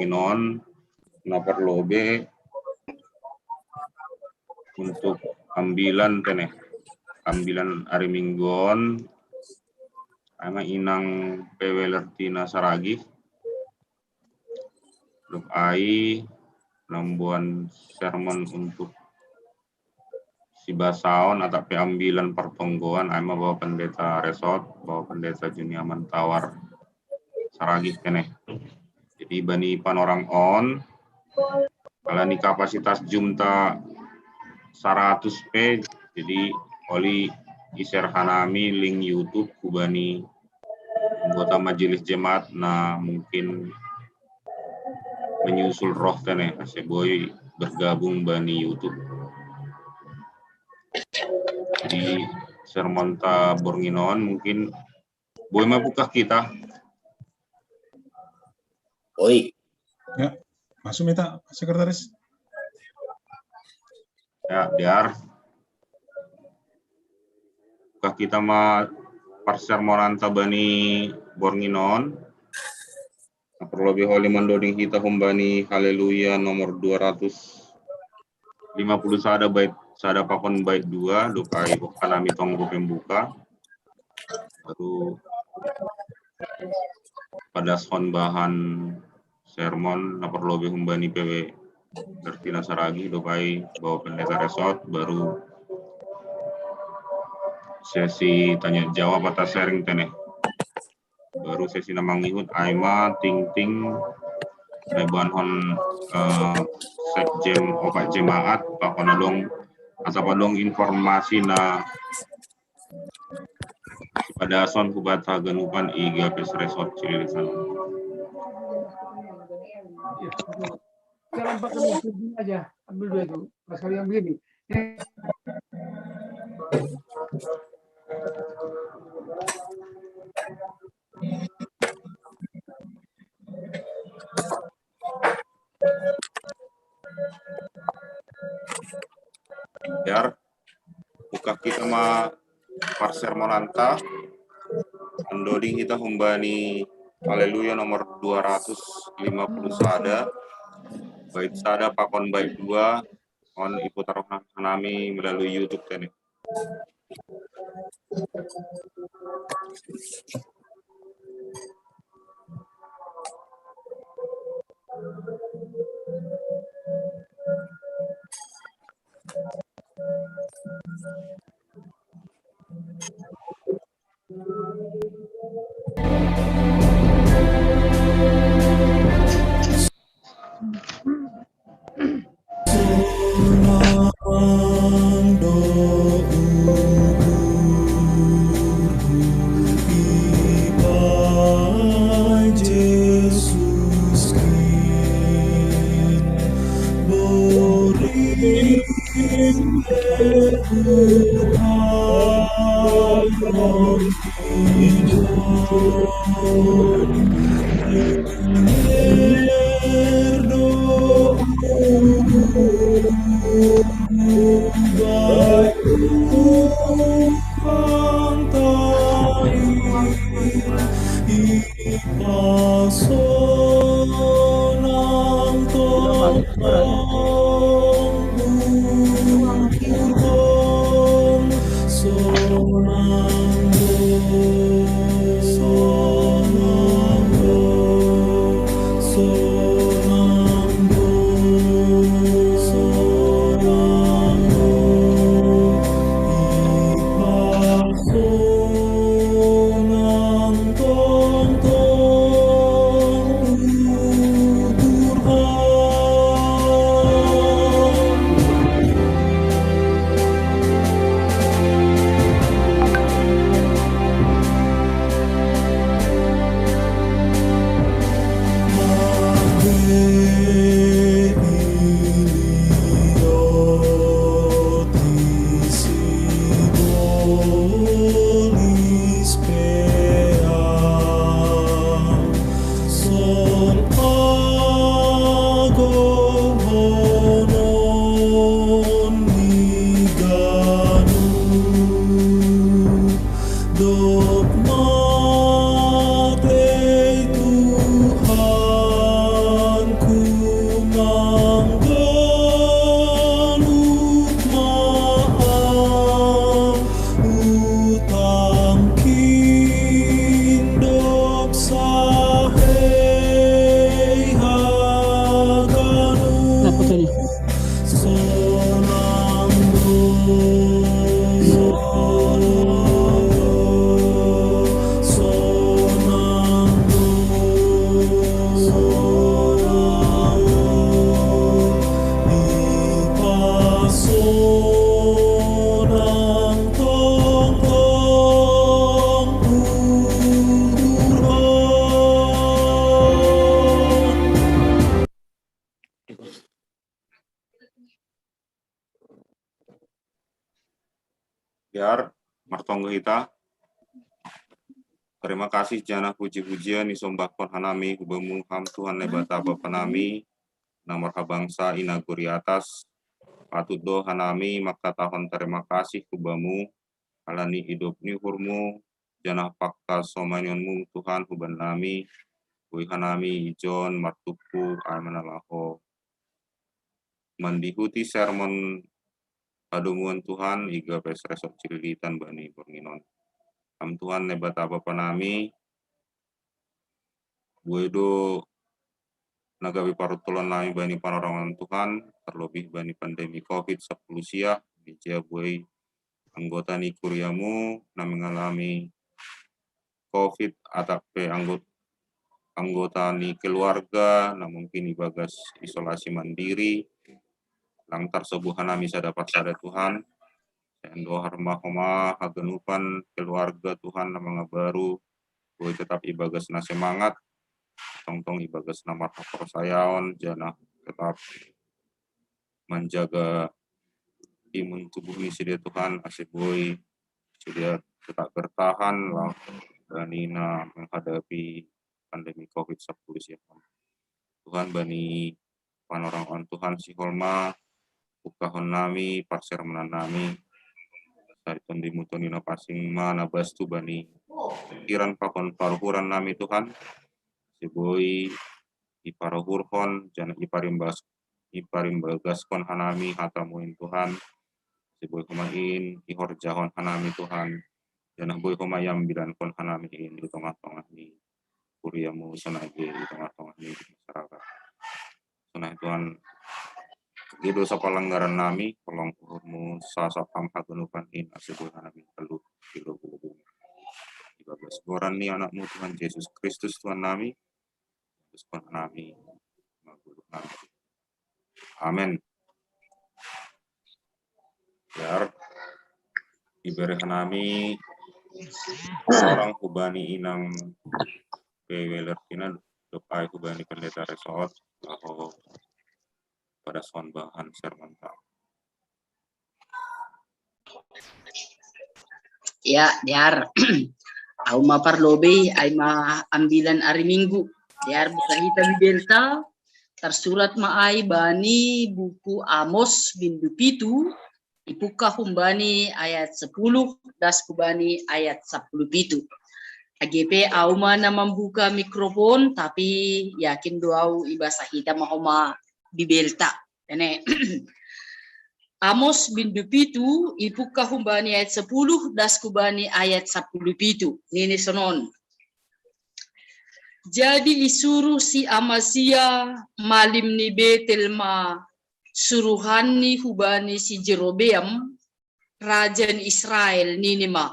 Bornginon na perlobe untuk ambilan hari Minggon ama inang pewelertina saragi luk ai lambuan sermon untuk si basaon atau peambilan pertonggoan ama bawa pendeta resort bawa pendeta Juniaman Tawar saragi kene. Jadi bani panorang on kalau ni kapasitas jumta 100p jadi oli iser hanami link YouTube kubani anggota majelis jemaat nah mungkin menyusul roh kene aseboy bergabung bani YouTube. Di sermonta Bornginon mungkin boy mabukah kita. Oi. Ya, masuk minta sekretaris. Ya, biar buka kita ma parsermonanta bani Bornginon. Perlebih holi mendoding kita humbani haleluya nomor 250 sada pakon bait 2 dukai kalami tonggo pembuka. Baru pada son bahan sermon na perlebih humbani PW Bertina Saragi dukai bawa pendeta resort baru sesi tanya jawab atau sharing teneh. Baru sesi namang ihut aima ting reban hon sekjem opak jemaat pakon dong atau dong informasi na pada son kubata genupan IGAPS resort Cililisan. Jalan pakai mobil aja, ambil dua itu. Pas kali yang begini. Biar buka kita ma parsermonanta andoding kita humbani haleluya nomor 250 sada bait sada pakon bait 2 on iputar hanami melalui YouTube tadi. So Biar martonggo kita. Terima kasih jana puji-pujian isombakon hanami hubamu ham Tuhan nebata bapa nami namar bangsa inaguri atas patut do hanami maka tahun terima kasih hubamu alani hidup ni hurmu jana pakta somanyonmu Tuhan huban nami hui hanami ijon martupu amanalaho mendihuti sermon padumuan Tuhan iga pesresok cirilitan bani penginon am Tuhan nebata bapa nami buedo nagawi parutulan nami bani panorangan Tuhan terlebih bani pandemi COVID-10 sia bija buai anggota ni kuriamu na mengalami COVID atau anggota ni keluarga na mungkin ibagas isolasi mandiri langtar sebuah nami saya dapat sada Tuhan endo harma homa hagenupan keluarga Tuhan na mga baru boleh tetap ibagas na semangat tong ibagas na mata persayaon jana tetap menjaga imun tubuh ni sedia Tuhan asih boy sedia tetap bertahan lah berani menghadapi pandemi COVID-10 ya Tuhan bani panorangan Tuhan si horma ukahon nami parser menanami dari pendimuton ina pasing mana bastu bani pikiran pakon paruhuran nami Tuhan si boy iparuhurhon jana iparimbagas kon hanami hatamuin Tuhan si boy kumain ihorjahon hanami Tuhan jana boy kumayam bidan kon hanami di tengah-tengah ni kuriamu sanage di tengah-tengah ni masyarakat sunai Tuhan di dosa pelanggaran nami tolong uhurmu sasakam hagunupan in asibuh hanami telu kilo bulu ibagas goran ni anakmu Tuhan Yesus Kristus Tuhan nami Tuhan nami maguluk nami amin biar iberi hanami orang hubani inang peweler tina dopai hubani pendeta resort atau pada son bahan sermon. Ya, diar. Aku maparlobe ay maambilan ari minggu. Diar bisa kita bibelta tersurat maay bani buku Amos bin 7 ipuka humbani ayat 10 das kubani ayat 17. AGP auma na membuka mikrofon tapi yakin doau ibasa kita mahoma bibelta. Ene Amos bin 7 ipuka humbani ayat 10 das kubani ayat 17. Nini sonon. Jadi isuruh si Amasia malim ni Betel ma suruhan ni hubani si Jerobeam raja Israel nini ma.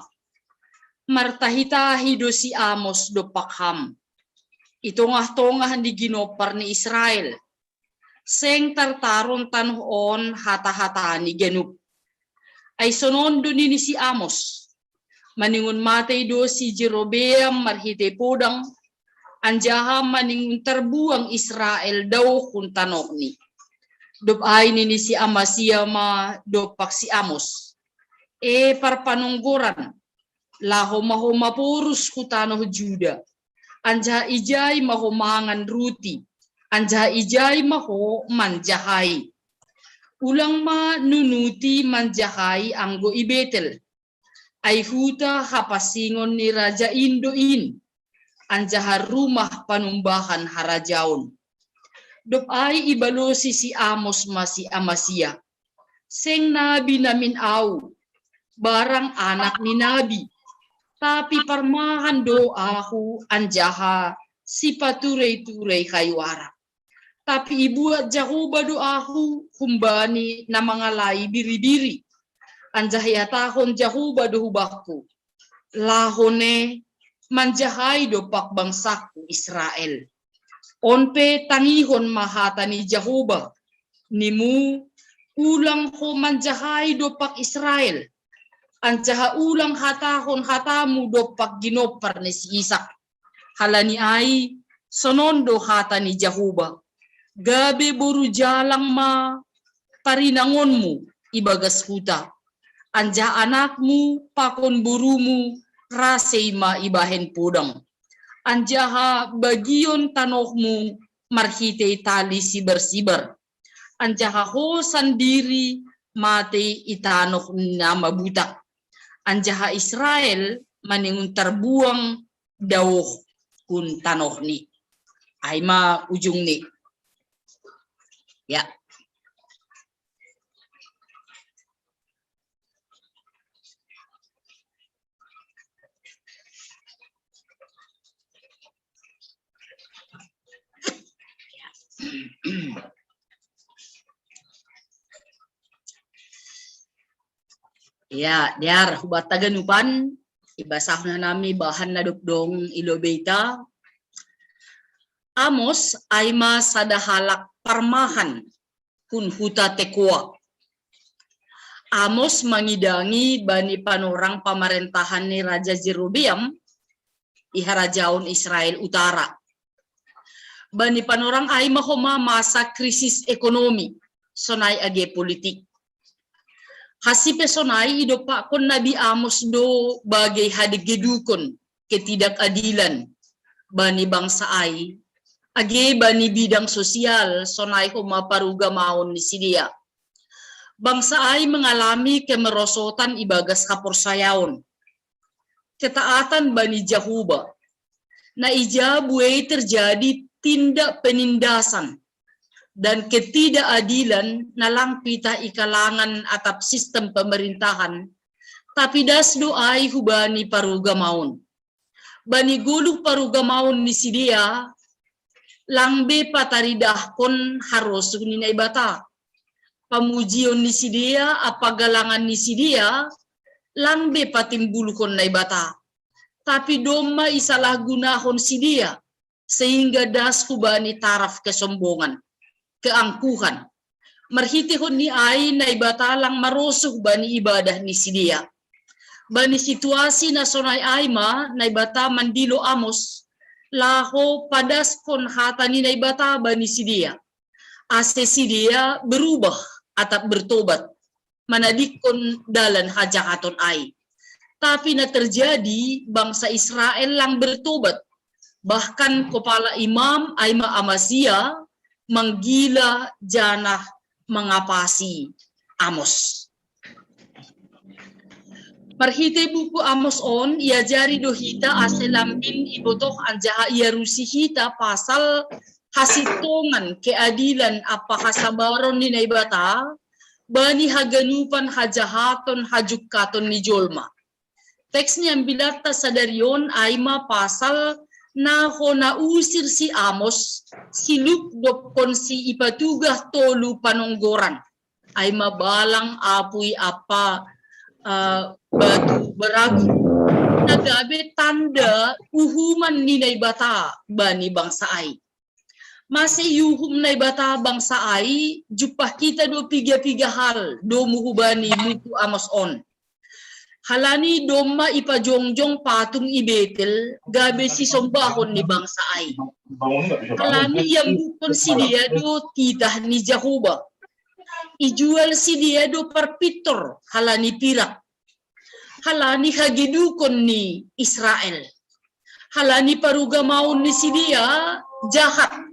Martahitahi do si Amos do pakham. Itongah-tongah di ginopar ni Israel. Seng tartaron tanuhon hata-hata ni genup. Ay sonon do nini si Amos. Maningun matay do si Jerobeam marhite podang. Anjaha maningun terbuang Israel daw kun tanok ni. Dop ay nini si Amasia ma dopak si Amos. Parpanungguran. Laho mapurus kutano Juda. Anja ijay maho mangan ruti. Anja ijay maho manjahay. Ulang ma nunuti manjahay anggo ibetel. Ay huta hapasingon ni Raja Indoin. Anja rumah panumbahan harajaon. Dop ay ibalosi si Amos masi Amasia. Seng nabi namin au. Barang anak ni nabi. Tapi parmahan do aku anjaha si paturay-turay kaywara. Tapi ibuat Jahoba do aku humbani na mga lay biri-biri. Anjahayatahon Jahoba do hubakku. Lahone manjahay do pakbangsaku Israel. Onpe tangihon mahata ni Jahoba. Nimu ulang ko manjahay do pak Israel. Anjaha ulang hatahon hatamu do pag ginopar ni si Isak. Halani ay sonondo hata ni Jahoba. Gabi boru jalang ma parinangonmu ibagas huta. Anja anakmu pakon burumu raseima ibahen podang. Anjaha bagion tanohmu marhite tali siber-siber. Anjaha ho sandiri mate itanoh nama buta. Anjaha Israel maningun terbuang dawuh kun tanoh ni. Aima ujung ni. Ya. Ya, diar hubat taganupan ibasah na nami bahan na dong ilobeta. Amos ay masadahalak parmahan kun huta tekwa. Amos mangidangi bani panorang pemerintahan ni Raja Jerobeam iharajaon Israel Utara. Bani panorang ay mahoma masa krisis ekonomi sonay age politik. Hasipe sonay idopa kon Nabi Amos do bagai hadigedukon ketidakadilan bani bangsa ay age bani bidang sosial sonay humaparuga maon ni sidia. Bangsa ay mengalami kemerosotan ibagas kaporsayaon. Ketaatan bani Jahuba na ija buai terjadi tindak penindasan dan ketidakadilan na langpita ikalangan atap sistem pemerintahan, tapi das doai hubani paruga maun. Bani gulu paruga maun ni sidia, langbe pataridah kon harus ninay bata. Pamujion ni sidia, apagalangan ni sidia, langbe patimbulu kon nay bata. Tapi doma isalah gunahon sidia, sehingga das hubani taraf kesombongan. Keangkuhan. Marhitihon ni ay na ibatalang marusuh bani ibadah ni sidia. Bani situasi na sonay ayma na ibata mandilo Amos laho padas kon hata ni na ibata bani sidia. Ase sidia berubah atau bertobat. Manadikon dalan hajakaton ay. Tapi na terjadi bangsa Israel lang bertobat. Bahkan kepala imam Aima Amasya menggila janah mengapasi Amos. Marhite buku Amos on ia jari dohita aselambin ibotoh anjaha ia rusihita pasal hasitongan keadilan apa hasabaron ni naibata bani haganupan hajahaton hajukaton ni jolma. Teksnya ambilata sadarion aima pasal na hona usir si Amos siluk dokon si ipatugah tolu panonggoran ay mabalang apuy apa batu beragu nagabe tanda uhuman ni naibata bani bangsa ay masih yuhum naibata bangsa ay jupah kita do piga hal do muhubani muku Amos on. Halani doma ipajongjong patung ibetel gabe si sombahon ni bangsa ay. Halani yang bukon si dia do titah ni Jahuba. Ijual si dia do perpitor halani pirak. Halani hagidukon ni Israel. Halani paruga maun ni si dia jahat.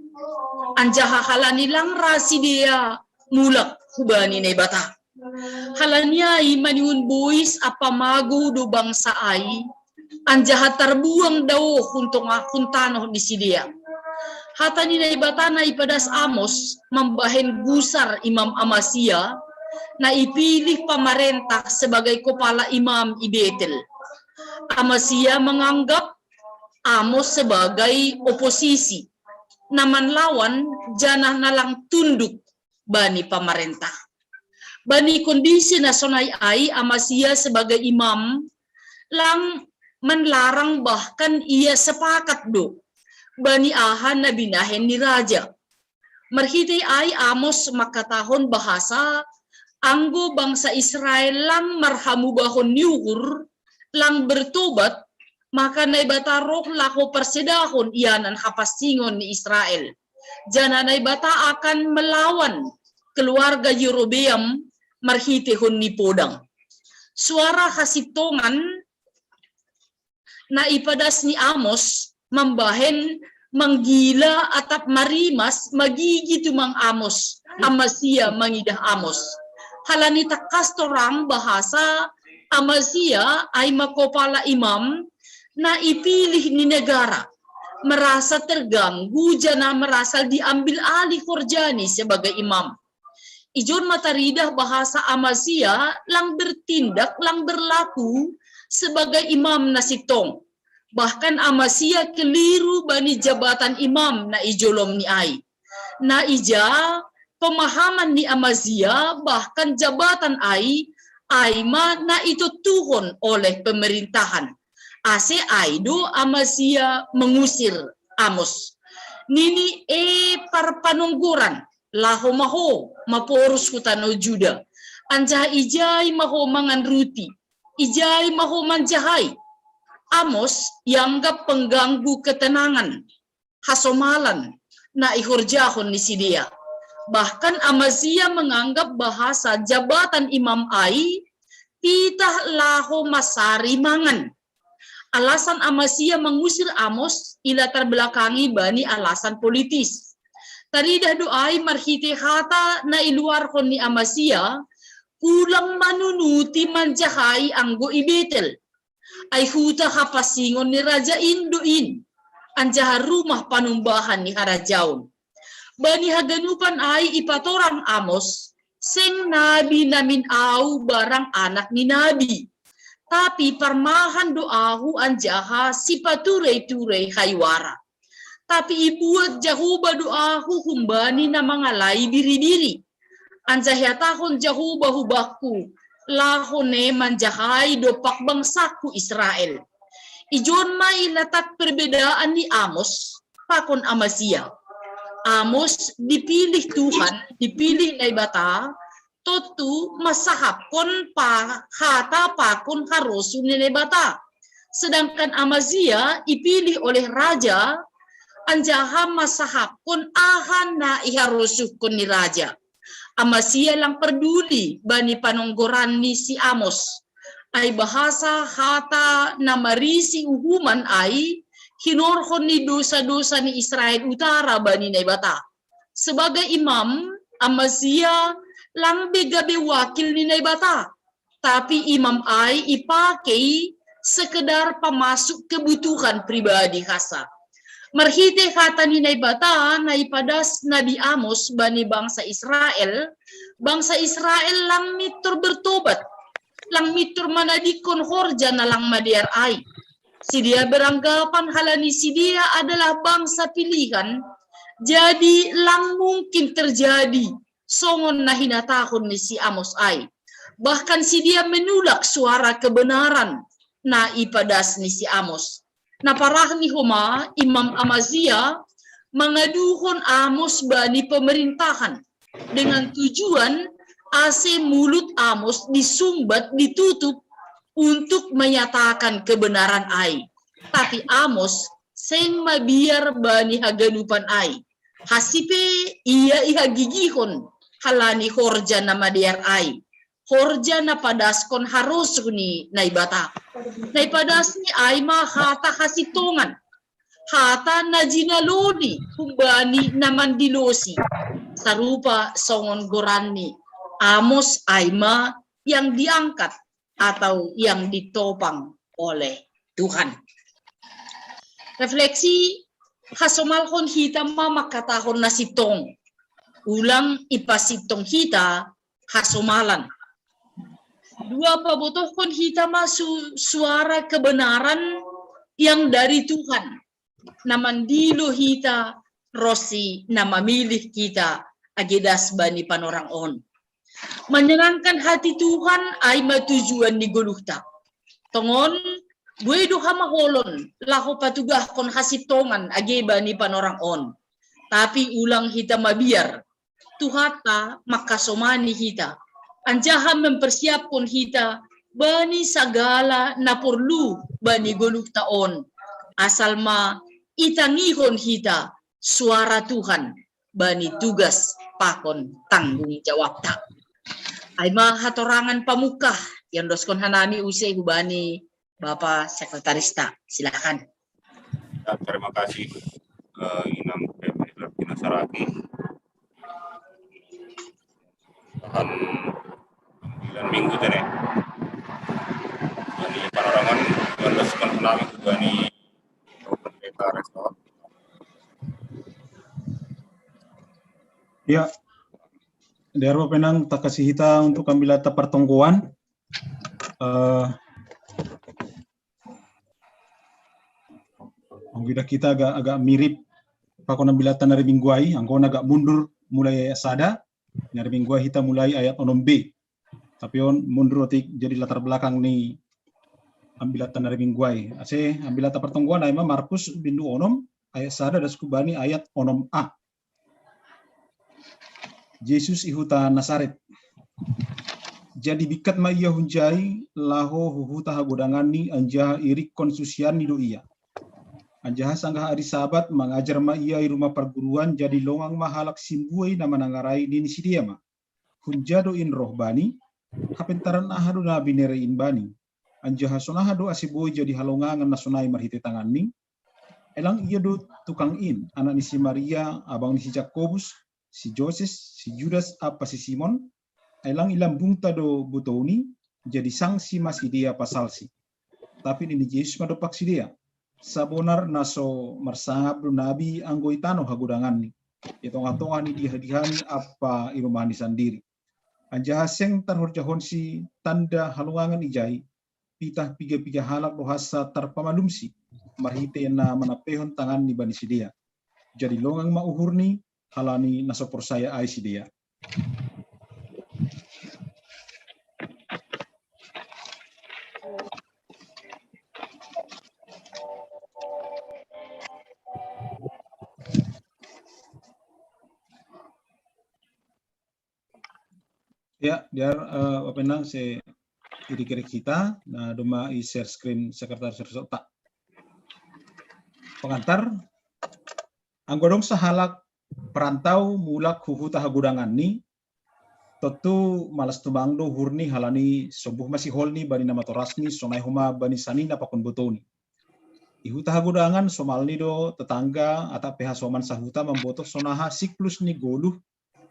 Anjaha halani langra si dia mulak hubani na ibata. Halanya imaniun boys apa magu do bangsa ay anjahat terbuang daw huntong akuntano di sidia. Hata ni na ibatana ipadas Amos membahen gusar Imam Amasya na ipilih pamarentah sebagai kepala imam ibetel. Amasya menganggap Amos sebagai oposisi naman lawan janah nalang tunduk bani pamarentah. Bani kondisi nasional ai Amasya sebagai imam lang menlarang bahkan ia sepakat do bani ahan na binahen ni raja. Marhiti ay Amos makatahon bahasa anggo bangsa Israel lang marhamu bahon niukur lang bertobat maka naibata roh lako persedahon ianan hapasingon ni Israel. Jana naibata akan melawan keluarga Yerobeam marhitihon ni podang. suara hasitongan na ipadas ni Amos membahen menggila atap marimas magigi tumang Amos Amasia mangidah Amos. Halani takas torang bahasa Amasia ay makopala imam na ipilih ni negara. Merasa terganggu jana merasa diambil alih Khorjani sebagai imam. Ijon mataridah bahasa Amasia lang bertindak, lang berlaku sebagai imam nasitong. Bahkan Amasia keliru bani jabatan imam na ijolom ni ai. Na ija pemahaman ni Amasia bahkan jabatan ai ma na itutuhon oleh pemerintahan. Ase aido Amasia mengusir Amos. Nini parpanungguran laho maho maporus kutano Juda. Anjah ijai maho mangan ruti. Ijai maho manjahai. Amos yanggap pengganggu ketenangan. Hasomalan na ihorjahon ni sidia. Bahkan Amasia menganggap bahasa jabatan imam ai pitah laho masari mangan. Alasan Amasia mengusir Amos ilatar belakangi bani alasan politis. Taridah doai marhite hata na iluarkon ni Amasia kulang manunuti manjahai anggo ibetel. Ay huta kapasingon ni Raja Induin anjah rumah panumbahan ni Harajaon. Bani haganupan ay ipatorang Amos seng nabi namin au barang anak ni nabi. Tapi parmahan doahu anjaha si paturay-turay haywara. Tapi ibuat jahuba doahu humbani na mga lay biri-biri. Anjahyatahon jahuba hubakku lahone manjahay dopak bangsaku Israel. Ijon may latat perbedaan ni Amos pakon Amasia. Amos dipilih Tuhan, dipilih na ibata, totu masahap kon pa hata pakon harosu ni nebata. Sedangkan Amasia ipilih oleh raja anjaha masahap kon ahan na iharosu kon ni raja. Amasia lang peduli bani panonggoran ni si Amos. Ay bahasa hata na marisi uhuman ay hinorhon ni dosa-dosa ni Israel Utara bani naibata. Sebagai imam, Amasia lang begabe wakil ni naibata. Tapi imam ay ipakai sekedar pemasuk kebutuhan pribadi khasa. Marhite kata ni naibata na ipadas Nabi Amos bani bangsa Israel lang mitur bertobat. Lang mitur manadikon Khorja na lang madiar ay. Si dia beranggapan halani si dia adalah bangsa pilihan, jadi lang mungkin terjadi songon na hinatahon ni si Amos ay. Bahkan si dia menolak suara kebenaran na ipadas ni si Amos. Naparah ni Huma, Imam Amasia mengaduhon Amos bani pemerintahan dengan tujuan ase mulut Amos disumbat, ditutup untuk menyatakan kebenaran ai. Tapi Amos seng mabiar bani haganupan ai. Hasipe ia ihagigihon halani Khorja na madiar ai. Khorja na padaskon harus ni naibata. Naipadas ni ay hata hasitongan. Hata na jinaloni humbani naman dilosi. Sarupa songon gorani. Amos Aima yang diangkat atau yang ditopang oleh Tuhan. Refleksi hasomalhon hita makatahon na sitong. Ulang ipasitong hita hasomalan. Dua pabutohon hita suara kebenaran yang dari Tuhan. Namandilo hita rosi na mamilih kita agedas bani panorang on. Menyenangkan hati Tuhan ay matujuan ni guluhta. Tongon, buedo hamaholon, laho patugah kon hasitongan ageba ni panorang on. Tapi ulang hita mabiar, tuhata makasomani hita. Anjaha mempersiapkan hita bani sagala na perlu bani guluhta on. Asal ma itangihon hita suara Tuhan bani tugas pakon tanggung jawab tak. Ay mahatorangan pamukah yang doskon hanami usai gubani Bapak Sekretarista. Silakan. Ya, terima kasih Inam Pemina Saraki. Tahan 9 minggu tadi. Bani panorangan yang doskon hanami gubani Pendeta Restoran. Ya, Darwa penang tak kasih hita untuk ambil data pertongguan. Bida kita agak mirip pakon ambil data dari mingguai, angkon agak mundur mulai ayat sada, dari mingguai kita mulai ayat 6b. Tapi on mundur otik jadi latar belakang nih ambil data dari mingguai. Ase ambil data pertongguan aima Markus bindu onom ayat sada dan skubani ayat 6a. Yesus ihuta Nasaret. Jadi bikat ma ia hunjai laho huhuta hagodangani anjaha irik konsusian nido ia. Anjaha sanggah hari sabat mengajar ma ia di rumah perguruan jadi longang mahalak simbuai nama nangarai dini sidia ma. Hunjado in rohbani hapentaran ahadu nabi nerein bani. Anjaha sonahado asiboi jadi halongangan nasonai marhite tangani. Elang ia do tukang in anak ni si Maria abang ni si Jakobus si Joses, si Judas, apa si Simon, elang ilang bungta do butoni, jadi sanksi masih dia pasal si. Tapi ini Yesus madopak si dia. Sabonar naso marsangap do nabi anggoitano hagudangan ni. Itong-atongan ni dihadihani apa irumani sendiri. Anjahaseng tarhorjahon si tanda halungangan ijai, pitah piga-piga halak rohasa tarpamalum si, marhite na manapehon tangan ni bani si dia. Jadi longang mauhur ni, halani nasopor saya ai si dia. Ya, biar penang se kiri-kiri kita, nah doma i share screen sekretaris tak. Pengantar, anggodong sahalak perantau mulak huhuta hagudangan ni tentu malas tubangdo hurni halani sobuh masih holni bani nama torasni sonai huma bani sanina pakon botoni ihuta hagudangan somalni do tetangga atape hasoman sahuta memboto sonaha siklus ni goluh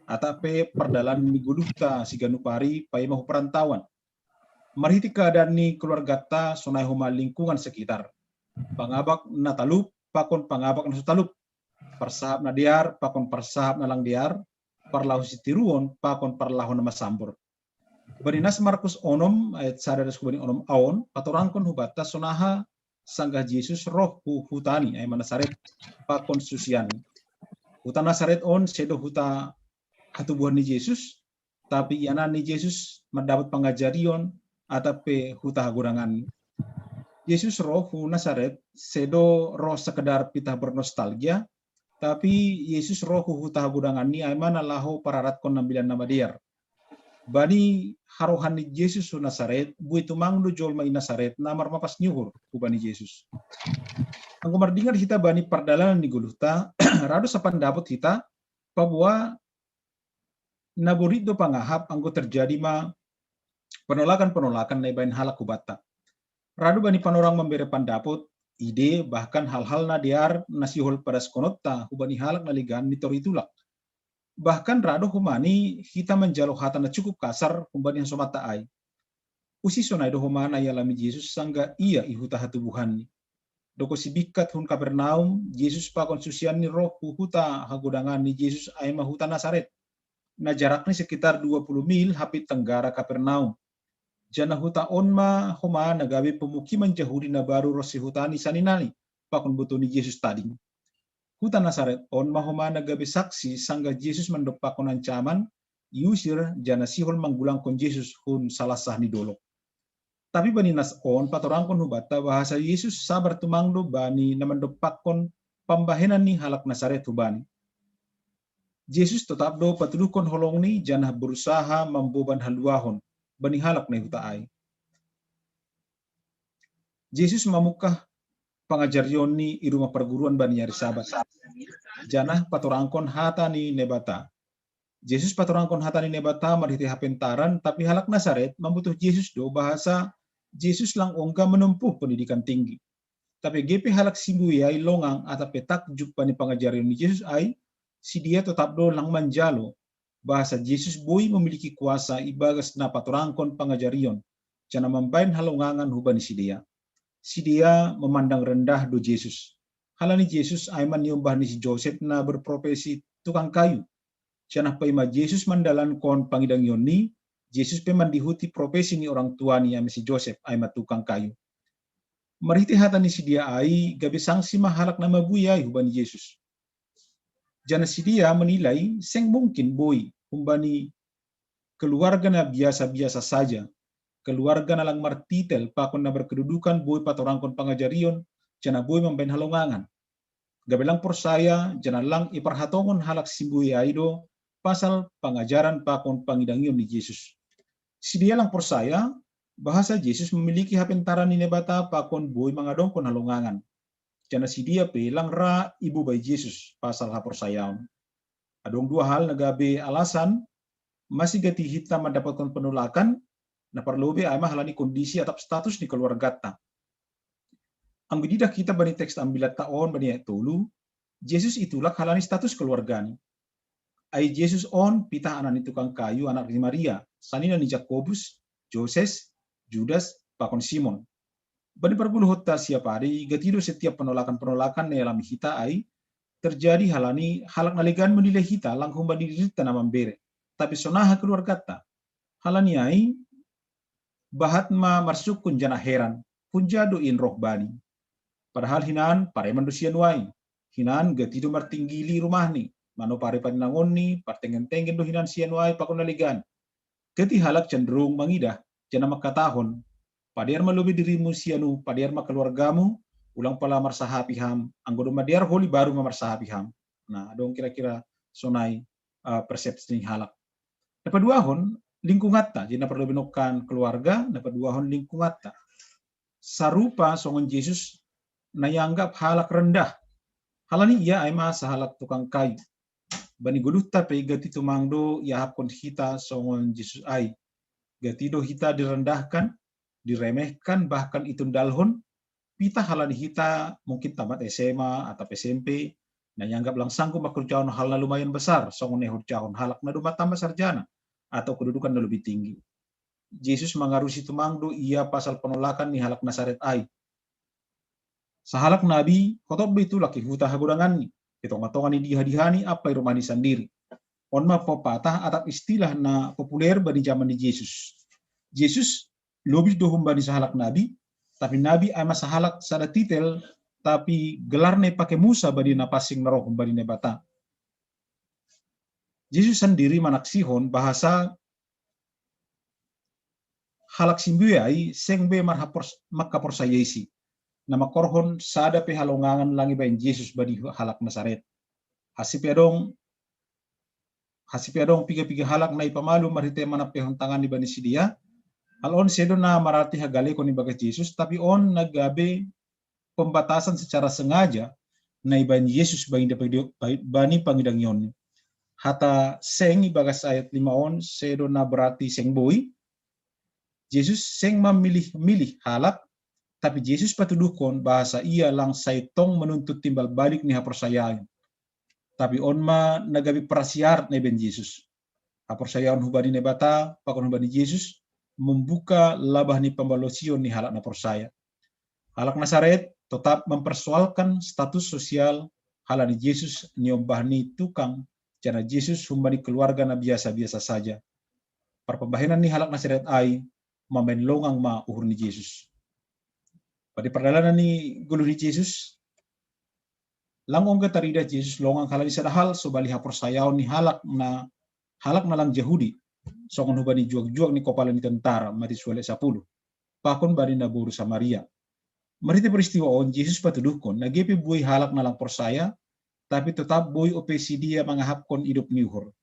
atape perdalan ni goluh ta siganu pari pai mahu perantauan marhiti keadaan ni keluarga ta sonai huma lingkungan sekitar pangabak natalup pakon pangabak nasutalup persahap na diar, pakon persahap na lang diar, parlahu si tiruon, pakon parlahu na masambor. Baninas Markus onom, ayat sada das kubani onom aon, patorangkon hubata sonaha sanggah Yesus roh hutani, ay manasaret, pakon susiani. Huta Nasaret on, sedo huta hatubuhan ni Yesus, tapi ianan ni Yesus mendapat pengajarion, atape huta hagurangan. Yesus roh hu Nasaret, sedo roh sekedar pitah bernostalgia, tapi Yesus roh huta hagudangan ni ay mana laho pararat kon nambilan nama diar. Bani harohan ni Yesus hu Nasaret, bui tumang do jol mai Nasaret, namar mapas nyuhur ku bani Yesus. Anggo mardingar hita bani pardalanan ni guluhta, rado sapan dapot hita, pabua naborit do pangahap anggo terjadi ma penolakan-penolakan na ibain halak kubata. Rado bani panorang memberi pandapot, ide bahkan hal-hal na diar nasihol pada skonota hubani halak naligan nitor itulak. Bahkan rado humani kita menjalo hata na cukup kasar humbani yang somata ay. Usi sonay do humana yalami Yesus sangga iya ihuta hatubuhan ni. Doko sibikat hun Kapernaum, Yesus pakon susian ni roh huta hagudangan ni Yesus ay mahuta Nasaret. Na jarak ni sekitar 20 mil hapit tenggara Kapernaum. Jana huta onma homa nagawi pemukiman Yahudi na baru rosi hutani saninali pakon butoni Yesus tading. Huta Nasaret onma homa nagawi saksi sangga Yesus mendopakon ancaman yusir jana sihol manggulang kon Yesus hun salasah ni dolok. Tapi bani nas on patorangkon hubata bahasa Yesus sabar tumangdo bani na mendopakon pambahenan ni halak Nasaret hubani. Yesus tetap do patulukon holong ni jana berusaha memboban haluahon bani halak na huta ay. Yesus mamukah pangajarion ni i rumah perguruan bani hari sabat. Janah patorangkon hata ni nebata. Yesus patorangkon hatani nebata marhiti hapentaran, tapi halak Nazaret membutuh Yesus do bahasa Yesus lang ongga menempuh pendidikan tinggi. Tapi GP halak simbuyai longang atau petak jumpa ni pengajaran ni Yesus ai, si dia tetap do lang manjalo bahasa Yesus boy memiliki kuasa ibagas na patorangkon pangajarion, cana membain halongangan hubani si dia. Si dia memandang rendah do Yesus. Halani Yesus ay maniumbah ni si Joseph na berprofesi tukang kayu. Cana paima Yesus mandalan kon pangidang yoni, Yesus pe mandihuti profesi ni orang tua ni si Joseph ay matukang kayu. Mariti hata ni si dia ay gabi sangsi mahalak na mabuyay hubani Yesus. Jana si dia menilai seng mungkin boy humbani keluarga na biasa-biasa saja. Keluarga na lang martitel pakon na berkedudukan boy patorangkon pangajarion, jana boy membain halongangan. Gabi lang persaya, jana lang iparhatongon halak simbuhi aido pasal pengajaran pakon pangidangion ni Yesus. Si dia lang persaya, bahasa Yesus memiliki hapentaran ni nebata pakon boy mangadongkon halongangan. Jana si dia pe lang ra ibu bay Yesus pasal hapersayaon. Adong dua hal nagabe alasan masih gati hitam mendapatkan penolakan na parlobe ay mahalani kondisi atau status di keluarga ta. Ang bididak kita bani teks ambilat taon bani tolu, Yesus itulah halani status keluargani. Ay Yesus on pita anak ni tukang kayu anak ni Maria, sanina ni Jakobus, Joses, Judas, pakon Simon. Bani perpuluh hotta siapa hari, gatido setiap penolakan-penolakan na alami hita ay terjadi halani halak nalegan menilai hita langhung bani dirita na mambere. Tapi sonaha keluarga ta. Halani ay bahat ma marsukun jana heran, punjado in roh bani. Padahal hinan pare manusia nuai. Hinan gatido martinggili rumah ni. Mano pare paninangon ni, partengen-tengen do hinan siya nuai pakon naligan. Gati halak cenderung mangidah, jana makatahon. Padiar malubi dirimu sianu, padiar keluargamu, ulang pala marsahapiham, anggodo madiar holi baru marsahapiham. Nah, dong kira-kira sonai persepsi halak. Dapat dua hon lingkungan ta, jadi perlu binokan keluarga, dapat dua hon lingkungan ta. Sarupa songon Yesus na yanggap halak rendah. Halani ia ay masa halak tukang kayu. Bani guluta pe gati tumangdo yahapkon hita songon Yesus ay. Gatido hita direndahkan, diremehkan, bahkan itun dalhon, pita halani hita mungkin tamat SMA atau SMP, na yanggap lang sanggup makerjaon hal na lumayan besar, songon nehurjaon halak na dumatamba sarjana, atau kedudukan na lebih tinggi. Yesus mengarusi tumangdo ia pasal penolakan ni halak Nazaret ay. Sa halak nabi, kotob itu laki huta hagudangan ni, kitong-matongan ni dihadihani apa irumani sendiri. On mapapatah atap istilah na populer bani zaman ni Yesus. Yesus lebih dohum bani sahalak nabi, tapi nabi ay masahalak sada titel, tapi gelarne pakai Musa bani napasing naroh bani nebata. Yesus sendiri manaksihon bahasa halak simbuyai sengbe makaporsayesi. Nama korhon sada pe halongangan langi bain Yesus bani halak Nazaret. Hasipiadong piga-piga halak na ipamalu marite manapehon tangan di bani sidia. Alon sedo na marati hagale ko ni bagas Yesus, tapi on nagabe pembatasan secara sengaja na iban Yesus bani pangidang yon. Hata seng ibagas ayat 5 on sedo na berarti seng boy. Yesus seng memilih halak, tapi Yesus patuduhkon bahasa ia lang saitong menuntut timbal balik ni hapersayaan. Tapi on ma nagabi prasiar na iban Yesus. Hapersayaan hubani nebata, pakon hubani Yesus, membuka labah ni pembalosion ni halak na persaya. Halak Nazaret tetap mempersoalkan status sosial halak ni Yesus nyombah ni tukang, jana Yesus humbani keluarga na biasa-biasa saja. Perpembahinan ni halak Nazaret ay mamain longang ma uhur ni Yesus. Pada perjalanan ni gulu ni Yesus, langong ke tarida Yesus longang halak ni sadahal sobali hapersayaon ni halak na lang Yahudi. Songon hubani juag-juag ni kepala ni tentara mati suale 10. Pakon bani na boru Samaria. Mariti peristiwa on Yesus patuduhkon na gepe buhay halak na lang persaya, tapi tetap buhay opesi dia mangahapkon hidup niuhor.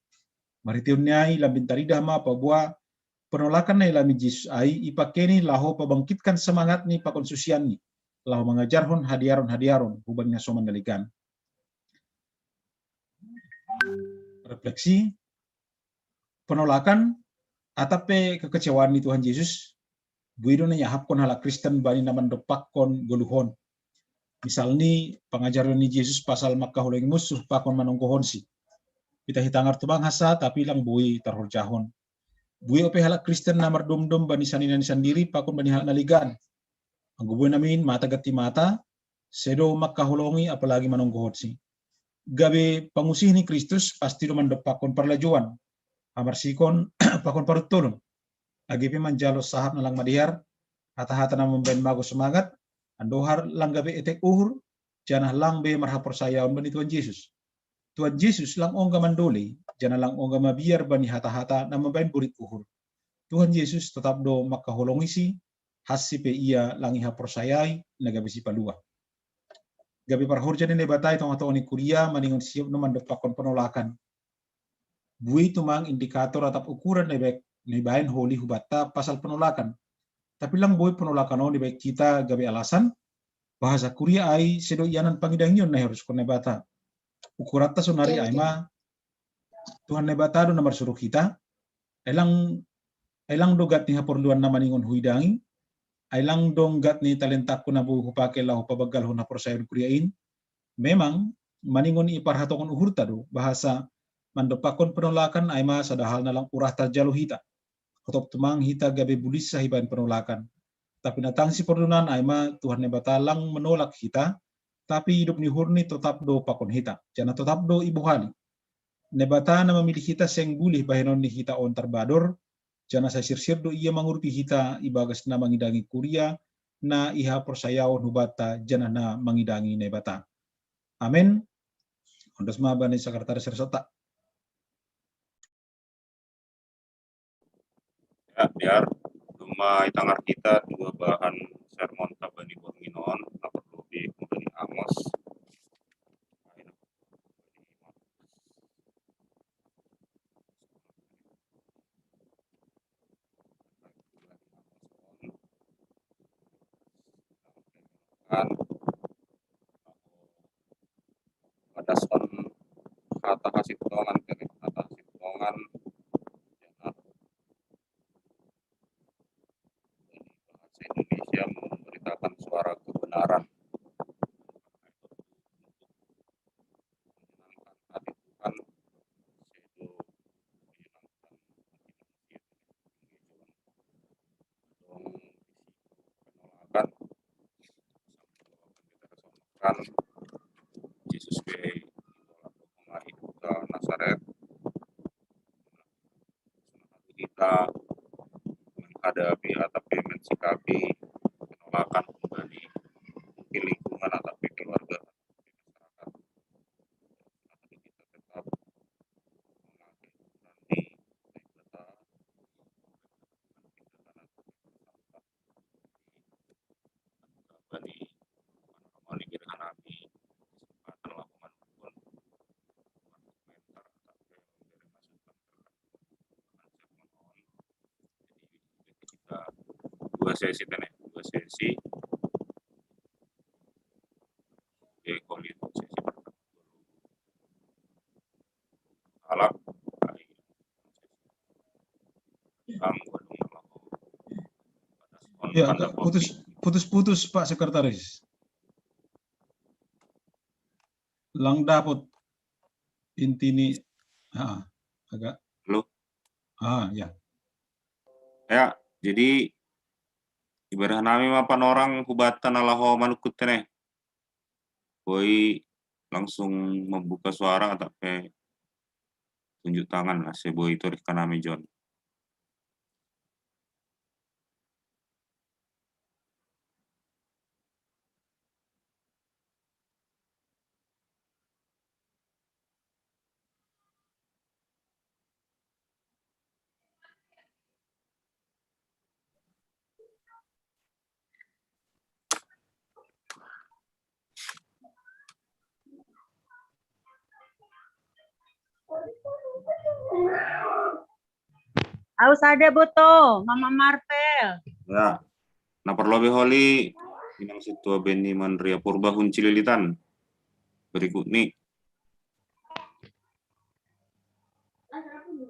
Mariti unyai lambin tarida ma pabua penolakan na ilami Yesus ay ipakeni laho pabangkitkan semangat ni pakonsusian ni. Laho mengajarhon hadiaron hubani na soman daligan. Refleksi, penolakan atape kekecewaan ni Tuhan Yesus buido na yahapkon hala Kristen bani naman dopakkon goluhon. Misal ni pengajaran ni Yesus pasal makahuleng musuh pakon manongkohon si. Kita hitangar tubang hasa tapi lang bui tarhorjahon. Bui ope hala Kristen na mardumdum bani sanina ni sandiri pakon bani hala naligan. Ang guboy namin mata gati mata sedo makahulongi apalagi manongkohon si. Gabi pangusih ni Kristus pasti do mandopakon parlajuan. Amarsikon pakon parutulon. Agipi manjalo sahap na lang madihar, hata-hata na memben mago semangat, andohar lang gabi etek uhur, janah lang be marhapor sayaon bani Tuhan Yesus. Tuhan Yesus lang ongga mandoli, janah lang ongga mabiar bani hata-hata na memben burit uhur. Tuhan Yesus tetap do makahulongi si, hasi pe ia lang ihapor sayai, na gabi si palua. Gabi parhurja ni nebatay tong atong ni Kuria, maningon siyop no mandopakon penolakan. Bui tumang indikator atap ukuran ni bayan holi hubata pasal penolakan. Tapi lang boy penolakan ni baik kita gabi alasan bahasa Kuria ai sedo ianan pangidang yun na harus kon nebata. Ukurata sunari ai ma Tuhan nebata do namar suruh kita elang dogat ni haporluan na maningon huidangi ailang donggat ni talenta ko na bu hupake la hupabagal hun hapor sayon Kuriain. Memang maningon iparhatokon uhurta do bahasa mandopakon penolakan ay ma sadahal na lang urahta jalo hita. Kotop tumang hita gabi bulis sa hiban penolakan. Tapi natang si perdunan ay ma Tuhan nebata lang menolak hita, tapi hidup ni hurni tetap do pakon hita. Jana tetap do ibuhani. Nebata na memilih hita seng bulih bahenon ni hita on terbador, jana sa sirsir do ia mangurupi hita ibagas na mangidangi Kuria na iha persayaon hubata jana na mangidangi nebata. Amin. Ondos mabani sekretaris Sersota. Ya, biar cuma itangar kita dua bahan sermon tabani borminon lapor lebih kembali Amos. Kan ada son kata kasih tolongan kata kasih tolongan bahasa Indonesia memberitakan suara kebenaran hati Tuhan penolakan kan Yesus be ke Nazaret kita menghadapi atau mensikapi penolakan kembali mungkin lingkungan atau keluarga masyarakat atau kita tetap memakai nanti kita kembali kembali dengan nabi kesempatan lakukan pun komentar tapi dari masukan jadi kita dua sesi kulit sesi pertama alat Ya, putus Pak Sekretaris. Lang dapat inti ni agak. Halo. Ya. Ya, jadi ibarat nami mapan orang hubatan alaho manukut teneh. Boy langsung membuka suara tapi tunjuk tangan lah boy itu rika nami John. Aus ada boto, Mama Marvel. Ya, nah perlu beholi inang situa Beni Mandria Purba Huncililitan. Berikut nih.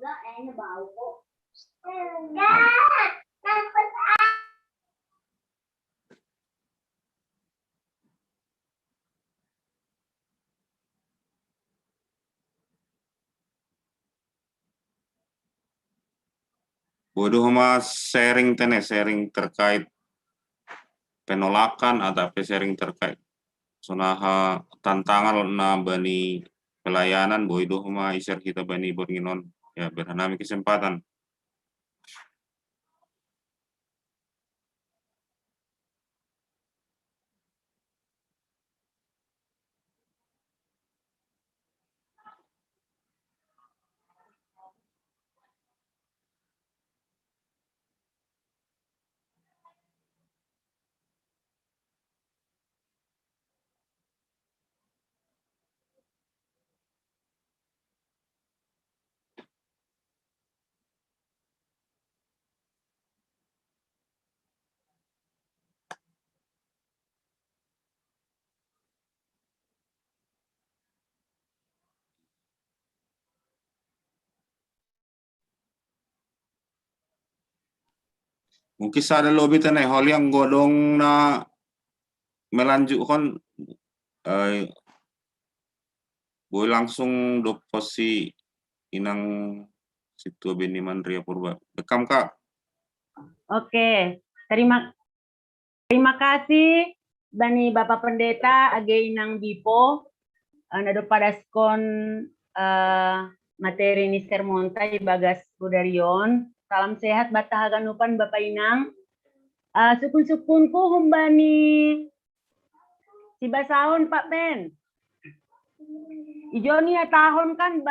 Bodoh sama sharing sharing terkait penolakan atau sharing terkait sonaha tantangan na bani pelayanan bodoh sama isar kita bani bornginon ya berhanami kesempatan. Mungkin sada lobby tanay hol yang godong na melanjutkan boleh langsung doposi inang situ bini Mandria Purba. Bekam Kak. Oke, terima kasih Bani Bapak Pendeta Ageinang Bipo nado padaskon materi ni sermontai bagas budarion. Salam sehat batahaganupan Bapak Inang. Sukun-sukunku humbani si basaon Pak Ben. Ijoni ya tahun kan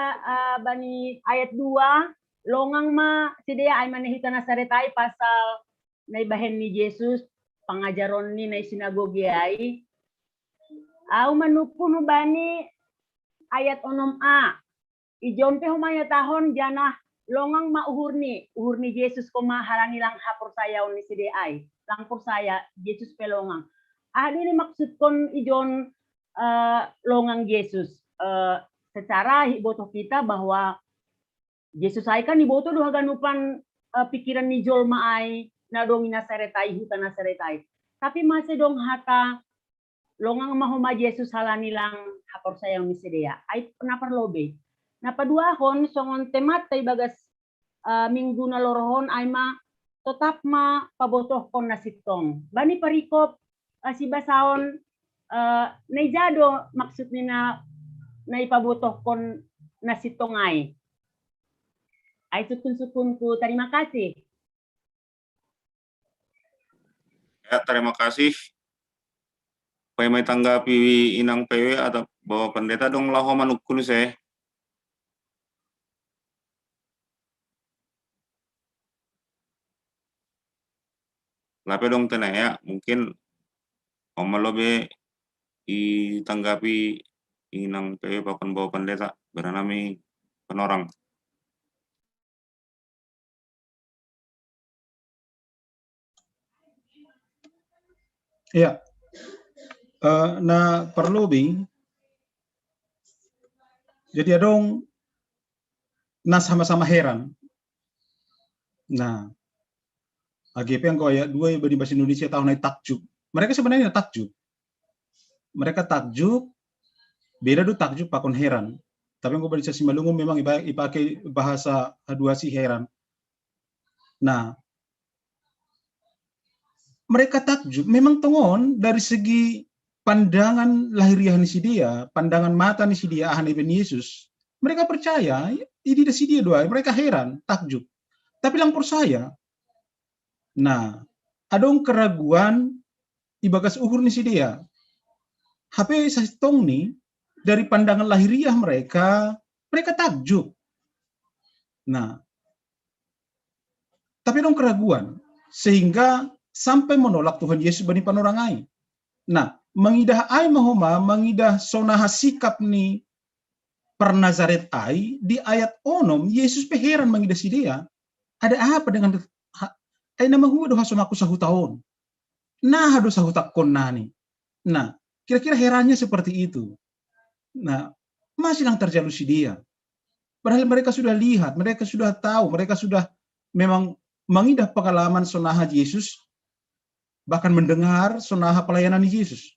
bani ayat 2 longang ma sidea ay manehita nasaretai pasal na ibahen ni Jesus pangajaron ni na sinagoge ay au manupun bani ayat 6a ijompe humaya tahun jana longang ma uhur ni Jesus ko maharani lang hapur saya ni sidea ay lang pur saya Jesus pelongang ahli ni maksud kon ijon longang Yesus secara hibotoh kita bahwa Yesus ay kan iboto doha ganupan pikiran ni jolma ay na dong nasaretai huta nasaretai tapi masih dong hata longang mahoma Yesus halani lang hapor sayang misedea ay penaparlobe napaduahon songon temat tay bagas minggu na lorohon ay ma tetap ma pabotoh kon nasitong bani parikop si basaon naijado maksud ni na ipabotoh kon nasitong ay sukun-sukunku terima kasih. Ya, terima kasih. May tanggapi inang PW atau Bapak Pendeta dong laho manukun saya. Lape dong tenang ya, mungkin omalobe ditanggapi inang PW Bapak Pendeta beranami penorang. Ya, na perlobi jadi adong na sama-sama heran. Nah, AGP yang ayat 2 di bahasa Indonesia tahun ini takjub. Mereka sebenarnya takjub. Mereka takjub, beda do takjub pakon heran. Tapi yang bahasa Simalungun memang dipakai bahasa dua si heran. Nah, mereka takjub memang tongon dari segi pandangan lahiriah ni si dia, pandangan mata ni si dia ahan Ibn Yesus. Mereka percaya, ini si dia doa, mereka heran, takjub. Tapi lampur saya, nah, adong keraguan ibagas uhur ni si dia. HP sastong ni dari pandangan lahiriah mereka takjub. Nah, tapi dong keraguan sehingga sampai menolak Tuhan Yesus bani panorangai. Nah, mengidah ai mahoma, mengidah sonaha sikap ni per Nazaret ai di ayat onom Yesus peheran mengidah si dia. Ada apa dengan ai nama hu doha sonaku sahu tahun. Nah, hado sahu takon nani. Nah, kira-kira herannya seperti itu. Nah, masih yang terjalu si dia. Padahal mereka sudah lihat, mereka sudah tahu, mereka sudah memang mengidah pengalaman sonaha Yesus, bahkan mendengar sonaha pelayanan Yesus.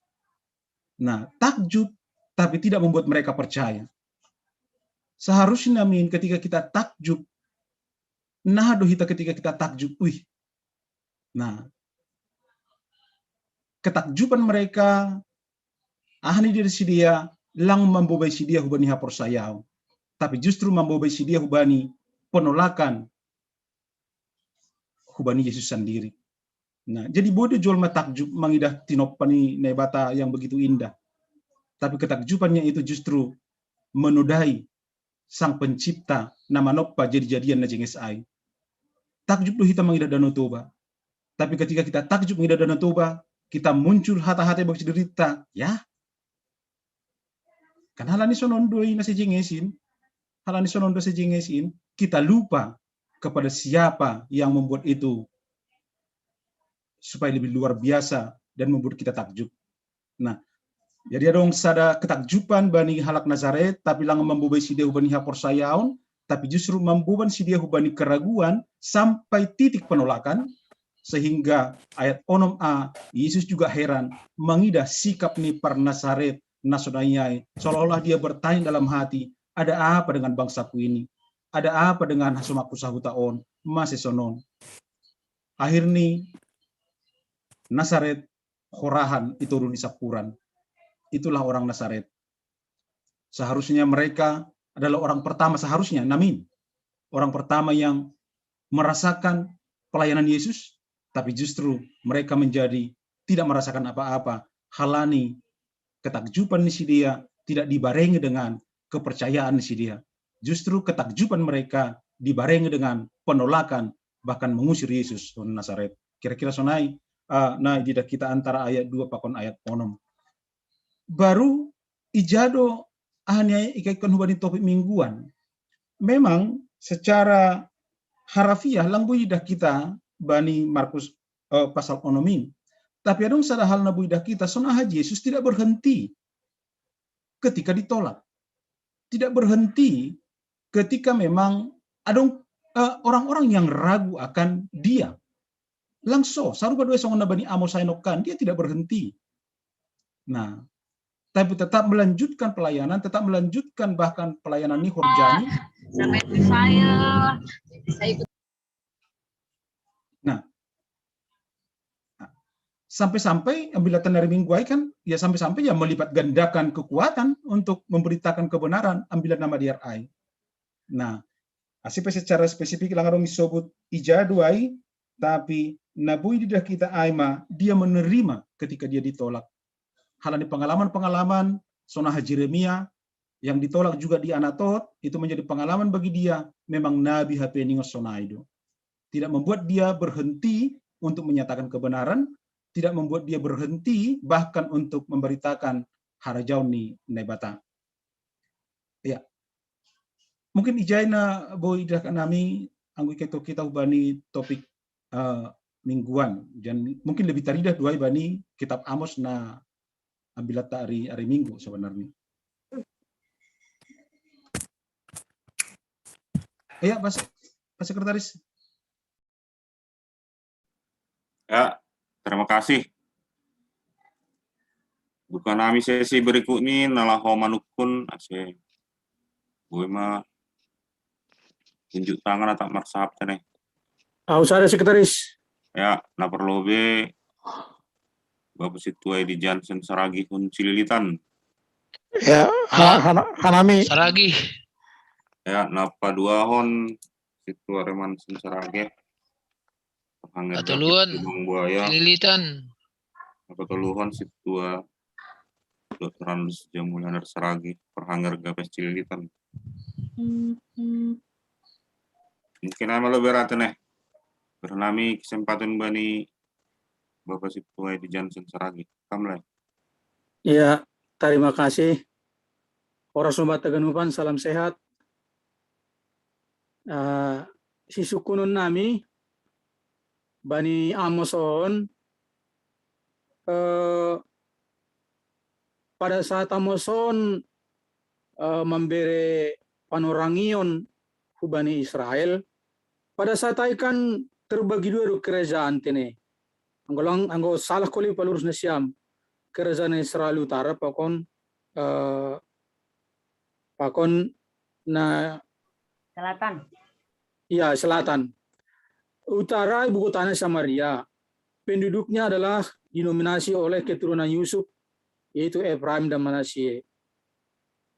Nah, takjub, tapi tidak membuat mereka percaya. Seharusnya min ketika kita takjub, nah dohita ketika kita takjub, nah, ketakjuban mereka, ahni dari dia, lang membobai dia hubani hapor sayau. Tapi justru membobai dia hubani penolakan hubani Yesus sendiri. Nah, jadi bodoh jual takjub mengidah tinopani nebata yang begitu indah. Tapi ketakjubannya itu justru menodai sang pencipta nama noppa jadi-jadian na jenges ai. Takjub lu hitam mengidah danau toba. Tapi ketika kita takjub mengidah danau toba, kita muncul hata-hata yang bercerita, ya. Kan halani sonondoi na sejengesin, halani sonondo sejengesin, kita lupa kepada siapa yang membuat itu supaya lebih luar biasa dan membuat kita takjub. Nah, jadi ada sada ketakjuban bani halak Nazaret, tapi lang membubai si dia hubani hapor sayaun, tapi justru membuban si dia hubani keraguan sampai titik penolakan, sehingga ayat 6a Yesus juga heran mengidah sikap ni par Nazaret nasonayai, seolah-olah dia bertanya dalam hati, ada apa dengan bangsaku ini? Ada apa dengan hasumaku sahutaon? Masih sonon. Akhirnya Nazaret horahan itu runi sapuran. Itulah orang Nazaret. Seharusnya mereka adalah orang pertama, seharusnya, namin. Orang pertama yang merasakan pelayanan Yesus, tapi justru mereka menjadi tidak merasakan apa-apa. Halani ketakjuban si dia tidak dibarengi dengan kepercayaan si dia. Justru ketakjuban mereka dibarengi dengan penolakan, bahkan mengusir Yesus dari Nazaret. Kira-kira sonai, nah tidak kita antara ayat 2 pakon ayat 6. Baru ijado hanya ikaikon hubani topik mingguan. Memang secara harafiah langbu idah kita bani Markus pasal 6. Tapi ada sada hal nabu idah kita sonaha Yesus tidak berhenti ketika ditolak. Tidak berhenti ketika memang ada orang-orang yang ragu akan dia. Langsung sarupa dua songon bani Amos sainokan, dia tidak berhenti. Nah, tapi tetap melanjutkan pelayanan, tetap melanjutkan bahkan pelayanan ini horjani. Nah, sampai-sampai bila dari minggu kan, ya sampai-sampai ya melipat gandakan kekuatan untuk memberitakan kebenaran ambilan nama dia ai. Nah, asip secara spesifik langarong disebut ijaduai, tapi nabui didah kita aima dia menerima ketika dia ditolak. Halani pengalaman-pengalaman sonaha Jeremia yang ditolak juga di Anatot, itu menjadi pengalaman bagi dia. Memang Nabi Hapeningos Sonaido. Tidak membuat dia berhenti untuk menyatakan kebenaran, tidak membuat dia berhenti bahkan untuk memberitakan harajaun ni nebata. Ya. Mungkin ijaina boy dah kanami anggu kita ubani topik mingguan dan mungkin lebih taridah dua bani kitab Amos na ambilat hari Minggu sebenarnya. Ya, Pak Sekretaris. Ya, terima kasih. Bukan kami sesi berikutnya nalah manukun ase. Gue mah tunjuk tangan atau marsahap nih. Usah Sekretaris. Ya, na perlobe Bapak Situai di Jansen Saragi Hun Cililitan. Ya, Hanami. Saragi. Ya, napa dua hon Situa Reman Saragi. Atuluan. Buaya. Cililitan. Napa tuluhon Situa Dokteran Jamulan Saragi Perhanggar Gapes Cililitan. Mungkin nama lo berat nih. Bernami kesempatan bani Bapak Situai di Jansen Saragi. Kamlai. Ya, terima kasih. Orang Sumba Teganupan, salam sehat. Si sukunun nami, Bani Amoson, pada saat Amoson memberi panorangion hubani Israel pada saat kan terbagi dua do kerajaan tene. Anggo salah koli palurus na siam kerajaan Israel utara pakon na Selatan. ya selatan. Utara ibu kotanya Samaria. Penduduknya adalah dinominasi oleh keturunan Yusuf, yaitu Efraim dan Manasye.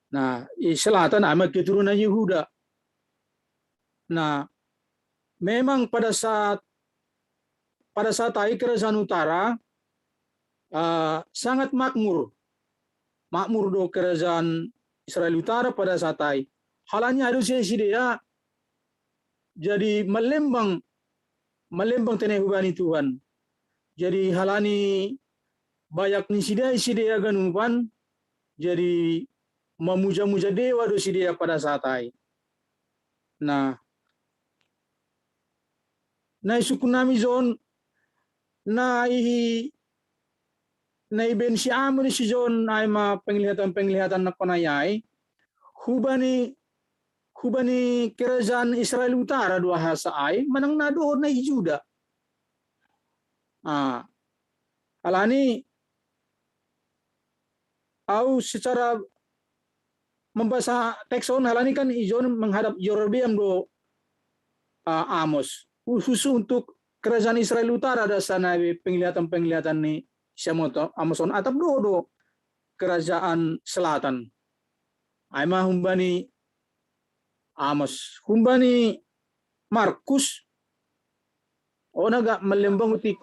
Nah, selatan amat keturunan Yehuda. Nah, memang pada saat kerajaan utara sangat makmur do kerajaan Israel utara pada saat halanya harusnya dia jadi melembang tenai hubani Tuhan. Jadi halani banyak ni sidea ganupan jadi memuja-muja dewa do sidea pada saat Nah suku nami zon na ben si amri si zon ay ma penglihatan na panayay hubani kerajaan Israel utara dua hasa ay manang nadoon na Juda. Alani au secara membaca tekson halani kan ijon menghadap Yerobeam do Amos. Khusus untuk kerajaan Israel utara ada sana penglihatan ni Siamoto Amason atap do kerajaan selatan. Aima humbani Amos, humbani Markus onaga melembang utik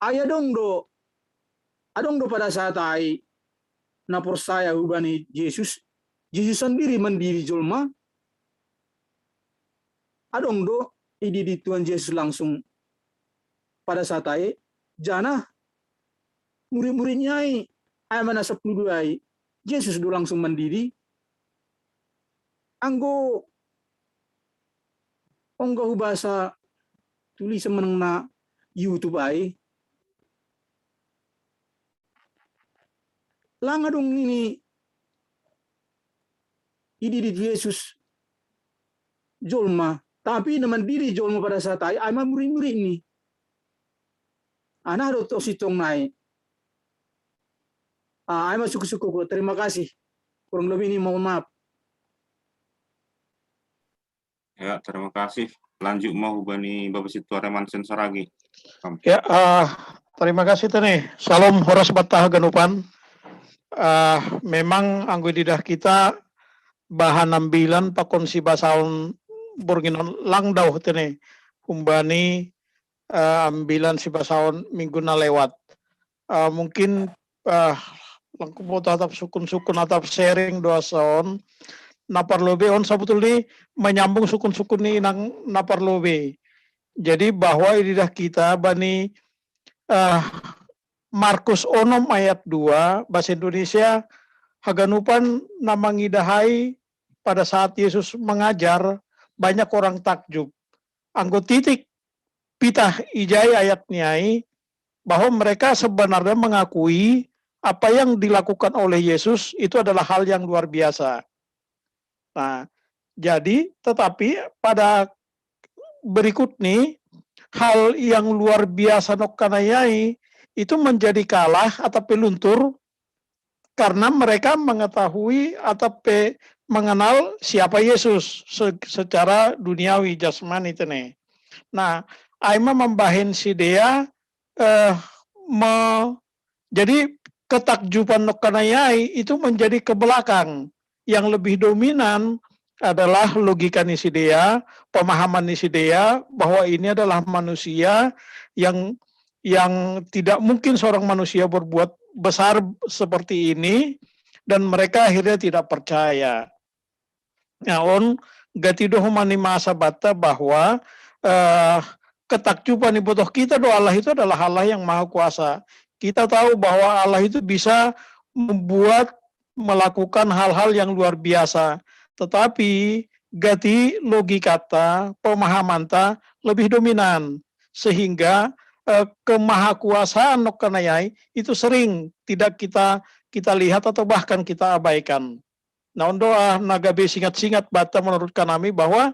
adong do pada saat na persaya hubani Yesus sendiri mandiri julma adong do di Tuhan Yesus langsung pada saat jana murid-muridnya ay mana 10 Yesus do langsung mandiri anggo bahasa tulis meneng na YouTube langa dong ini di Yesus jolma tapi naman diri jolma pada saat ay murid-murid ini ana do to sitong nai ay suku-suku terima kasih kurang lebih ini mohon maaf. Ya, terima kasih. Lanjut mau hubani Bapak Situ Areman Sensaragi. Ya, terima kasih Tene. Salam horas batah ganupan. Memang anggo didah kita bahan ambilan pakon si basaun burginon langdau Tene. Humbani ambilan si basaun minggu na lewat. Mungkin langkup atap sukun-sukun atap sharing doa saun. Naparlobe on sebetulnya menyambung sukun-sukun ini nang naparlobe. Jadi bahwa ididah kita bani Markus onom ayat 2 bahasa Indonesia haganupan namangidahai pada saat Yesus mengajar banyak orang takjub. Anggo titik pitah ijai ayat niai bahwa mereka sebenarnya mengakui apa yang dilakukan oleh Yesus itu adalah hal yang luar biasa. Nah, jadi tetapi pada berikut nih hal yang luar biasa nokkanayai itu menjadi kalah atau peluntur karena mereka mengetahui atau mengenal siapa Yesus secara duniawi jasmani itu nih. Nah, Aima membahin si dia jadi ketakjuban nokkanayai itu menjadi ke belakang. Yang lebih dominan adalah logika Nisidea, pemahaman Nisidea bahwa ini adalah manusia yang tidak mungkin seorang manusia berbuat besar seperti ini dan mereka akhirnya tidak percaya. Nah, gatido humani masa bata bahwa ketakjuban ibutoh kita doa Allah itu adalah Allah yang maha kuasa. Kita tahu bahwa Allah itu bisa melakukan hal-hal yang luar biasa, tetapi gati logikata, pemahamanta lebih dominan, sehingga kemahakuasaan nokkanayai itu sering tidak kita kita lihat atau bahkan kita abaikan. Nah, doa nagabe singkat-singkat bata menurut kami bahwa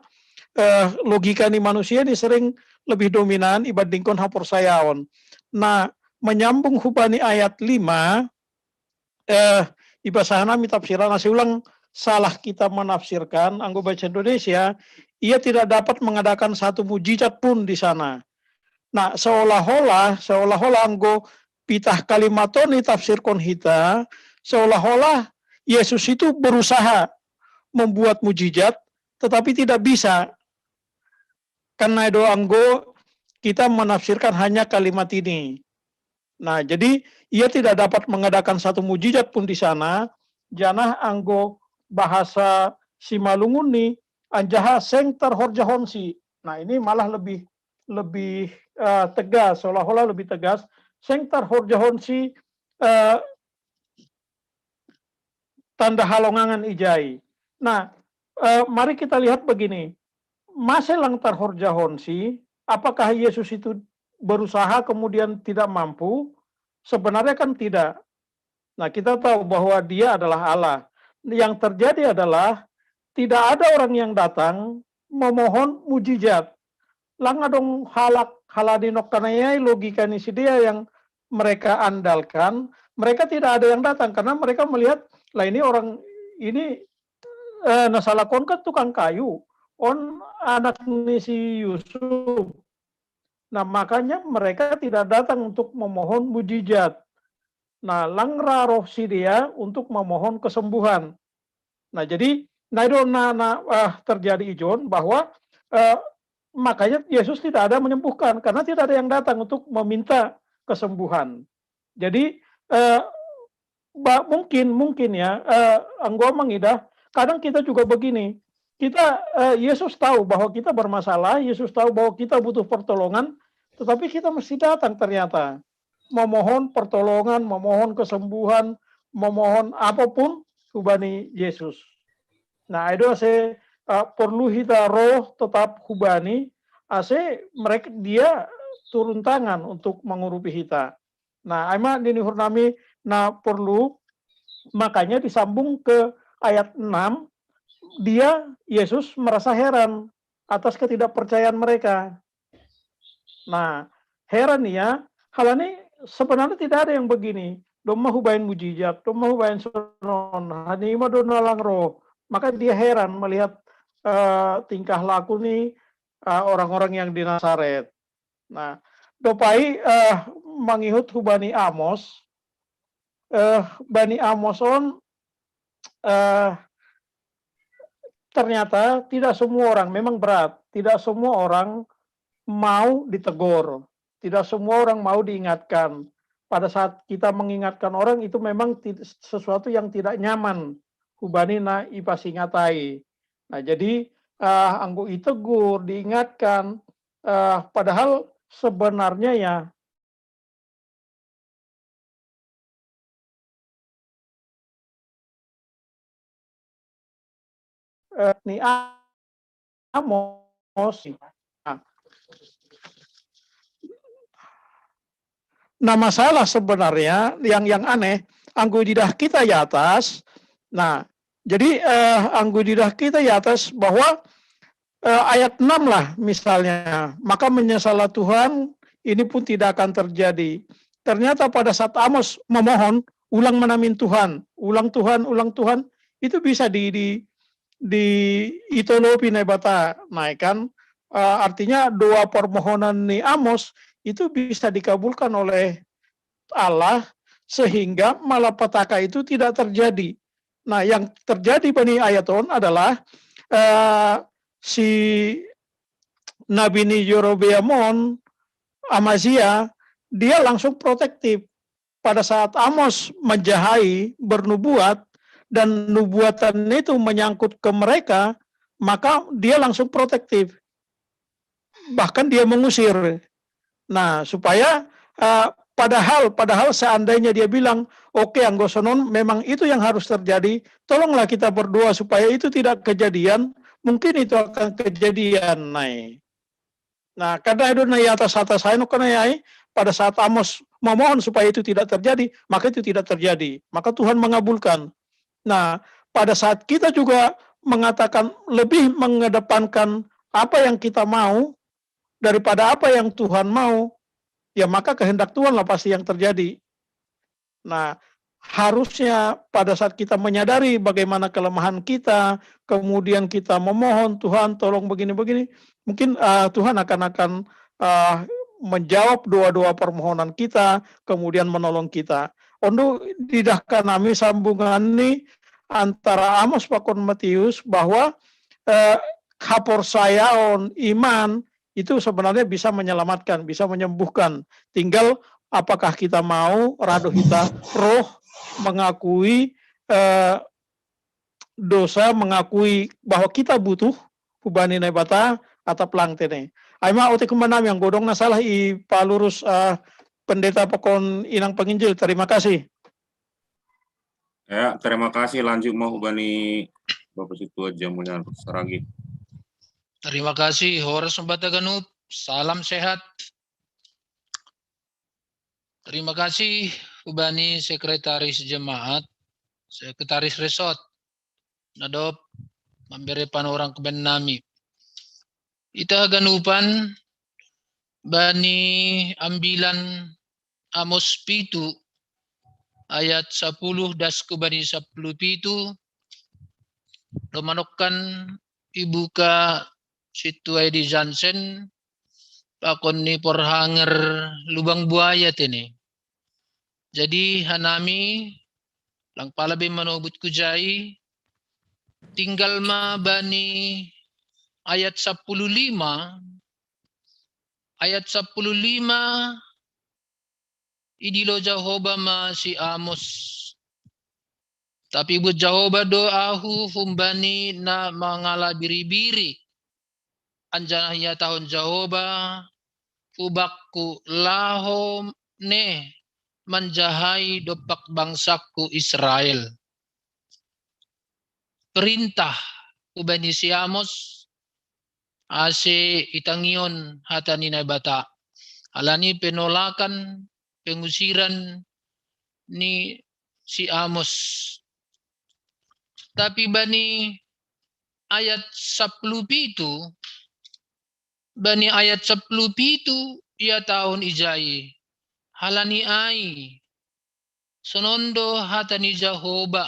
logika ni manusia ini sering lebih dominan dibandingkan haporsayaon. Nah, menyambung hubani ayat 5, ibasahana mitafsiran nasi ulang salah kita menafsirkan, anggo baca Indonesia, ia tidak dapat mengadakan satu mujizat pun di sana. Nah, seolah-olah anggo pitah kalimatoni tafsirkan hita, seolah-olah Yesus itu berusaha membuat mujizat, tetapi tidak bisa. Karena itu anggo kita menafsirkan hanya kalimat ini. Nah, jadi ia tidak dapat mengadakan satu mujizat pun di sana. Janah anggo bahasa Simalungun nih, anjaha seng terhorjahonsi. Nah, ini malah lebih tegas, seolah-olah lebih tegas. Seng terhorjahonsi tanda halongangan ijai. Nah, mari kita lihat begini. Maselang terhorjahonsi, apakah Yesus itu berusaha kemudian tidak mampu? Sebenarnya kan tidak. Nah, kita tahu bahwa dia adalah Allah. Yang terjadi adalah tidak ada orang yang datang memohon mujizat. Langadong haladinok kanayai logika ni dia yang mereka andalkan. Mereka tidak ada yang datang karena mereka melihat lah ini orang ini nasalakon kan tukang kayu. On anak ni si Yusuf. Nah, makanya mereka tidak datang untuk memohon mujizat. Nah, langraroh si dia untuk memohon kesembuhan. Nah, jadi terjadi ijon bahwa makanya Yesus tidak ada menyembuhkan karena tidak ada yang datang untuk meminta kesembuhan. Jadi mungkin ya anggo mengidah kadang kita juga begini. Kita Yesus tahu bahwa kita bermasalah, Yesus tahu bahwa kita butuh pertolongan, tetapi kita mesti datang ternyata memohon pertolongan, memohon kesembuhan, memohon apapun hubani Yesus. Nah, itu perlu kita roh tetap hubani, mereka dia turun tangan untuk mengurupi kita. Nah, ama dini hurnami perlu makanya disambung ke ayat 6, dia Yesus merasa heran atas ketidakpercayaan mereka. Nah, heran ya, hal ini sebenarnya tidak ada yang begini. Doma hubain mujizat, doma hubain sonon, hanima donalang roh. Maka dia heran melihat tingkah laku nih orang-orang yang di Nazaret. Nah, dopai mangihut hubani Amos, Bani Amoson ternyata tidak semua orang, memang berat, tidak semua orang mau ditegur, tidak semua orang mau diingatkan. Pada saat kita mengingatkan orang itu memang sesuatu yang tidak nyaman. Hubani na ipasingatai. Nah, jadi anggo itegur, diingatkan, padahal sebenarnya ya ni Amos. Nah, masalah sebenarnya yang aneh, anggo didah kita di atas. Nah, jadi anggo didah kita di atas bahwa ayat 6 lah misalnya, maka menyesalah Tuhan ini pun tidak akan terjadi. Ternyata pada saat Amos memohon, ulang menamin Tuhan, ulang Tuhan, itu bisa di itolopi nebata naikkan. Artinya doa permohonan ni Amos itu bisa dikabulkan oleh Allah sehingga malapetaka itu tidak terjadi. Nah, yang terjadi Bani Ayaton adalah si Nabi ni Yerobeamon Amazia dia langsung protektif. Pada saat Amos menjahai bernubuat dan nubuatan itu menyangkut ke mereka, maka dia langsung protektif. Bahkan dia mengusir. Nah, supaya padahal seandainya dia bilang, oke, anggosonon memang itu yang harus terjadi, tolonglah kita berdoa supaya itu tidak kejadian, mungkin itu akan kejadian. Nah, karena itu atas saya karena pada saat Amos memohon supaya itu tidak terjadi, maka itu tidak terjadi. Maka Tuhan mengabulkan. Nah, pada saat kita juga mengatakan lebih mengedepankan apa yang kita mau daripada apa yang Tuhan mau, ya maka kehendak Tuhanlah pasti yang terjadi. Nah, harusnya pada saat kita menyadari bagaimana kelemahan kita, kemudian kita memohon Tuhan tolong begini-begini, mungkin Tuhan akan menjawab doa-doa permohonan kita, kemudian menolong kita. Untuk didahkan kami sambungan ini antara Amos pakon Matius bahwa kapor saya on iman itu sebenarnya bisa menyelamatkan, bisa menyembuhkan. Tinggal apakah kita mau rado kita roh mengakui dosa, mengakui bahwa kita butuh hubani nebata atau pelang tene. Aima ote kumanam yang godong nasalah i palurus pendeta pokon inang penginjil. Terima kasih. Ya, terima kasih. Lanjut mau hubani Bapak Situa Jamulian Saragi. Terima kasih Horas Mbataganut. Salam sehat. Terima kasih Ubani Sekretaris Jemaat, Sekretaris Resort, Nadop, memberi panorang keben nami. Ita ganupan Bani ambilan Amos pitu ayat 10 das kubani 10 pitu Romanokkan ibuka situ di Jansen pakon ni porhanger lubang buaya tini. Jadi hanami lang palabi manobut kujai tinggal ma bani ayat 15 idilo Jehovah ma si Amos. Tapi buat Jehovah doahu humbani na mangala biri-biri. Anjana hiya tahun Jehovah ubakku lahom ne menjahai dopak bangsaku Israel. Perintah ubani si Amos ase itangion hata ninay bata. Alani penolakan pengusiran ni si Amos. Tapi bani ayat 10 itu bani ayat 10 itu ia tahun ijai halani ai sonondo hatani Jehovah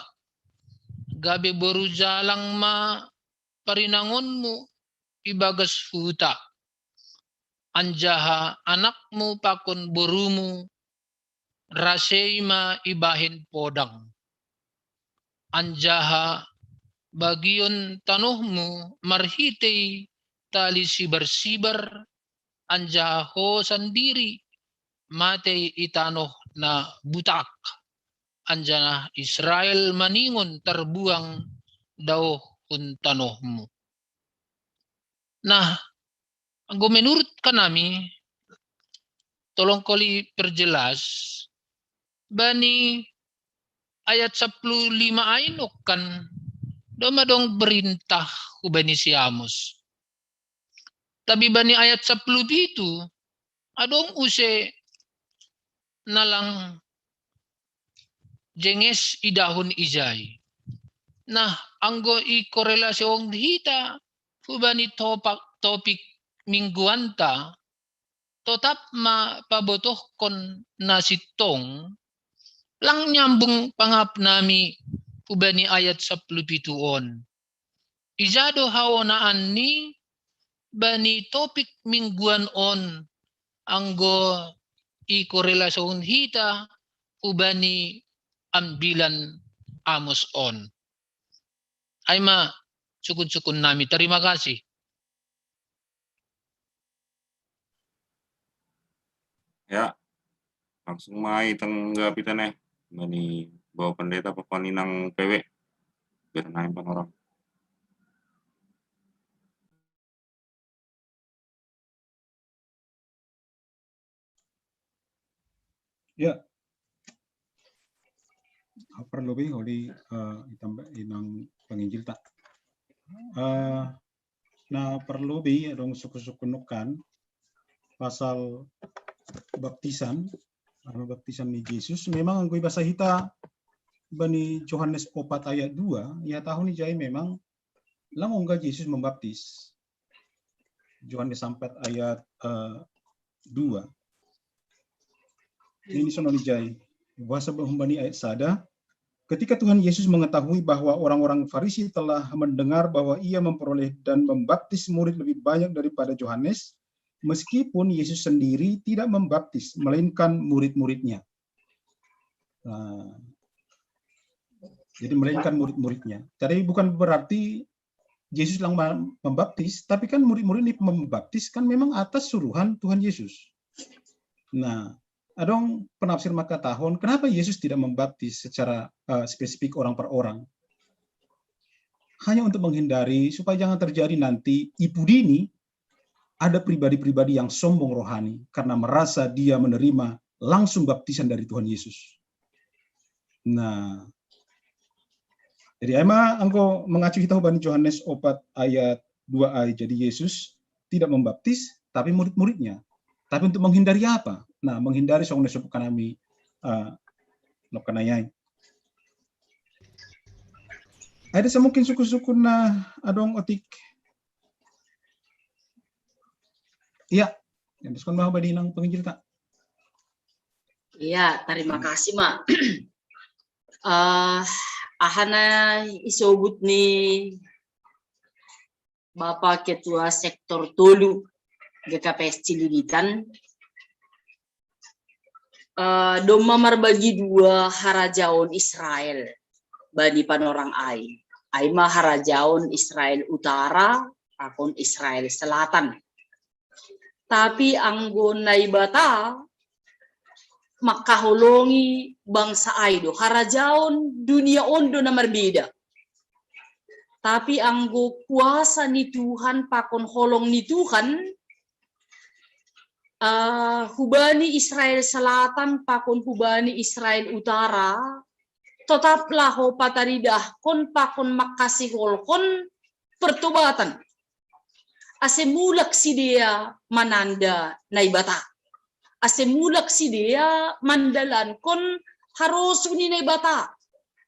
gabe boru jalang ma parinangonmu ibagas huta anjaha anakmu pakon borumu raseima ibahin podang anjaha bagion tanuhmu marhitei tali sibar-sibar anjaha ho sendiri matei itanoh na butak anjana Israel maningon terbuang dauh untanohmu. Nah, anggo menurut kanami tolong kali perjelas bani ayat 15 ainok kan domadong berintah kubani si Amos. Tapi bani ayat 10 itu adong use nalang jenges idahun ijai. Nah, anggo i korelasyon hita kubani topik mingguanta tetap mapabotohkon nasitong lang nyambung pangap nami kubani ayat 10 on. Ijado hawanaan ni bani topik mingguan on anggo i korelasyon hita ubani ambilan Amos on. Aima sukun-sukun nami. Terima kasih. Ya, langsung mai tanggapi taneh bani bawa pendeta papaninang PW bernaim panorang. Ya, perlu lebih oli ditambah inang penginjil tak. Nah perlu lebih dong suku-suku nukan pasal baptisan ni Yesus memang anggo bahasa hita bani Yohanes 4 ayat 2 ya tahun ni jai memang langongga Yesus membaptis. Yohanes 4 ayat 2. Ini sono ni jai. Bahasa bani ayat sada. Ketika Tuhan Yesus mengetahui bahwa orang-orang Farisi telah mendengar bahwa ia memperoleh dan membaptis murid lebih banyak daripada Yohanes, meskipun Yesus sendiri tidak membaptis, melainkan murid-muridnya. Nah, jadi melainkan murid-muridnya. Jadi bukan berarti Yesus lang membaptis, tapi kan murid-murid ini membaptis kan memang atas suruhan Tuhan Yesus. Nah, adong penafsir maka tahun, kenapa Yesus tidak membaptis secara spesifik orang per orang? Hanya untuk menghindari supaya jangan terjadi nanti ibu dini ada pribadi-pribadi yang sombong rohani karena merasa dia menerima langsung baptisan dari Tuhan Yesus. Nah, jadi emang engkau mengacu kita bani Yohanes 4 ayat 2a. Jadi Yesus tidak membaptis tapi murid-muridnya. Tapi untuk menghindari apa? Nah, menghindari soalnya sebut kami nokanayai. Ada semungkin suku-suku na adong otik. Iya, yang diskon bahwa badinang penginjil tak. Iya, terima kasih Mak. Ahana isobut ni Bapak Ketua Sektor Tolu GKPS Cililitan. Doma marbagi dua harajaon Israel bani panorang ai. Aima harajaon Israel Utara, akon Israel Selatan. Tapi anggon naibata makahulongi bangsa aido harajaon dunia ondo na marbeda. Tapi anggo kuasa ni Tuhan pakon holong ni Tuhan hubani Israel Selatan pakon hubani Israel Utara tetaplah ho pataridah kon pakon makasih holkon pertobatan ase mulak si dia mananda naibata ase mulak si dia mandalan kon harus ni naibata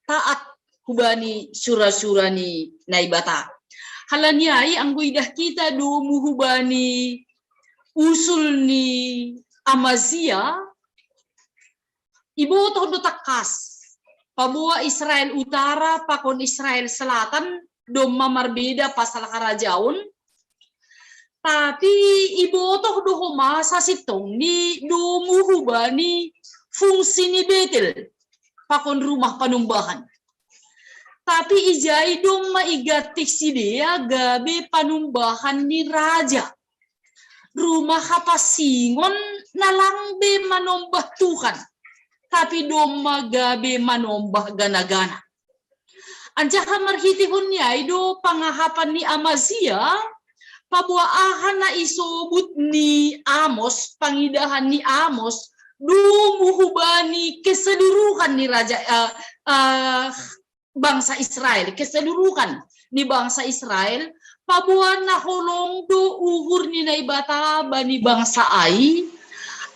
taat hubani sura-sura ni naibata halanyai angguidah kita dumu hubani usul ni Amazia ibu toh do takas pabua Israel Utara pakon Israel Selatan doma marbeda pasal harajaun tapi ibu toh do masa sitong ni dumu hubani fungsi ni Betel pakon rumah panumbahan tapi ijai dom maigatik si dia gabe panumbahan ni raja rumah hapasingon nalangbe manombah Tuhan tapi dom magabe manombah gana-gana anjaha marhitihun niya ido pangahapan ni Amazia pabuaahan na isobut ni Amos pangidahan ni Amos dumuhubani keseluruhan ni raja bangsa Israel keseluruhan ni bangsa Israel pabuan na holong do uhur ni naibata bani bangsa ai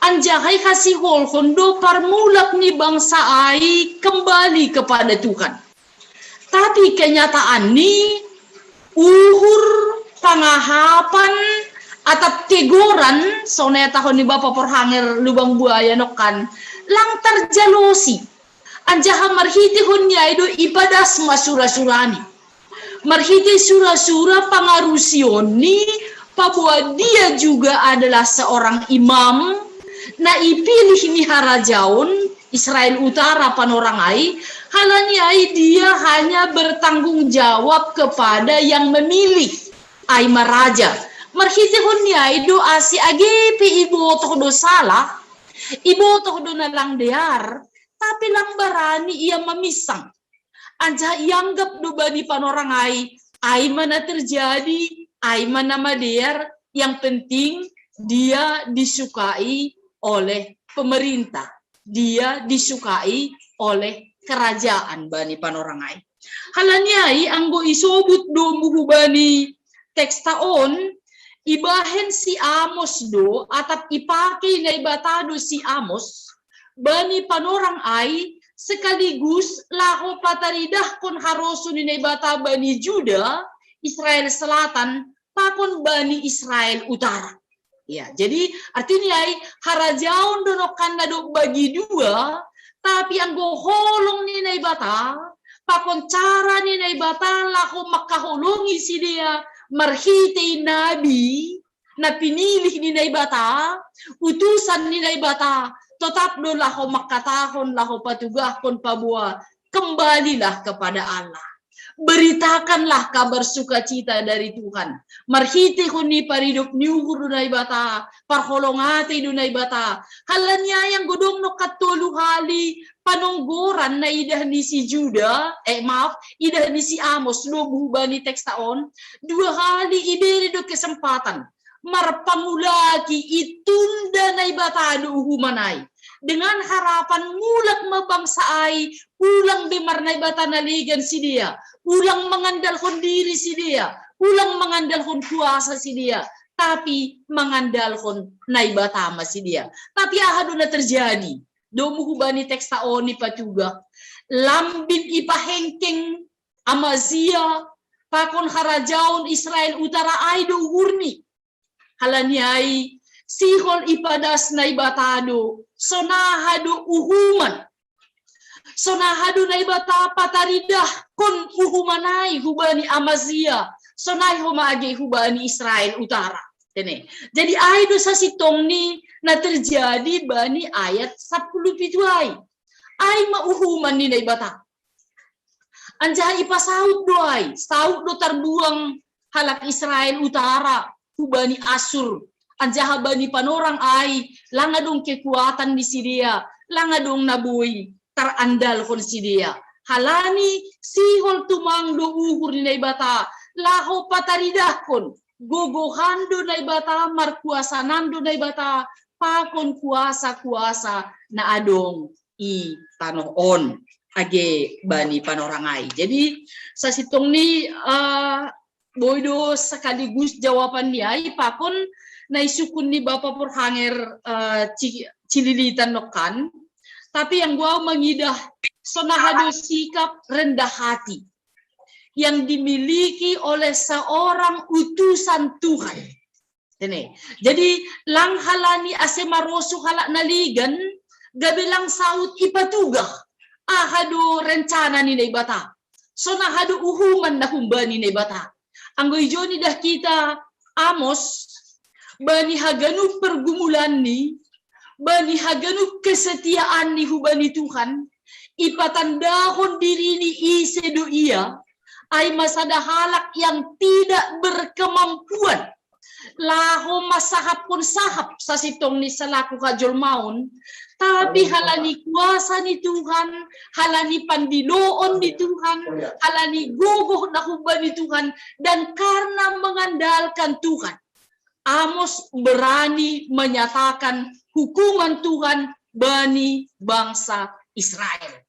anjahay kasih holkon do parmulak ni bangsa ai kembali kepada Tuhan tapi kenyataan ni uhur pangahapan atap teguran sonaya tahun ni Bapak Porhanger lubang buaya nokan lang terjalosi anjaha marhitihun niya itu ibadas masura-surani marhiti sura-sura pangarusion ni pabuat dia juga adalah seorang imam na ipilih ni harajaun Israel Utara panorangai halanyai dia hanya bertanggung jawab kepada yang memilih ay maraja marhitihun niya itu asi agepi ibu toh do salah ibu toh do nalang dear tapi lambarani ia memisang anja ianggap do bani panorangai ay mana terjadi ay mana mader yang penting dia disukai oleh pemerintah dia disukai oleh kerajaan bani panorangai halanyai anggo isobut do muhubani teks taon ibahen si Amos do atap ipake na ibatado si Amos bani panorang ay sekaligus laho pataridah kon haroso ni naibata bani Juda Israel Selatan pakon bani Israel Utara. Ya, jadi artinya ay harajaon donokan na do bagi dua tapi ang goholong ni naibata pakon cara ni naibata laho makahulungi si dia marhitay nabi na pinilih ni naibata utusan ni naibata tetap do laho makatahon laho patugahkon pabua kembalilah kepada Allah. Beritakanlah kabar sukacita dari Tuhan. Marhiti kuni paridok niuhur dunay bata, parholongate dunay bata. Halanya yang godong no katulu hali panungguran na idah ni si Juda, idah ni si Amos, no buhubani teks taon, dua hali iberi do kesempatan. Marpangulaki itunda na ibata do uhumanay. Dengan harapan mulak mabangsaay, ulang bimarnay bata naligan si dia, ulang mengandalkan diri si dia, ulang mengandalkan kuasa si dia, tapi mengandalkan naibatama si dia. Tapi ahado na terjadi, domuhubani teks taoni patuga, lambin ipahengkeng Amazia, pakon harajaon Israel Utara ay do hurni, halanyay, sihol ipadas na ibatado, sonahado uhuman. Sonahado na ibata pataridah kon uhumanay hubani Amazia. Sonay humagi hubani Israel Utara. Tene. Jadi aydo sa sitong ni na terjadi bani ayat 10 pituay. Ay mauhuman ni na ibata. Anjay ipasaut doay. Saut do tarbuang halak Israel Utara hubani Asur. Anjaha bani panorang ay langadong kekuatan di si dia, langadong nabuy tarandal kon si dia. Halani sihol tumangdo uhur ni naibata, laho pataridah kon, gogohando naibata, markuasanando naibata, pakon kuasa-kuasa na adong i tanoon age bani panorangay. Jadi sa sitong ni boydo sekaligus jawaban niya pakon naisukun ni Bapak Purhanger cililitan nokan, tapi yang gua mengidah sonahado sikap rendah hati yang dimiliki oleh seorang utusan Tuhan. Ini. Jadi lang halani asemarosu halak naligan gabilang saut ipatugah ahado rencana ni naibata. Sonahado uhuman na humbani naibata. Anggoy joni dah kita Amos bani haganu pergumulan ni, bani haganu kesetiaan ni hubani Tuhan, ipatandahon diri ni isedo ia, ay masada halak yang tidak berkemampuan, laho masahap pun sahap sa sitong ni salaku kajol maun, tapi halani kuasa ni Tuhan, halani pandiloon ni Tuhan, halani guguh na hubani Tuhan, dan karena mengandalkan Tuhan, Amos berani menyatakan hukuman Tuhan bani bangsa Israel.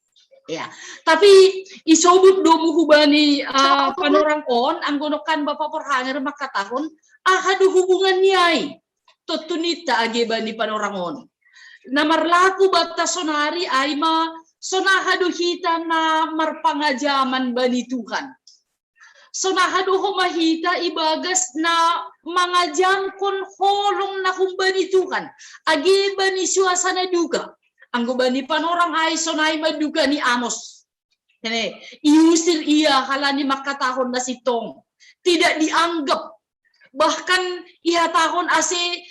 Ya, tapi isobut domu hubani panorang on anggonokan Bapak Purhanger makatahon ahadu hubungan niay totunita age bani panorang on. Namarlaku bata sonari ayma sonahadu hita na marpangajaman bani Tuhan. Sonahado humahita ibagas na mga jangkon holong na humbani Tuhan. Agi bani suasana duga. Ang gubani panorang ay sonay maduga ni Amos. Ini, iusir ia halani makatahon na sitong. Tidak dianggap. Bahkan iha tahon ase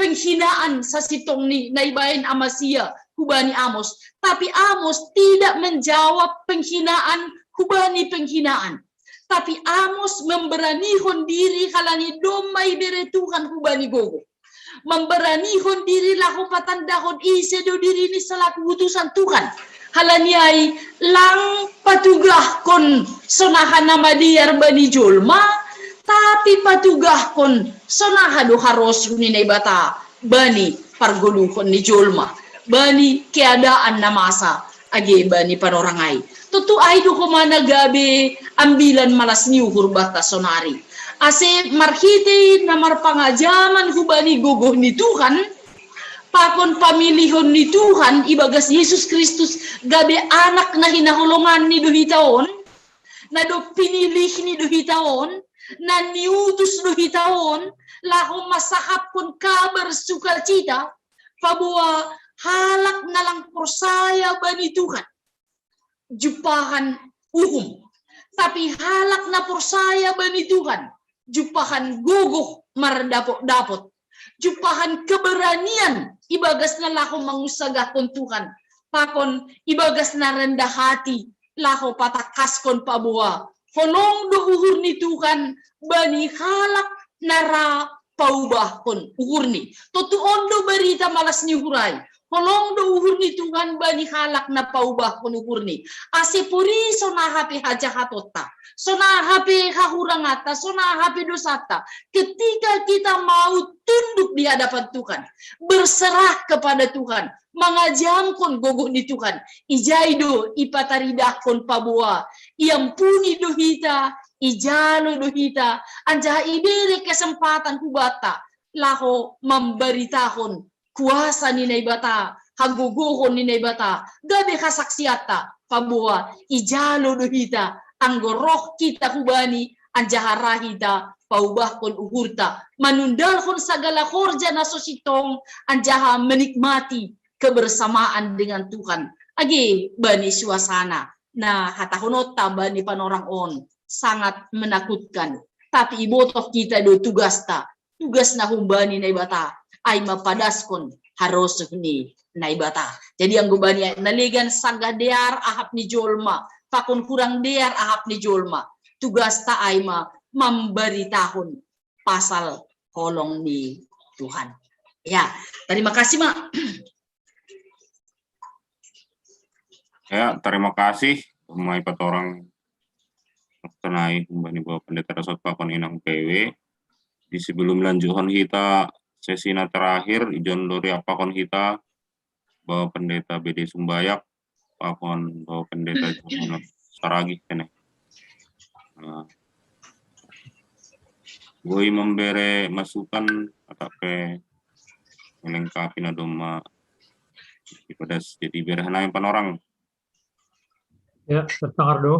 penghinaan sa sitong ni naibayin Amazia hubani Amos. Tapi Amos tidak menjawab penghinaan hubani penghinaan. Tapi Amos memberanihon diri halani domay bere Tuhan hubani gogo. Memberanihon diri lahu patandahon isedo diri ni selaku utusan Tuhan. Halani ay lang patugah kon sonahan nama diar bani jolma, tapi patugah kon sonahado haros ni bata bani pargoluhon ni jolma. Bani keadaan na masa age bani panorangay. Tutu ay do kumana gabi ambilan malas niuhur bata sonari. Ase marhiti namar pangajaman hubani gogoh ni Tuhan, pakon pamilihon ni Tuhan, ibagas Yesus Kristus gabe anak na hinahulungan ni duhitaon, na do pinilih ni duhitaon, na niutus duhitaon, lahong masahap kon kabar sukacita, pabuwa halak na lang persaya bani Tuhan. Jupahan uhum. Tapi halak na persaya bani Tuhan. Jupahan guguh mardapot-dapot. Jupahan keberanian ibagas na laho mangusagakon Tuhan. Pakon ibagas na rendah hati laho patakaskon pabuwa. Holong dohur ni Tuhan bani halak nara paubahkon uhur ni. Totuon do berita malas ni huray. Holong do uhur ni Tuhan bani halak na paubahkon uhur ni. Ase puri sona hape haja hatota. Sona hape hahurangata, sona hape dosata. Ketika kita mau tunduk di hadapan Tuhan, berserah kepada Tuhan, mangajamkon gogoh di Tuhan, ijaido ipataridahkon pabua, iampuni dohita, ijalo dohita, anjaha iberi kesempatan kubata, laho memberitahon kuasa ni naibata, hagogohon ni naibata, gabe kasaksiata, pabua, ijalo dohita, anggo roh kita hubani anjaha rahita paubahkon uhurta manundalkon segala horja na sositong anjaha menikmati kebersamaan dengan Tuhan agi bani suasana na hatahonota bani panorang on sangat menakutkan tapi ibotoh kita do tugas na humbani naibata ay mapadaskon harus ni naibata jadi ang gubani naligan sagah dear ahap ni jolma pakon kurang dear ahap ni jolma tugas ta ay memberitahun pasal kolong ni Tuhan ya terima kasih Mak. Ya terima kasih mai patorang tenai bani Bapak Pendeta Rasot pakon inang PW di sebelum lanjutan kita sesi terakhir ijon dori apakon kita Bapak Pendeta BD Sumbayak pakon Bapak Pendeta Saragi kene. Gue memberi masukan atau melengkapi nadoma ibadas jadi berhana yang panorang. Ya, tersangar do.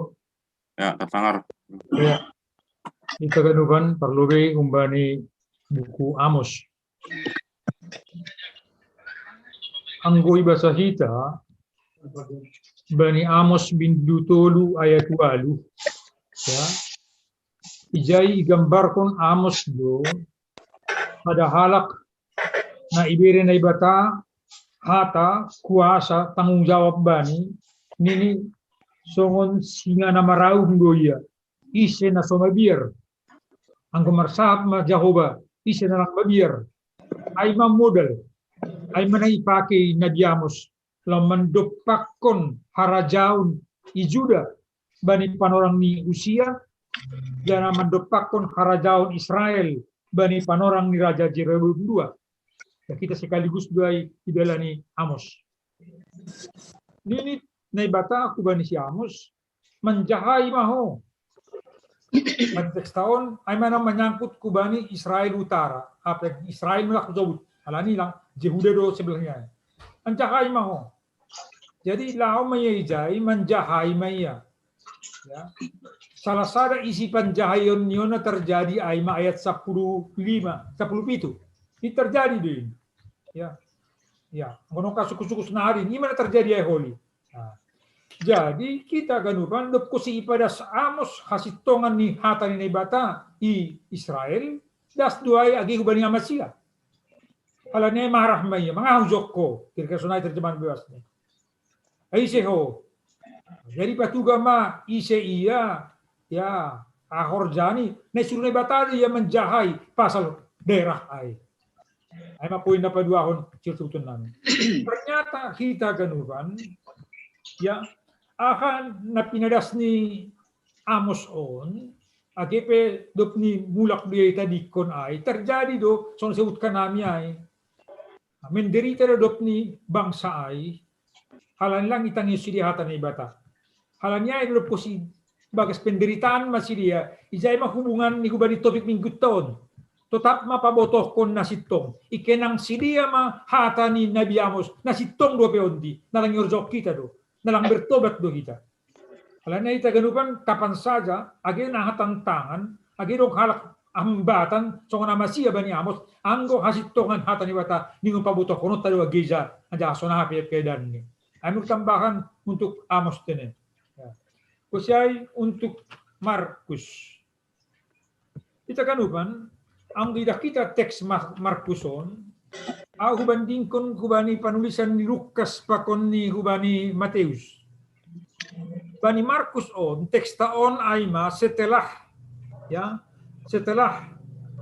Ya, tersangar. Ya. Kita kedukan perlu umbani buku Amos. Anggo bahasa kita Bani Amos bin Dutolu ayat 2 ya ijai igambarkon Amos do pada halak na ibere na ibata hata kuasa tanggung jawab bani nini songon singa na marauh goya ise na somabir anggo marsahap ma Jehovah ise na lang mabir ay modal ay manaipake na Amos lamandopakon harajaun ijuda bani panorang ni usia dan mandopakon harajaun Israel bani panorang ni Raja Jeroboam II. Ya, kita sekaligus dua idola ni Amos. Ini naibata aku bani si Amos menjahai maho. Konteks tahun ay mana menyangkut kubani Israel Utara. Apa Israel melak jauh. Alani lang Jehuda do sebelahnya. Menjahai maho. Jadi lau mayai menjahai maya. Ya. Salah satu isi penjahayon niona terjadi aima ayat 10 itu. Ini terjadi deh. Ya. Ya, ngono suku-suku senari ini mana terjadi ay holi. Nah. Jadi kita ganupan dop kusi pada Amos hasitongan ni hata ni bata i Israel das duai agi hubani Amasia. Alane marah maya mangahujok ko kira sunai terjemahan bebasnya. Aiseho. Jadi patuga ma ise iya ya ahorjani nesurne batali yang menjahai pasal daerah ai. Ai ma poin dapat 2 hon cirtutun nami. Ternyata kita ganuban ya akan napinadas ni Amos on AGP dop ni mulak dia tadi kon ai terjadi do son sebutkan nami ai. Menderita dop ni bangsa ai halan lang itang isirihatan ni bata. Halannya itu posi bagas penderitaan masih dia. Ijay mah hubungan ni hubani topik minggu tahun. Tetap mapabotoh kon nasitong. Ikenang si dia mah hata ni Nabi Amos. Nasitong do peonti. Nalang yorjok kita do. Nalang bertobat do kita. Karena kita ganupan kapan saja. Agi nahatang tangan. Agi dong halak hambatan. So nama siya bani Amos. Anggo hasitongan hata ni bata. Ningon pabotoh konot tadi wa geja. Anja sonah keadaan ni. Ambil tambahan untuk Amos tene. Kusyai untuk Markus. Kita ganupan. Ang tidak kita teks Markuson, aku bandingkan hubani penulisan ni Lukas pakon ni hubani Matius. Bani Markus on teks taon aima setelah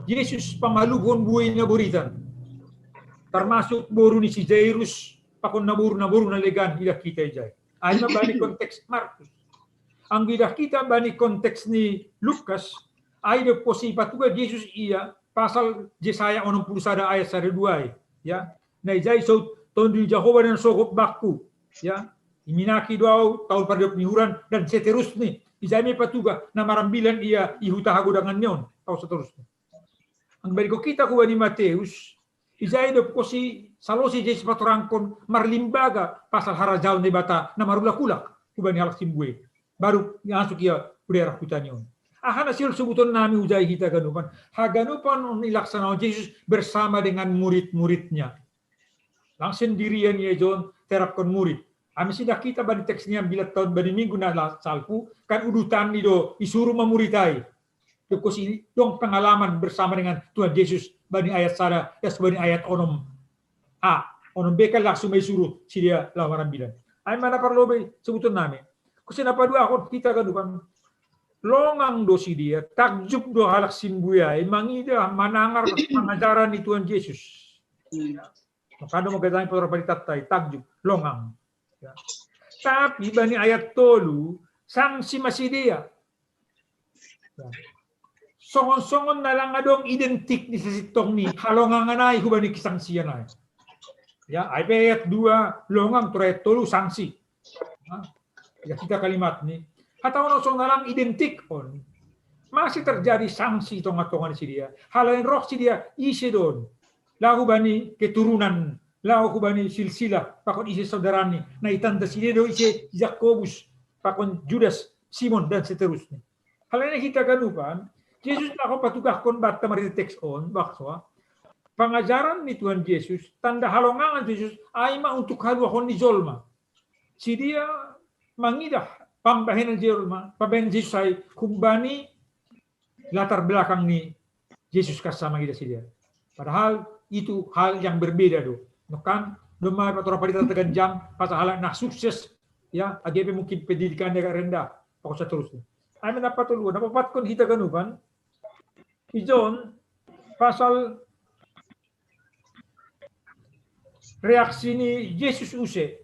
Yesus pamalugon buhay na buritan. Termasuk boru ni si Jairus pakon naburu na legan tidak kita ijay. Aima bani konteks Markus. Ang tidak kita bani konteks ni Lukas ay de posipat juga Yesus iya pasal Yesaya 61 ayat 1 ya. Na ijay so tondi Jehovah dan sokop baku ya. Iminaki doaw tahun pada penihuran dan seterusnya. Ijay may patuga na marambilan iya ihuta hagudangan nyon tau seterusnya. Ang bariko kita ko ni Mateus ijay do ko si salosi Yesus paturangkon marlimbaga pasal harajaw ni bata na marulakulak kubani halak simbue. Baru masuk iya udara kutanyon. Ahana sil sebutan nami ujai kita ganupan. Haganupan nilaksanawan Yesus bersama dengan murid-muridnya. Langsung dirian ya John terapkan murid. Kami sudah kita bagi teksnya bila tahun bagi minggu na salpu kan udutan ni do disuruh memuritai. Terus ini dong pengalaman bersama dengan Tuhan Yesus bagi ayat sada ya bagi ayat onom onom B kan langsung disuruh si dia lamaran bilang. Ay mana perlu sebutan nami. Kusin apa dua akun kita ganupan. Longang do si dia, takjub do halak simbuyay, mangida manangar pengajaran ni Tuhan Yesus. Makanya mo gadahin po tay, takjub, longang. Ya. Tapi bani ayat tolu, sangsi masih dia. Ya. Songon-songon na lang adong identik ni sasitong ni, halongangan ay hubani kisangsiyan ay. Ya, ayat 2, longang, ayat tolu, sangsi. Ya, kita kalimat ni. Atau nosong nalang identik on. Masih terjadi sanksi tonga-tonga si dia. Hal yang roh si dia isi don. Lahu bani keturunan. Lahu bani silsilah. Pakon isi saudarani. Nah itanda si dia do isi Yakobus. Pakon Judas, Simon dan seterusnya. Hal ini kita ganupan. Yesus ako patugahkon bata marita teks on. Bakso. Pengajaran ni Tuhan Yesus. Tanda halongangan Yesus. Aima untuk haluahon ni Zolma. Si dia mangidah. Pambahin Jerman, pambahin Yesus ay kumbani latar belakang ni Yesus kasama kita si dia. Padahal itu hal yang berbeda do. Kan domai patora parita teganjang pasal hal nak sukses ya AGP mungkin pendidikan agak rendah pokok seterusnya. Ay mendapat dulu, dapat kon kita ganupan. Ijon pasal reaksi ni Yesus use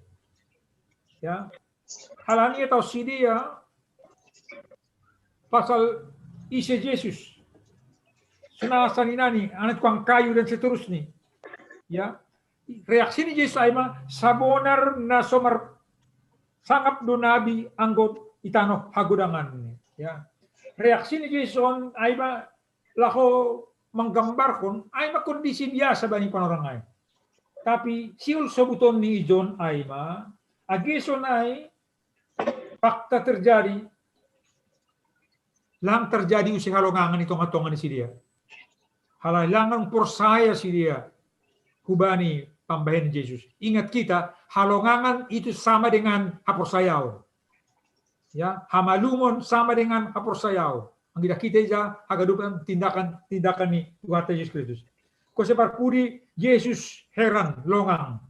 ya. Halani atau si dia pasal isi Yesus. Senasan ini anak tukang kayu dan seterusnya. Ya. Reaksi ni Yesus aima sabonar na somar sangap do nabi anggot itano hagudangan. Ya. Reaksi ni Yesus aima lako menggambarkan aima kondisi biasa bani panorangai. Tapi siul sebuton ni John aima ageson ay fakta terjadi, lang terjadi using halongangan itong atongan si dia. Halalangan persaya si dia, hubani pambahin Yesus. Ingat kita, halongangan itu sama dengan haporsayaw. Ya, hamalumon sama dengan haporsayaw. Ang kita ija hagadupan tindakan ni Tuhan Yesus Kristus. Kasi parpudi Yesus heran longang.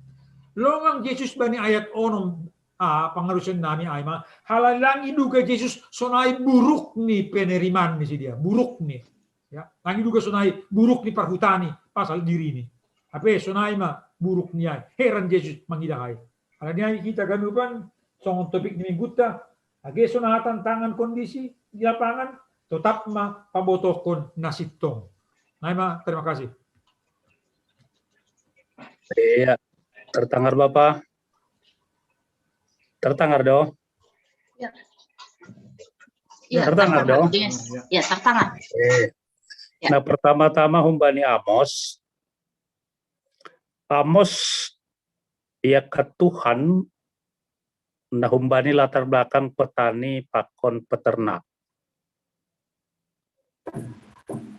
Longang Yesus bani ayat onom pengarusan nami aima halalang iduga Yesus sonai buruk ni penerimaan ni si dia buruk ni ya lang iduga sonai buruk ni parhutani pasal diri ni apa sonai ma buruk ni ay heran Yesus mangidahay halanya kita ganupan song topik ni mingguta age sonatan tangan kondisi di lapangan tetap ma pabotokon nasitong naima terima kasih. Iya tertangar Bapak. Tertangar dong. Ya. Ya, Sartangan dong. Ya, sartangan. Ya. Nah, pertama-tama humbani Amos. Amos ya ke Tuhan, nah humbani latar belakang petani pakon peternak.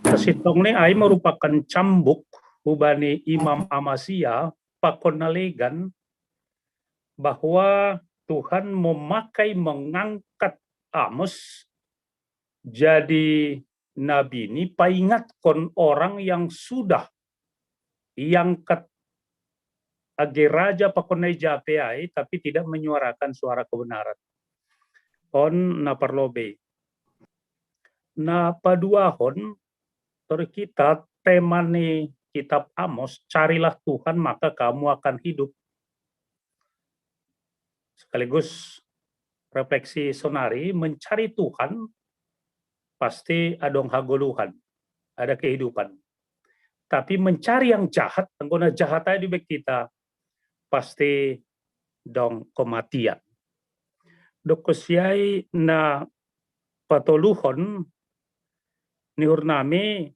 Kesitong ini ai merupakan cambuk hubani Imam Amasya pakon nalegan bahwa Tuhan memakai mengangkat Amos jadi nabi ini paingatkan orang yang sudah diangkat age raja pakonai japeai tapi tidak menyuarakan suara kebenaran. On na parlobe. Na paduahon kita temani kitab Amos, carilah Tuhan maka kamu akan hidup. Sekaligus refleksi sonari, mencari Tuhan pasti adong hagoluhan, ada kehidupan. Tapi mencari yang jahat, anggona jahat aja di bek kita, pasti dong kematian. Dokosiai na patoluhon niur nami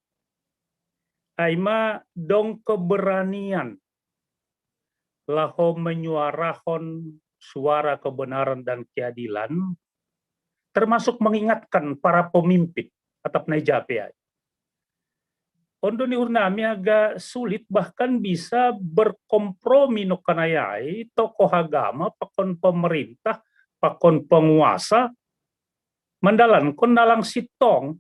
aima dong keberanian laho menyuarahon suara kebenaran dan keadilan, termasuk mengingatkan para pemimpin atap naijapea. Ondo niur nami agak sulit bahkan bisa berkompromi no kanayai tokoh agama, pakon pemerintah, pakon penguasa, mendalankan dalang sitong.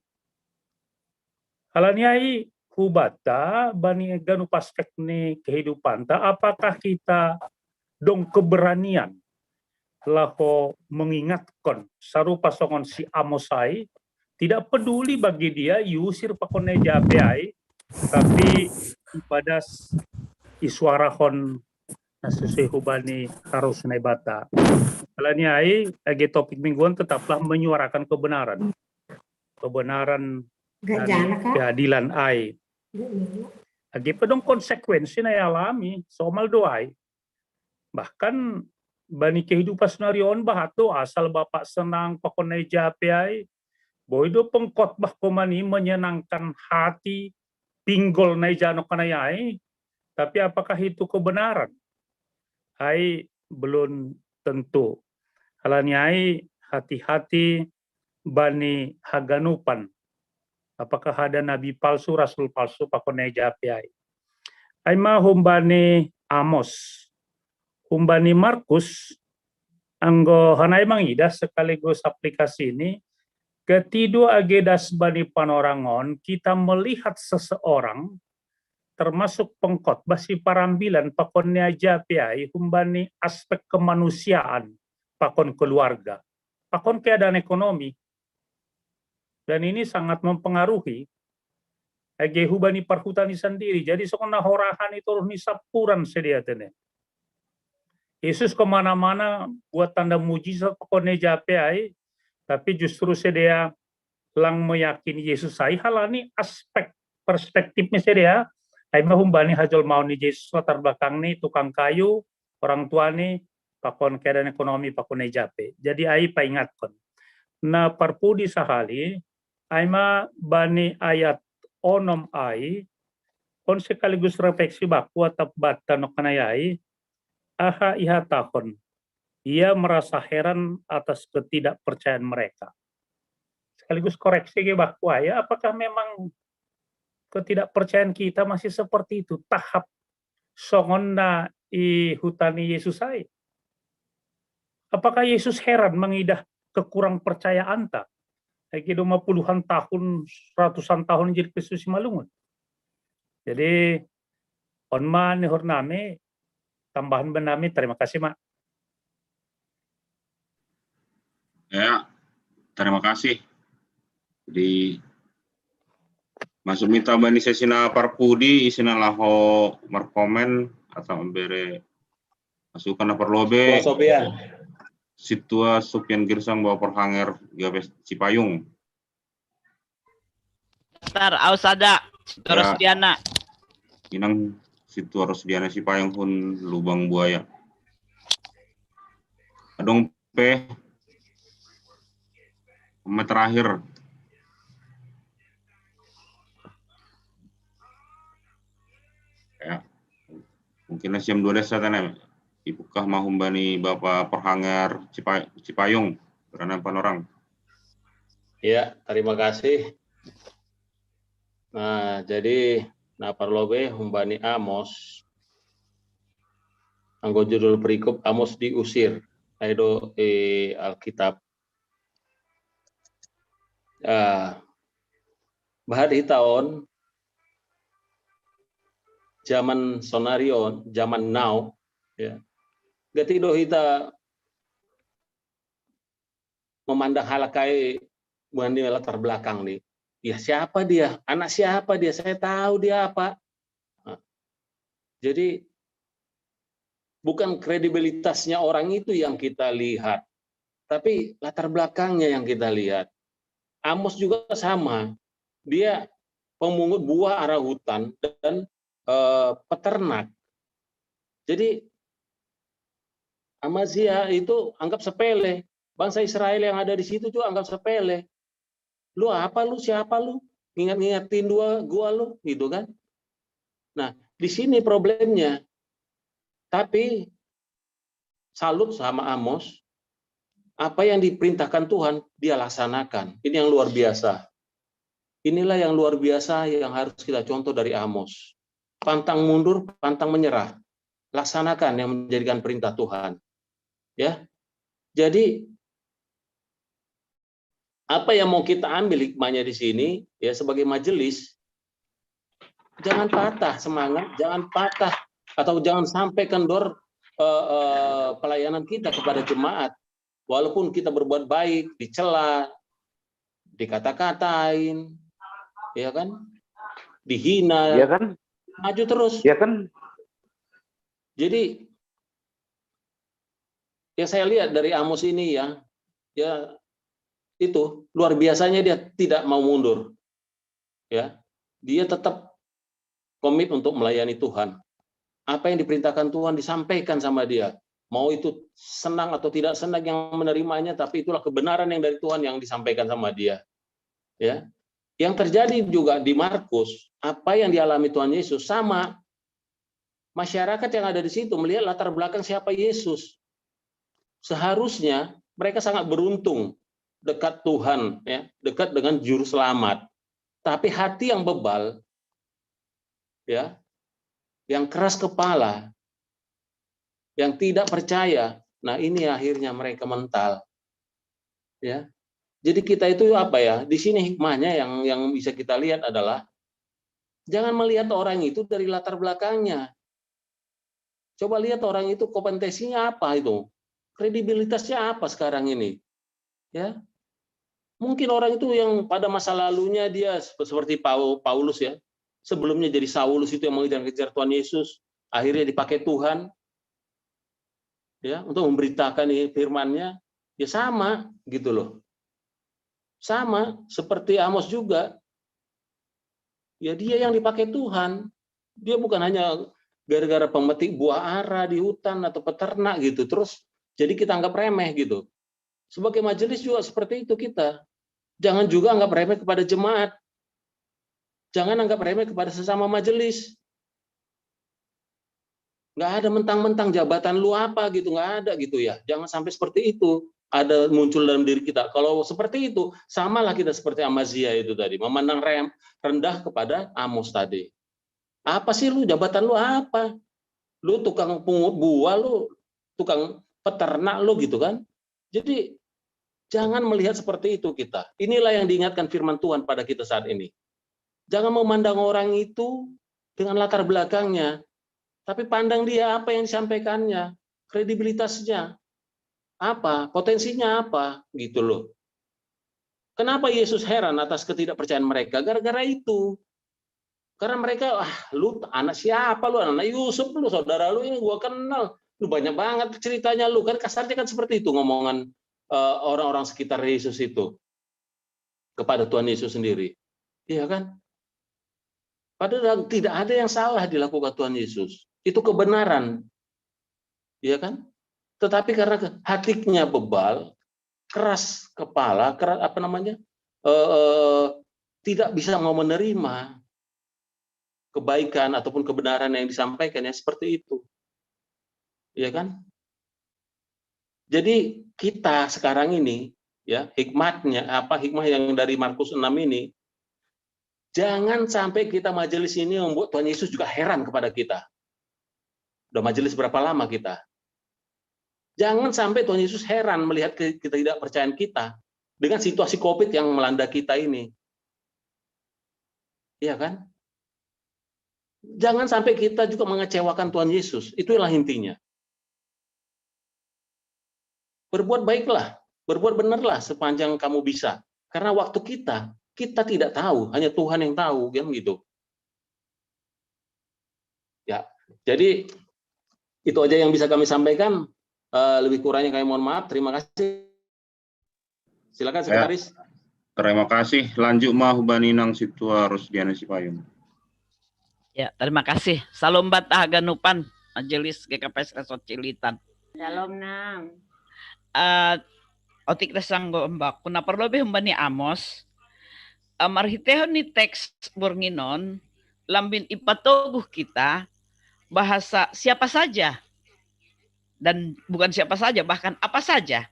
Halanyai hubata bani ganu paspek ni kehidupan ta, apakah kita dong keberanian laho mengingatkan sarupa songon si Amosai, tidak peduli bagi dia yusir pakone japeai, tapi pada isuarahon sesuai hubani harus nebata. Halanyai age topik mingguan tetaplah menyuarakan kebenaran. Kebenaran dan keadilan ai. Agi pedong konsekuensi na alami somal doai. Bahkan bani kehidupan senarion bahato asal bapak senang pakonai japeai, boido pengkotbah komani menyenangkan hati pinggol nai jano kanayai, tapi apakah itu kebenaran? Ai belum tentu. Halanyai hati-hati bani haganupan. Apakah ada nabi palsu, rasul palsu pakonai japeai. Aima humbani Amos, humbani Markus, anggo hanai mangida sekaligus aplikasi ini, ketidu agedas bani panorangon, kita melihat seseorang, termasuk pengkhotbah si parambilan pakonnya japeai, humbani aspek kemanusiaan, pakon keluarga, pakon keadaan ekonomi. Dan ini sangat mempengaruhi age hubani perhutani sendiri. Jadi sokona horahan itu harus nisapuran sedia tene. Yesus kemana-mana buat tanda mujizat pokoknya japeai, tapi justru sedia lang meyakini Yesus sai halani aspek perspektifnya sedia. Ai mahumbani hajol mau ni Yesus latar belakang ni tukang kayu, orang tua ni pakon keadaan ekonomi pakon jape. Jadi ai paingatkan. Na parpudi sahali aima bani ayat onom ai kon sekaligus refleksi baku atap bata no kanayai aha ihatahon, ia merasa heran atas ketidakpercayaan mereka. Sekaligus koreksi ke baku ya, apakah memang ketidakpercayaan kita masih seperti itu tahap songonna i hutani Yesus ai? Apakah Yesus heran mengidah kekurang percayaan ta? Kayak puluhan tahun, ratusan tahun jadi Kristus malungun. Jadi onma nihur nami tambahan benami, terima kasih Mak. Ya, terima kasih. Jadi masuk minta bani sesina parpudi isina laho markomen atau memberi masukan perlobe. Situa Sopian Girsang bawa perhanger Gabes Cipayung. Tar, aus ada. Terus Ya. Diana. Inang Situa Rosdiana Cipayung pun lubang buaya. Adong P. Umat terakhir. Ya. Mungkin siam 2 desa tanah. Ibukah mahumbani Bapak Perhanger Cipayung. Karena orang. Ya, terima kasih. Nah, jadi Parlobe humbani Amos. Anggo judul perikop Amos diusir. Aido Alkitab. Bahari tahun zaman sonarion, zaman now, ya. Gatido hita memandang halakai bukan di latar belakang nih. Ya siapa dia? Anak siapa dia? Saya tahu dia apa. Nah, jadi bukan kredibilitasnya orang itu yang kita lihat, tapi latar belakangnya yang kita lihat. Amos juga sama. Dia pemungut buah arah hutan dan peternak. Jadi Amazia itu anggap sepele. Bangsa Israel yang ada di situ juga anggap sepele. Lu apa lu? Siapa lu? Ngingat-ngingatin gua lu, gitu kan? Nah, di sini problemnya. Tapi salut sama Amos. Apa yang diperintahkan Tuhan, dia laksanakan. Ini yang luar biasa. Inilah yang luar biasa yang harus kita contoh dari Amos. Pantang mundur, pantang menyerah. Laksanakan yang menjadikan perintah Tuhan. Ya. Jadi apa yang mau kita ambil hikmahnya di sini ya sebagai majelis, jangan patah semangat, jangan patah atau jangan sampai kendor pelayanan kita kepada jemaat. Walaupun kita berbuat baik, dicela, dikata-katain, ya kan, dihina, ya kan, maju terus, ya kan. Jadi yang saya lihat dari Amos ini ya itu luar biasanya dia tidak mau mundur, ya, dia tetap komit untuk melayani Tuhan. Apa yang diperintahkan Tuhan disampaikan sama dia. Mau itu senang atau tidak senang yang menerimanya, tapi itulah kebenaran yang dari Tuhan yang disampaikan sama dia. Ya, yang terjadi juga di Markus, apa yang dialami Tuhan Yesus sama. Masyarakat yang ada di situ melihat latar belakang siapa Yesus. Seharusnya mereka sangat beruntung dekat Tuhan, ya, dekat dengan Juru Selamat. Tapi hati yang bebal, ya, yang keras kepala, yang tidak percaya, nah ini akhirnya mereka mental, ya. Jadi kita itu apa ya? Di sini hikmahnya yang bisa kita lihat adalah jangan melihat orang itu dari latar belakangnya. Coba lihat orang itu kompetensinya apa itu, kredibilitasnya apa sekarang ini, ya. Mungkin orang itu yang pada masa lalunya dia seperti Paulus ya, sebelumnya jadi Saulus itu yang mengejar-kejar Tuhan Yesus, akhirnya dipakai Tuhan, ya, untuk memberitakan firman-Nya, ya sama gitu loh. Sama seperti Amos juga. Ya dia yang dipakai Tuhan. Dia bukan hanya gara-gara pemetik buah ara di hutan atau peternak gitu, terus jadi kita anggap remeh gitu. Sebagai majelis juga seperti itu kita. Jangan juga anggap remeh kepada jemaat. Jangan anggap remeh kepada sesama majelis. Nggak ada mentang-mentang jabatan lu apa gitu, nggak ada gitu ya. Jangan sampai seperti itu ada muncul dalam diri kita. Kalau seperti itu, samalah kita seperti Amazia itu tadi, memandang rendah kepada Amos tadi. Apa sih lu, jabatan lu apa? Lu tukang pungut buah, lu tukang peternak lu gitu kan. Jadi jangan melihat seperti itu kita. Inilah yang diingatkan firman Tuhan pada kita saat ini. Jangan memandang orang itu dengan latar belakangnya. Tapi pandang dia apa yang disampaikannya, kredibilitasnya, apa, potensinya apa, gitu loh. Kenapa Yesus heran atas ketidakpercayaan mereka? Gara-gara itu. Karena mereka, lu anak siapa lu, anak Yusuf lu, saudara lu ini gua kenal. Lu banyak banget ceritanya lu, kan kasarnya kan seperti itu ngomongan orang-orang sekitar Yesus itu kepada Tuhan Yesus sendiri. Iya kan? Padahal tidak ada yang salah dilakukan Tuhan Yesus. Itu kebenaran. Iya kan? Tetapi karena hatinya bebal, keras kepala, tidak bisa mau menerima kebaikan ataupun kebenaran yang disampaikan, ya seperti itu. Ya kan? Jadi kita sekarang ini, ya, hikmah yang dari Markus 6 ini, jangan sampai kita majelis ini membuat Tuhan Yesus juga heran kepada kita. Udah majelis berapa lama kita? Jangan sampai Tuhan Yesus heran melihat ketidakpercayaan kita dengan situasi COVID yang melanda kita ini. Iya kan? Jangan sampai kita juga mengecewakan Tuhan Yesus. Itulah intinya. Berbuat baiklah, berbuat benarlah sepanjang kamu bisa. Karena waktu kita tidak tahu, hanya Tuhan yang tahu, kan gitu. Ya, jadi itu aja yang bisa kami sampaikan. Lebih kurangnya kami mohon maaf. Terima kasih. Silakan Sekretaris. Terima kasih. Lanjut Hubani Nang Situa Rosdiana Sipayung. Ya, terima kasih. Salam batah ganupan Majelis GKPS Resort Cilitan. Shalom Nang. Otik resanggo mbak. Kuna perlu lebih Hubani Amos. Marhitehon ni teks Bornginon lambin ipatoguh kita bahasa siapa saja dan bukan siapa saja, bahkan apa saja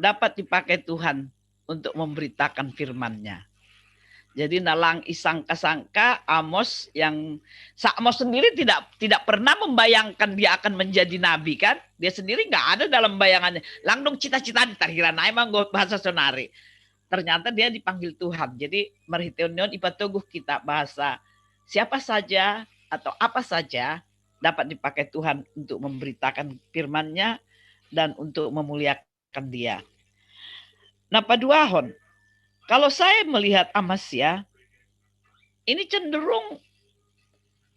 dapat dipakai Tuhan untuk memberitakan firman-Nya. Jadi nalang isangka-sangka Amos Amos sendiri tidak pernah membayangkan dia akan menjadi nabi kan? Dia sendiri nggak ada dalam bayangannya. Langdong cita-cita ditahiran emang bahasa sonari. Ternyata dia dipanggil Tuhan. Jadi marhiteonion ipatoguh kita bahasa siapa saja atau apa saja dapat dipakai Tuhan untuk memberitakan firman-Nya dan untuk memuliakan Dia. Nah, paduahon, kalau saya melihat Amasya, ini cenderung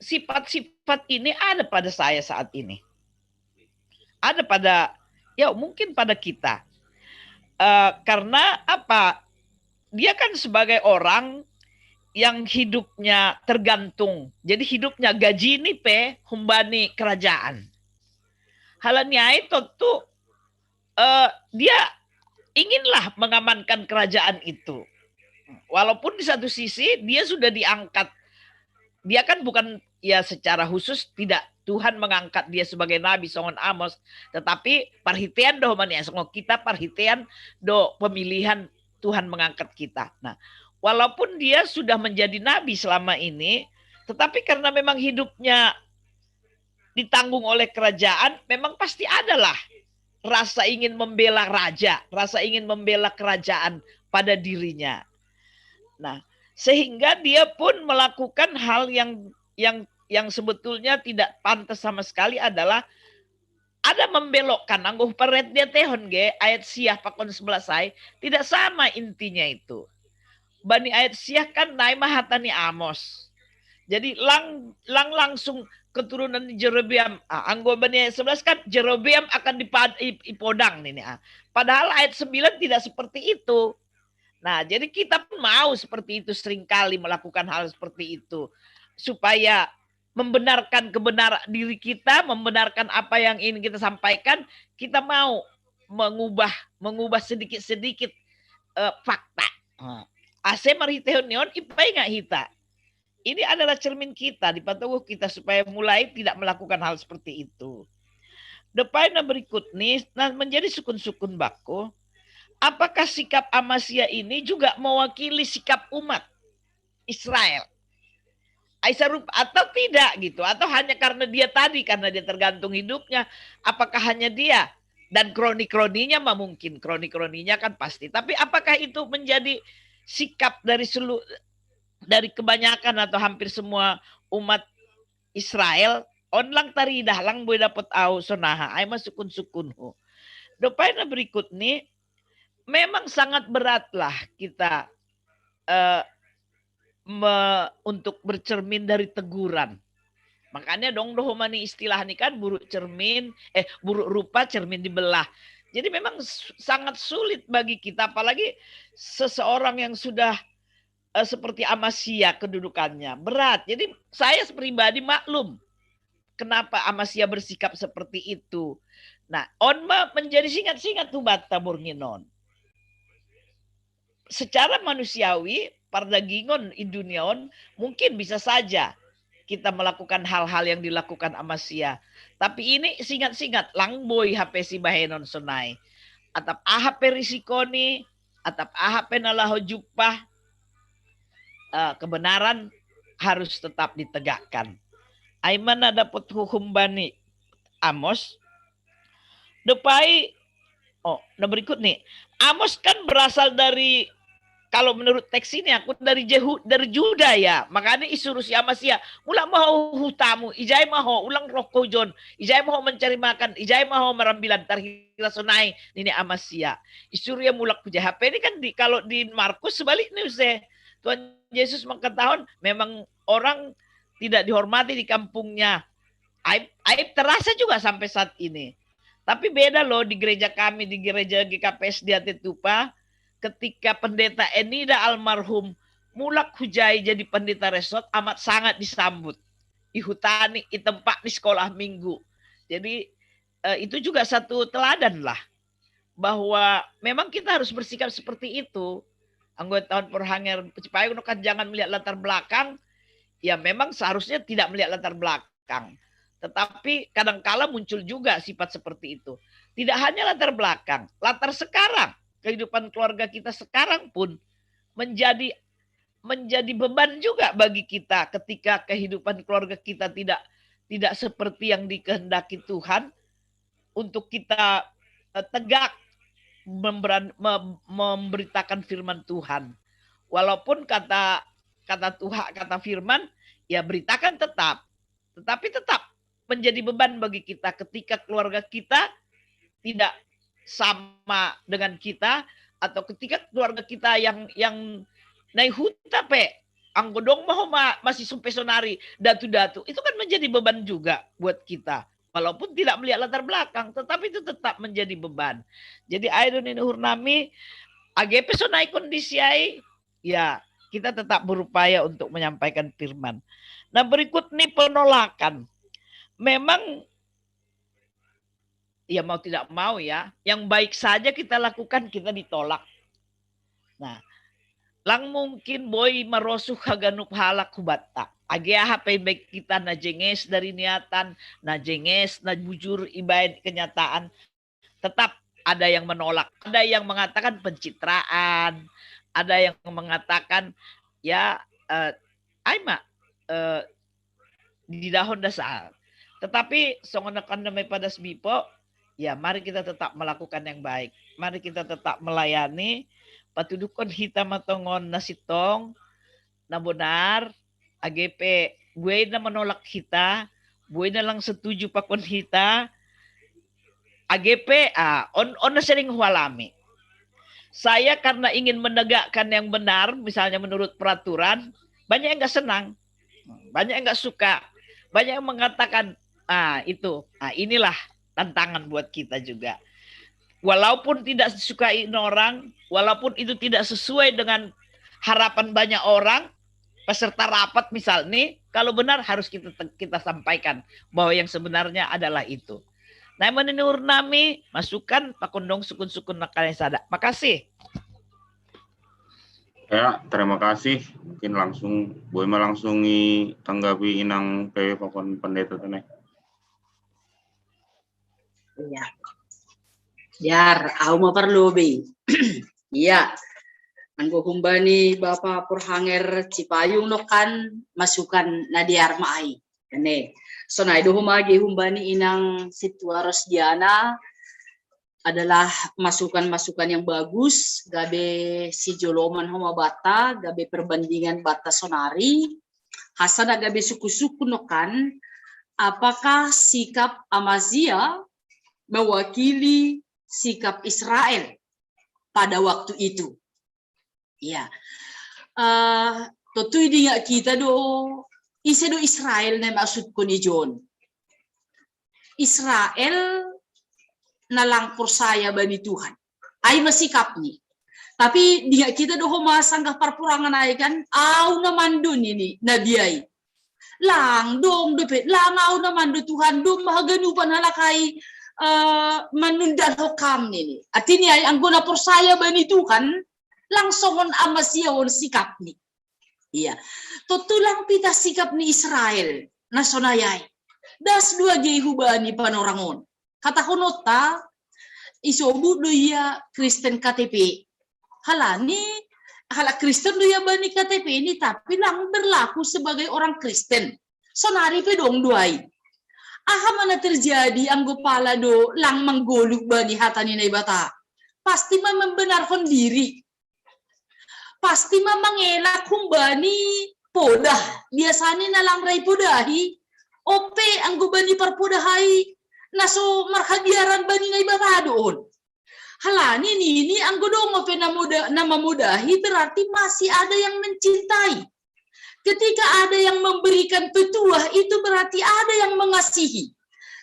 sifat-sifat ini ada pada saya saat ini. Ada pada, ya mungkin pada kita. Karena apa? Dia kan sebagai orang yang hidupnya tergantung. Jadi hidupnya gaji ini humbani kerajaan. Halanya itu tuh dia inginlah mengamankan kerajaan itu. Walaupun di satu sisi dia sudah diangkat. Dia kan bukan ya secara khusus tidak Tuhan mengangkat dia sebagai nabi songon Amos, tetapi perhitian doh mania kita perhitian do pemilihan Tuhan mengangkat kita. Nah, walaupun dia sudah menjadi nabi selama ini, tetapi karena memang hidupnya ditanggung oleh kerajaan, memang pasti adalah rasa ingin membela raja, rasa ingin membela kerajaan pada dirinya. Nah, sehingga dia pun melakukan hal yang sebetulnya tidak pantas sama sekali adalah ada membelokkan angguh peret dia tehon ge ayat siah pakon 11 ay tidak sama intinya itu. Bani ayat siah kan naimah hatani Amos. Jadi langsung keturunan Jerobeam. Anggo bani ayat 11 kan Jerobeam akan dipodang nih. Padahal ayat 9 tidak seperti itu. Nah, jadi kita pun mau seperti itu, seringkali melakukan hal seperti itu supaya membenarkan kebenaran diri kita, membenarkan apa yang ingin kita sampaikan, kita mau mengubah sedikit-sedikit fakta. Ase marhiteonion ipai nggak hita. Ini adalah cermin kita, dipatuh kita supaya mulai tidak melakukan hal seperti itu. Depan berikut nih, nah menjadi sukun-sukun bako. Apakah sikap Amasya ini juga mewakili sikap umat Israel? Atau tidak gitu? Atau hanya karena dia tadi, karena dia tergantung hidupnya? Apakah hanya dia? Dan kroni-kroninya mah mungkin. Kroni-kroninya kan pasti. Tapi apakah itu menjadi sikap dari kebanyakan atau hampir semua umat Israel? Onlang taridah lang boleh dapat au sonaha. Ay masukun-sukunhu. Depannya berikut nih. Memang sangat beratlah kita untuk bercermin dari teguran. Makanya dong dohomani istilah ini kan buruk rupa cermin dibelah. Jadi memang sangat sulit bagi kita, apalagi seseorang yang sudah seperti Amasya kedudukannya berat. Jadi saya pribadi maklum kenapa Amasya bersikap seperti itu. Nah, onma menjadi singat-singat tuh bata Bornginon. secara manusiawi, pardagingon idunion, mungkin bisa saja kita melakukan hal-hal yang dilakukan Amasya. Tapi ini singat-singat langboy HP si bahenon sonai. Atap ahap risikoni, atap ahap nalaho jupah, kebenaran harus tetap ditegakkan. Aimana dapat hukum bani Amos. Depai, nah berikut nih. Amos kan berasal dari, kalau menurut teks ini aku dari Juda ya. Makanya isuruh si Amasya, mula mau hutamu, ijai maho ulang roh kojon, ijai maho mencari makan, ijai maho merambilan tarhila sonai ini Amasya. Isuruh ya mulak puja HP ini kan kalau di Markus sebaliknya Ustaz. Tuhan Yesus mengatakan memang orang tidak dihormati di kampungnya. Aib terasa juga sampai saat ini. Tapi beda loh di gereja kami, di gereja GKPS di Atetupa, ketika pendeta Enida almarhum mulak hujai jadi pendeta resort amat sangat disambut. Ihutani, itempak di sekolah minggu. Jadi itu juga satu teladan lah. Bahwa memang kita harus bersikap seperti itu. Anggota Perhanger Cipayung kan jangan melihat latar belakang. Ya memang seharusnya tidak melihat latar belakang. Tetapi kadangkala muncul juga sifat seperti itu. Tidak hanya latar belakang, latar sekarang. Kehidupan keluarga kita sekarang pun menjadi beban juga bagi kita ketika kehidupan keluarga kita tidak seperti yang dikehendaki Tuhan untuk kita tegak memberitakan firman Tuhan. Walaupun kata Tuhan, kata firman, ya beritakan tetap. Tetapi tetap menjadi beban bagi kita ketika keluarga kita tidak sama dengan kita, atau ketika keluarga kita yang naihuta anggodong mau masih sumpesonari datu-datu, itu kan menjadi beban juga buat kita. Walaupun tidak melihat latar belakang, tetapi itu tetap menjadi beban. Jadi aidon ini hurnami AGP sonai kondisi ya kita tetap berupaya untuk menyampaikan firman. Nah berikut nih penolakan. Memang ya mau tidak mau ya, yang baik saja kita lakukan kita ditolak. Nah, lang mungkin boy marosuh haganup halak hubata. Age HP baik kita najenges dari niatan, najenges, bujur ibadah kenyataan. Tetap ada yang menolak, ada yang mengatakan pencitraan, ada yang mengatakan ya di dahon dasar. Tetapi songonakan namai pada sbipo, ya mari kita tetap melakukan yang baik. Mari kita tetap melayani. Patudukon hitam matongon nasitong, na benar, AGP, gue na menolak kita, gue na lang setuju pakon kita, AGP, on na sering hualami. Saya karena ingin menegakkan yang benar, misalnya menurut peraturan, banyak yang nggak senang, banyak yang nggak suka, banyak yang mengatakan, inilah tantangan buat kita juga. Walaupun tidak disukai orang, walaupun itu tidak sesuai dengan harapan banyak orang, peserta rapat misalnya, kalau benar harus kita sampaikan bahwa yang sebenarnya adalah itu. Nah, menurut nami masukan pakondong sukun-sukun nakalnya sada. Makasih. Ya, terima kasih. Mungkin langsung Boy langsung tanggapi inang PW pakon pendeta teneh. Iya. Yar, aku mau perlu bi. Iya. Anggo humbani Bapak Perhanger Cipayung no kan masukan nadiar maai. Kene. So na itu humbani inang Situaros Diana adalah masukan-masukan yang bagus. Gabe si Joloman homa bata, gabe perbandingan bata sonari. Hasana gabe suku-suku no kan. Apakah sikap Amazia mewakili sikap Israel pada waktu itu? Ya, tentu ini kita isa do Israel na maksud ko ni John. Israel na lang persaya bani Tuhan. Ay masikap ni. Tapi dia kita do humasanggah parpurangan ay kan, aw naman dun ini na diay. Lang dong dopet, lang aw naman do Tuhan dum mahaganupan halakay manundan hokam nini. At ini ay ang guna persaya bani Tuhan langsongon Amasya on sikap ni. Iya. Tutulang pita sikap ni Israel na sonayay. Das dua hubani panorangon. Kata konota isobu doya Kristen KTP. Hala Kristen doya bani KTP ini tapi lang berlaku sebagai orang Kristen. Sonari pe dong duai. Aha mana terjadi anggo pala do lang menggoluk bani hatani na ibata. Pasti membenarkan diri. Pasti mengelak humbani podah. Biasanya nalang rai podahi. Ope anggo bani perpodahai. Naso marhadiaran bani na ibata doon. Halani ini anggo dong ope nama mudahi berarti masih ada yang mencintai. Ketika ada yang memberikan petuah itu berarti ada yang mengasihi.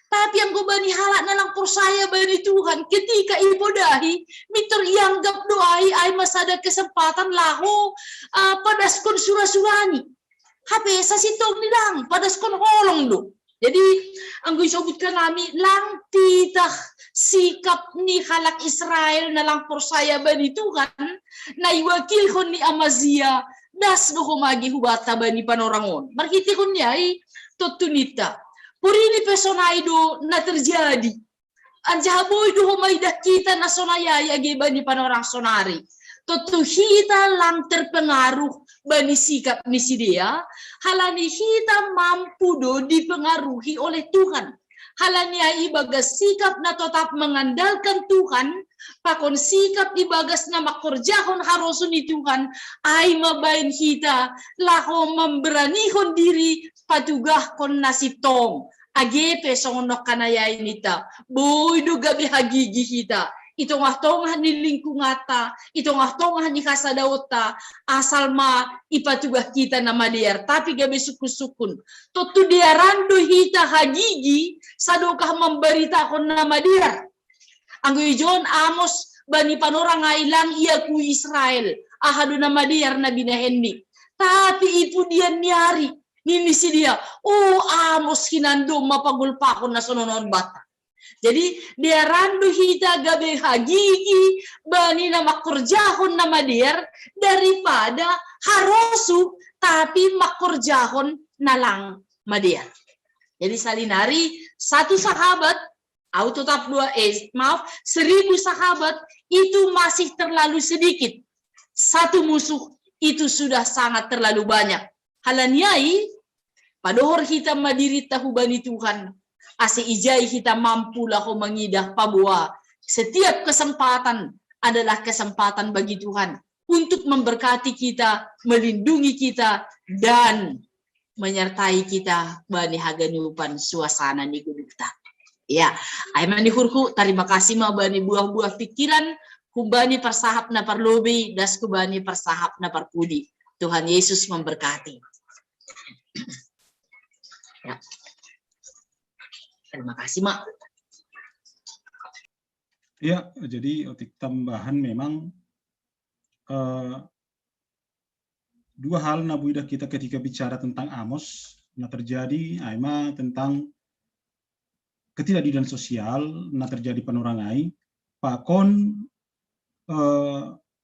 Tapi yang gue bani halak nalang persaya bani Tuhan ketika ibodahi mitur ianggap doai ay mas ada kesempatan lahu padaskon surah-surani. HP sasitong nilang padaskon holong do. Jadi anggo isebutkan kami lang titah sikap ni halak Israel nalang persaya bani Tuhan na iwakilhon ni Amazia das do humagi hubata bani panorangon. Markiti kun yai totunita. Purini pesonai do na terjadi. Anjahaboy do humaidah kita na sonaya age bani panorang sonari. Totu hita lang terpengaruh bani sikap ni si dia. Halani hita mampu do dipengaruhi oleh Tuhan. Halani ai bagas sikap na tetap mengandalkan Tuhan. Pakon sikap di bagas na makorjahon harosun ni Tuhan. Ay mabain hita. Laho memberanihon diri. Patugah kon nasitong. Age pesongonok kanayay nita. Boy do gabi hagigi hita. Itong ahtongah ni lingkungata. Itong ahtongah ni kasadawta. Asal ma ipatugah kita na madiar. Tapi gabi sukun-sukun. Tutu diarando hita hagigi. Sadokah memberita kon na madiar. Anggo ijon Amos bani panorang ilang ia ku Israel. Ahadu na madiar na binahenni. Tapi ipu dia niari. Nini si dia. Oh Amos hinando mapagulpakon na sononon bata. Jadi dia randu hita gabe hagigi bani na makurjahon na madiar daripada harosu tapi makurjahon na lang madiar. Jadi salinari satu sahabat atau tetap 1000 sahabat itu masih terlalu sedikit. Satu musuh itu sudah sangat terlalu banyak. Halaniai padohor hita madiri tahu bani Tuhan. Ase ijai kita mampulah mengidah pabua. Setiap kesempatan adalah kesempatan bagi Tuhan untuk memberkati kita, melindungi kita, dan menyertai kita bani haganupan suasana ni gudukta. Ya, aiman ni hurku, terima kasih ma bani buah-buah pikiran, kubani persahap na parlobi, das kubani persahap na parpudi. Tuhan Yesus memberkati. Ya. Terima kasih, Mak. Ya, jadi untuk tambahan memang dua hal nabuidah kita ketika bicara tentang Amos, nah terjadi aima tentang ketidakadilan sosial, nah terjadi penurangai, pakon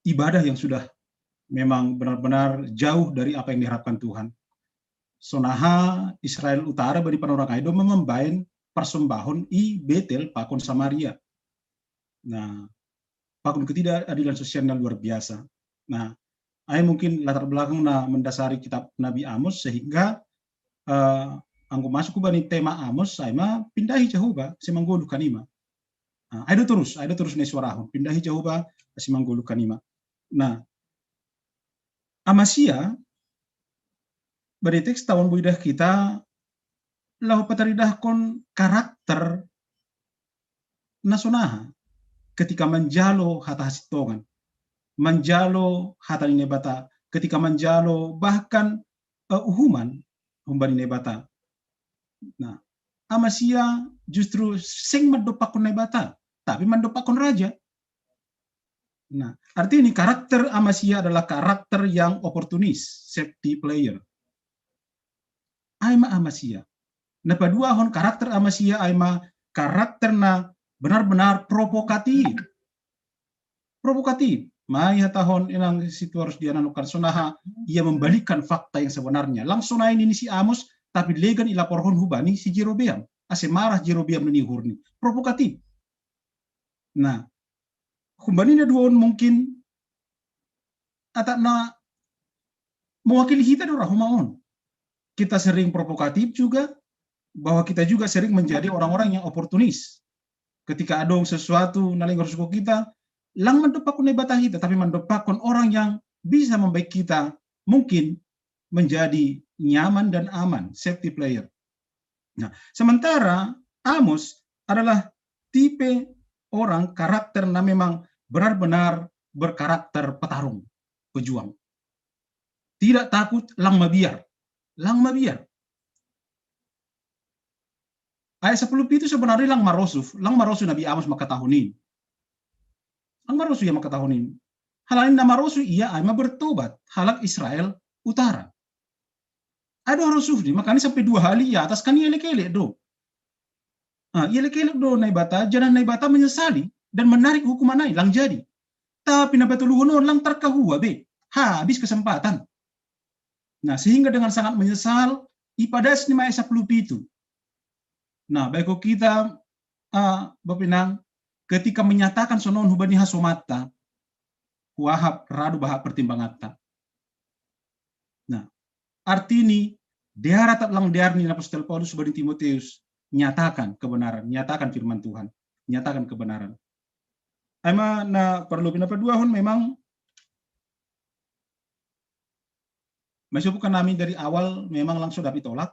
ibadah yang sudah memang benar-benar jauh dari apa yang diharapkan Tuhan. Sonaha Israel Utara bari penurangai do membain persembahon i Betel pakon Samaria. Nah, pakon ketidakadilan sosial yang luar biasa. Nah, ay mungkin latar belakang na mendasari kitab Nabi Amos sehingga anggo masuk bani tema Amos ay ma pindahi Jehovah si manggolu kanima. Nah, ada terus nih suarahon pindahi Jehovah si manggolu kanima. Nah, Amasya bari teks tahun buidah kita lahu pataridah kon karakter nasonaha ketika menjalo hata hasitongan, menjalo hata nebata, ketika menjalo bahkan uhuman humbani nebata. Nah, Amasya justru sing mendopakon nebata, tapi mendopakon raja. Nah, artinya ini karakter Amasya adalah karakter yang oportunis, safety player. Aima Amasya. Nah, kedua hon karakter Amasya aima karakter na benar-benar provokatif. Provokatif. Mai tahun inang situ harus dia nanukan sonaha ia membalikkan fakta yang sebenarnya. Langsung ini si Amos tapi legan ilaporhon hubani si Jerobeam. Ase marah Jerobeam ini hurni. Provokatif. Nah, hubani na duon mungkin atak na mewakili kita dorang humaon. Kita sering provokatif juga, bahwa kita juga sering menjadi orang-orang yang oportunis. Ketika ada sesuatu naleng suku kita, lang mendopakun nebata kita, tapi mendopakun orang yang bisa membaik kita, mungkin menjadi nyaman dan aman, safety player. Nah, sementara Amos adalah tipe orang karakter yang memang benar-benar berkarakter petarung, pejuang. Tidak takut lang mabiar. Lang mabiar. Ayat 10 itu sebenarnya lang marosuf Nabi Amos makatahunin. Lang marosu ya makatahunin. Halain na marosu iya ay bertobat halak Israel utara. Ada rosuf di makanya sampai 2 kali ya atas kan yelek-yelek do. Yelek-yelek do naibata jangan naibata menyesali dan menarik hukuman naik lang jadi. Tapi nabatuluhun lang terkahua be. Habis kesempatan. Nah, sehingga dengan sangat menyesal ipadas ni ayat 10 itu. Nah, baik kita Bapinang ketika menyatakan sonon hubani hasomata wahab radu bahak pertimbangata. Nah, arti ini dia ratap lang diarni Apostol Paulus sebagai Timotius nyatakan kebenaran, nyatakan firman Tuhan, nyatakan kebenaran. Ama na perlu pinapa duahon memang masih bukan kami dari awal memang langsung dapat tolak.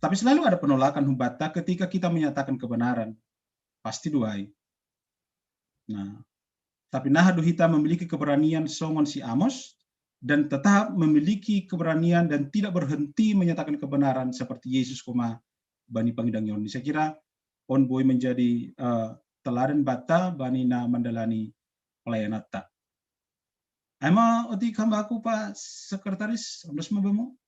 Tapi selalu ada penolakan humbata ketika kita menyatakan kebenaran. Pasti duai. Nah, tapi Nahadu Hita memiliki keberanian songon si Amos dan tetap memiliki keberanian dan tidak berhenti menyatakan kebenaran seperti Yesus koma bani pangidang yon. Saya kira on boy menjadi teladan bata bani na mandalani pelayanata. Ama oti kambaku Pak Sekretaris, amdas mabamu.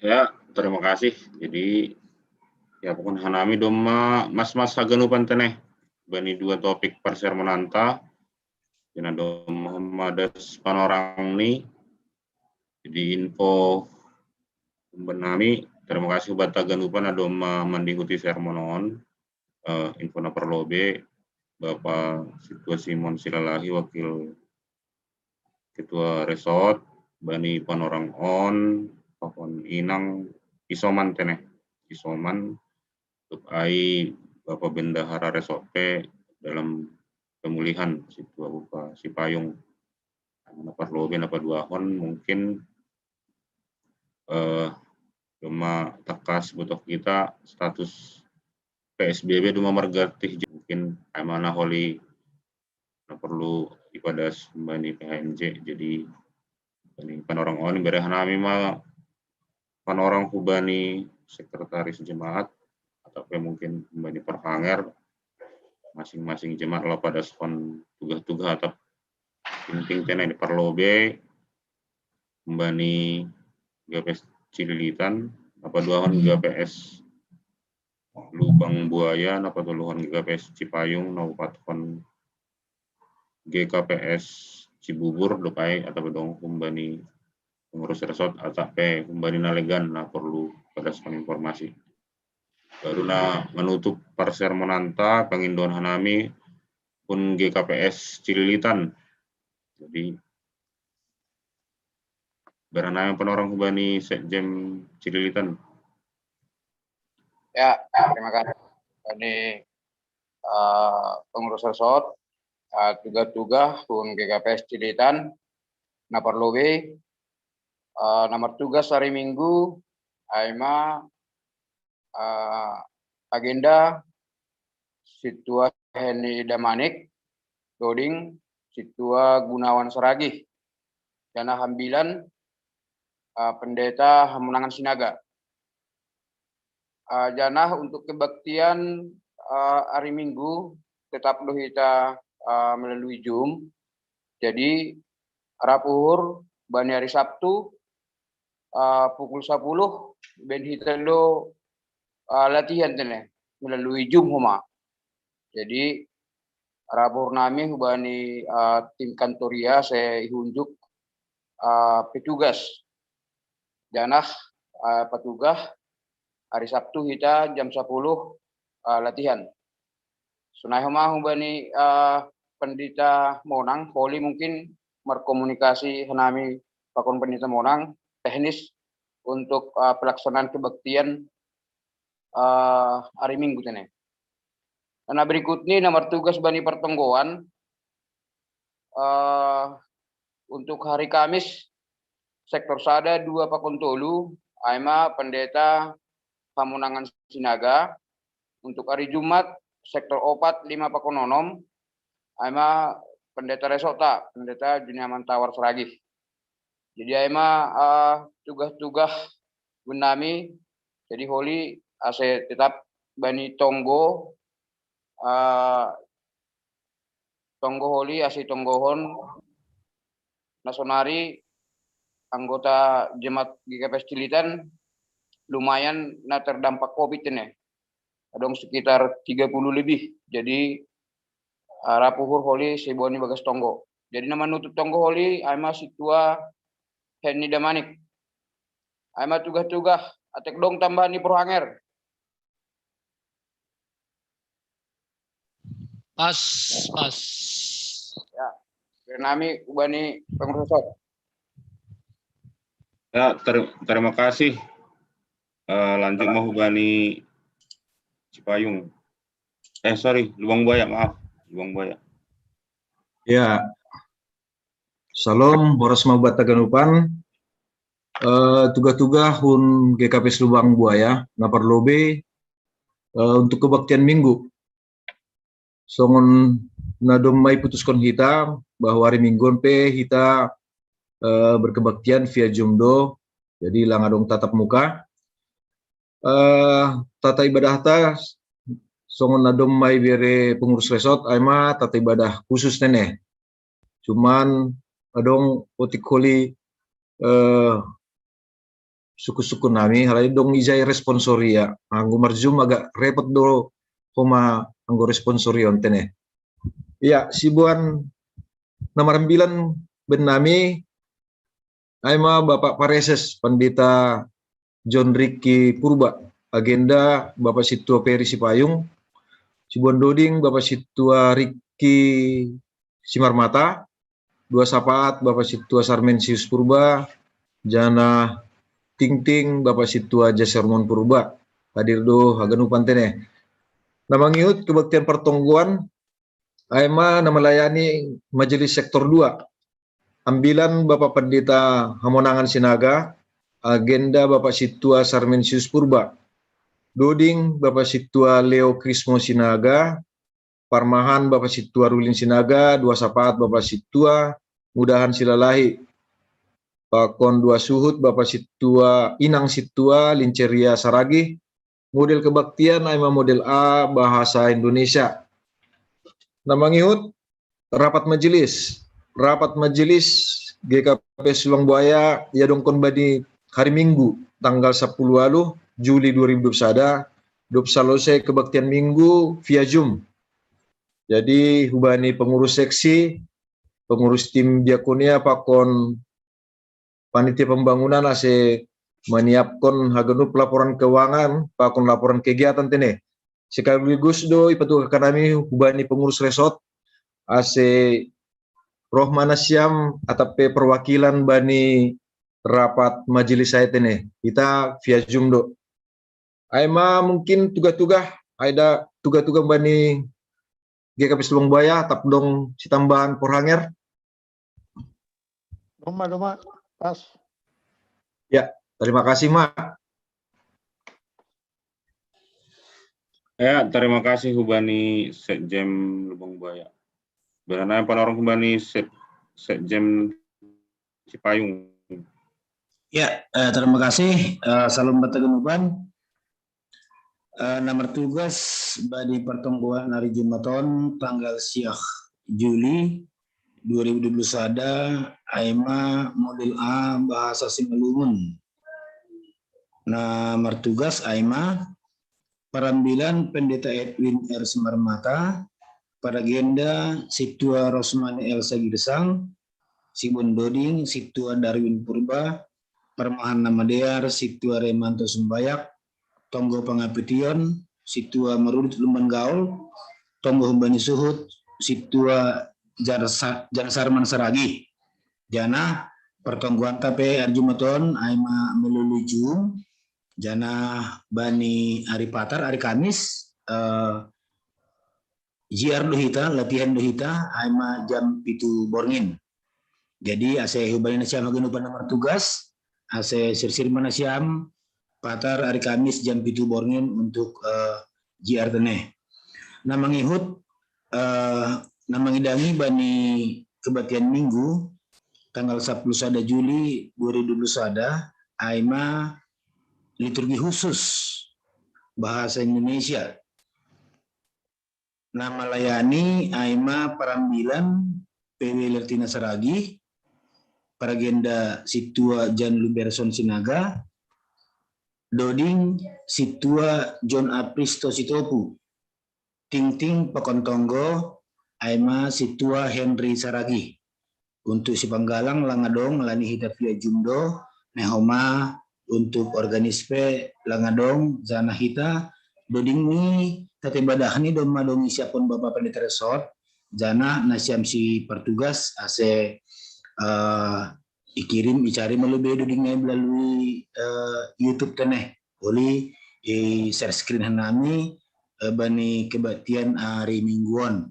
Ya, terima kasih. Jadi ya pokoknya hanami doma mas-mas haganupan teneh bani 2 topik persermonanta dina dom Muhammadas panorang ni. Jadi info benami terima kasih buat haganupan adoma mendihuti sermonon info na perlobe Bapak Situasi Simon Silalahi Wakil Ketua Resort bani panorang on Papon inang isoman teneh isoman ai Bapak Bendahara Resope dalam pemulihan situ berupa si payung apa lobe apa 2 hon mungkin cuma tekas butuh kita status PSBB duma mergatih mungkin mana holi perlu ibadah bani PHMJ jadi bani panorang on berehanami mah panorang hubani sekretaris jemaat atau mungkin bani perhanger masing-masing jemaat lo pada spon tugas-tugas atau penting tena di perlobe bani GPS Cililitan apa 2 hon GPS Lubang Buaya apa 2 hon GPS Cipayung Naupaton GKPS Cibubur dopai atau bedong kumbani pengurus resort atau kumbani nalegan nah perlu pada informasi baru na menutup persermonanta pengindon hanami pun GKPS Cililitan jadi beranai penorang kumbani Sekjem Cililitan. Ya, terima kasih ini pengurus resort tugas-tugas pun GKPS Cililitan na perlobe nomor tugas hari Minggu aima agenda situa Heni Damanik Doding situa Gunawan Seragih dana hambilan pendeta Hamunangan Sinaga janah untuk kebaktian hari Minggu tetap kita melalui Zoom jadi rapuhur bani hari Sabtu pukul 10 ben hitelo latihan tene melalui Zoom homa. Jadi Rapor nami hubani tim kantoria saya hunjuk petugas janah petugas hari Sabtu kita jam 10 latihan. Sunai homa hubani pendeta Monang, Poli mungkin berkomunikasi nami pakon pendeta Monang teknis untuk pelaksanaan kebaktian hari Minggu ini. Nah berikutnya nomor tugas bani pertonggoan untuk hari Kamis sektor Sada 2 Pakontolu, Aima pendeta Pamunangan Sinaga. Untuk hari Jumat sektor Opat 5 Pakononom, Aima pendeta Resota, pendeta Juniaman Tawar Seragih. Jadi Aima tugas-tugas benami, jadi Holi saya tetap bani Tonggo, Tonggo Holi asih Tonggohon Nasonari anggota jemaat GKP Cilitan lumayan terdampak COVID ini. Ada sekitar 30 lebih. Jadi rapuhur Holi seboni bagas Tonggo. Jadi nama nutup Tonggo Holi aima situa Henny Damanik. Aima tugas-tugas atek dong tambahan di Prohanger. Pas. Ya, nami ubani pengurus. Ya, terima kasih. Lanjut mau hubani Cipayung. Lubang Buaya, maaf. Lubang Buaya. Ya. Salam, boros mabat taganupan. Tugas-tugas hun GKP Lubang Buaya, napar lobe untuk kebaktian minggu. Songon nadom mai putuskan kita bahwa hari Minggu kita berkebaktian via Zoom. Jadi langadong tatap muka. Tata ibadah tas songon nadom mai bere pengurus resort aima tata ibadah khusus nene. Cuman adong otik holi suku-suku nami halai dong izai responsoria. Anggo marjum agak repot do koma anggo responsori ontene. Ya, sibuan nomor 9 benami aima Bapak Pareses Pendeta John Ricky Purba, agenda Bapak Situa Peri Sipayung, sibuan doding Bapak Situa Ricky Simarmata, 2 sapaat Bapak Situa Sarmensius Purba, jana Ting Bapak Situa Jasermon Purba, hadir do haganupan tene. Nama ngiut kebaktian pertongguan aima nama layani majelis sektor 2. Ambilan Bapak Pendeta Hamonangan Sinaga, agenda Bapak Situa Sarmensius Purba. Doding Bapak Situa Leo Krismo Sinaga, Parmahan Bapak Situa Rulin Sinaga, 2 sapaat Bapak Situa Mudahan Silalahi. Pakon 2 suhut Bapak Situa Inang Situa Linceria Saragi. Model kebaktian aima model A bahasa Indonesia. Nama ngihut rapat majelis GKP Lubang Buaya ya dongkon badi hari Minggu tanggal 10 Juli 2021 selesai kebaktian Minggu via Zoom. Jadi hubani pengurus seksi, pengurus tim diakonia pakon panitia pembangunan ase menyiapkan hagenu pelaporan keuangan, pakon laporan kegiatan tene. Sekaligus do ipatu kami hubani pengurus resort ase Rohmana Siam atau perwakilan bani rapat majelis saya tene. Kita via Zoom do. Aima mungkin tugas-tugas ada tugas-tugas bani GKP Lubang Buaya tap dong si tambahan Porhanger. Doma pas. Ya, terima kasih Mak. Ya, terima kasih hubani Sekjem Lubang Buaya. Berana panorong hubani Sekjem Cipayung. Ya, terima kasih. Salam batagenuban. Nomor tugas badi pertongguan hari Jumaton tanggal siah Juli 2021 aima model A bahasa Simalungun. Nomor tugas aima Perambilan Pendeta Edwin R. Simarmata, Paragenda Situa Rosmani Elsa Girsang, Sibun Doding, Situa Darwin Purba, Permahan Namadear, Situa Remanto Sumbayak, Tonggo Pangapition, Situa Merudut Lumban Gaul, Tonggo Humbani Suhut, Situa Jansarman Saragi, Jana Pertongguan Tape Arjumaton, Aima Melulujung, Jana Bani Ari Patar, Ari Kamis, JR Dohita, latihan Dohita, Aima jam pitu Borngin. Jadi ase Hubani Nasiam Hagenupan nomor tugas, ase Sirsir Manasiam, Patar hari Kamis jam pitu Borngin untuk JR Teneh. Nama ngihut, nama ngidangi Bani Kebatian Minggu, tanggal 10 Juli 2021, Aima liturgi khusus bahasa Indonesia. Nama layani Aima Parambilan PW Lertina Saragi, Paragenda Situa Jan Luberson Sinaga, Doding Situa John Apristo Sitopu, Ting Ting Pakontonggo Aima Situa Henry Saragi. Untuk si Panggalang Langadong Lani Hitafia Jumdo Nehoma, untuk organispe Langadong Zana Hita Doding ni tate badahni dom madongi siapun Bapak Pendeta Resort Jana nasiam si pertugas ase ikirim icari melalui dodingnya melalui YouTube teneh oli share screen hanami bani kebaktian hari mingguan.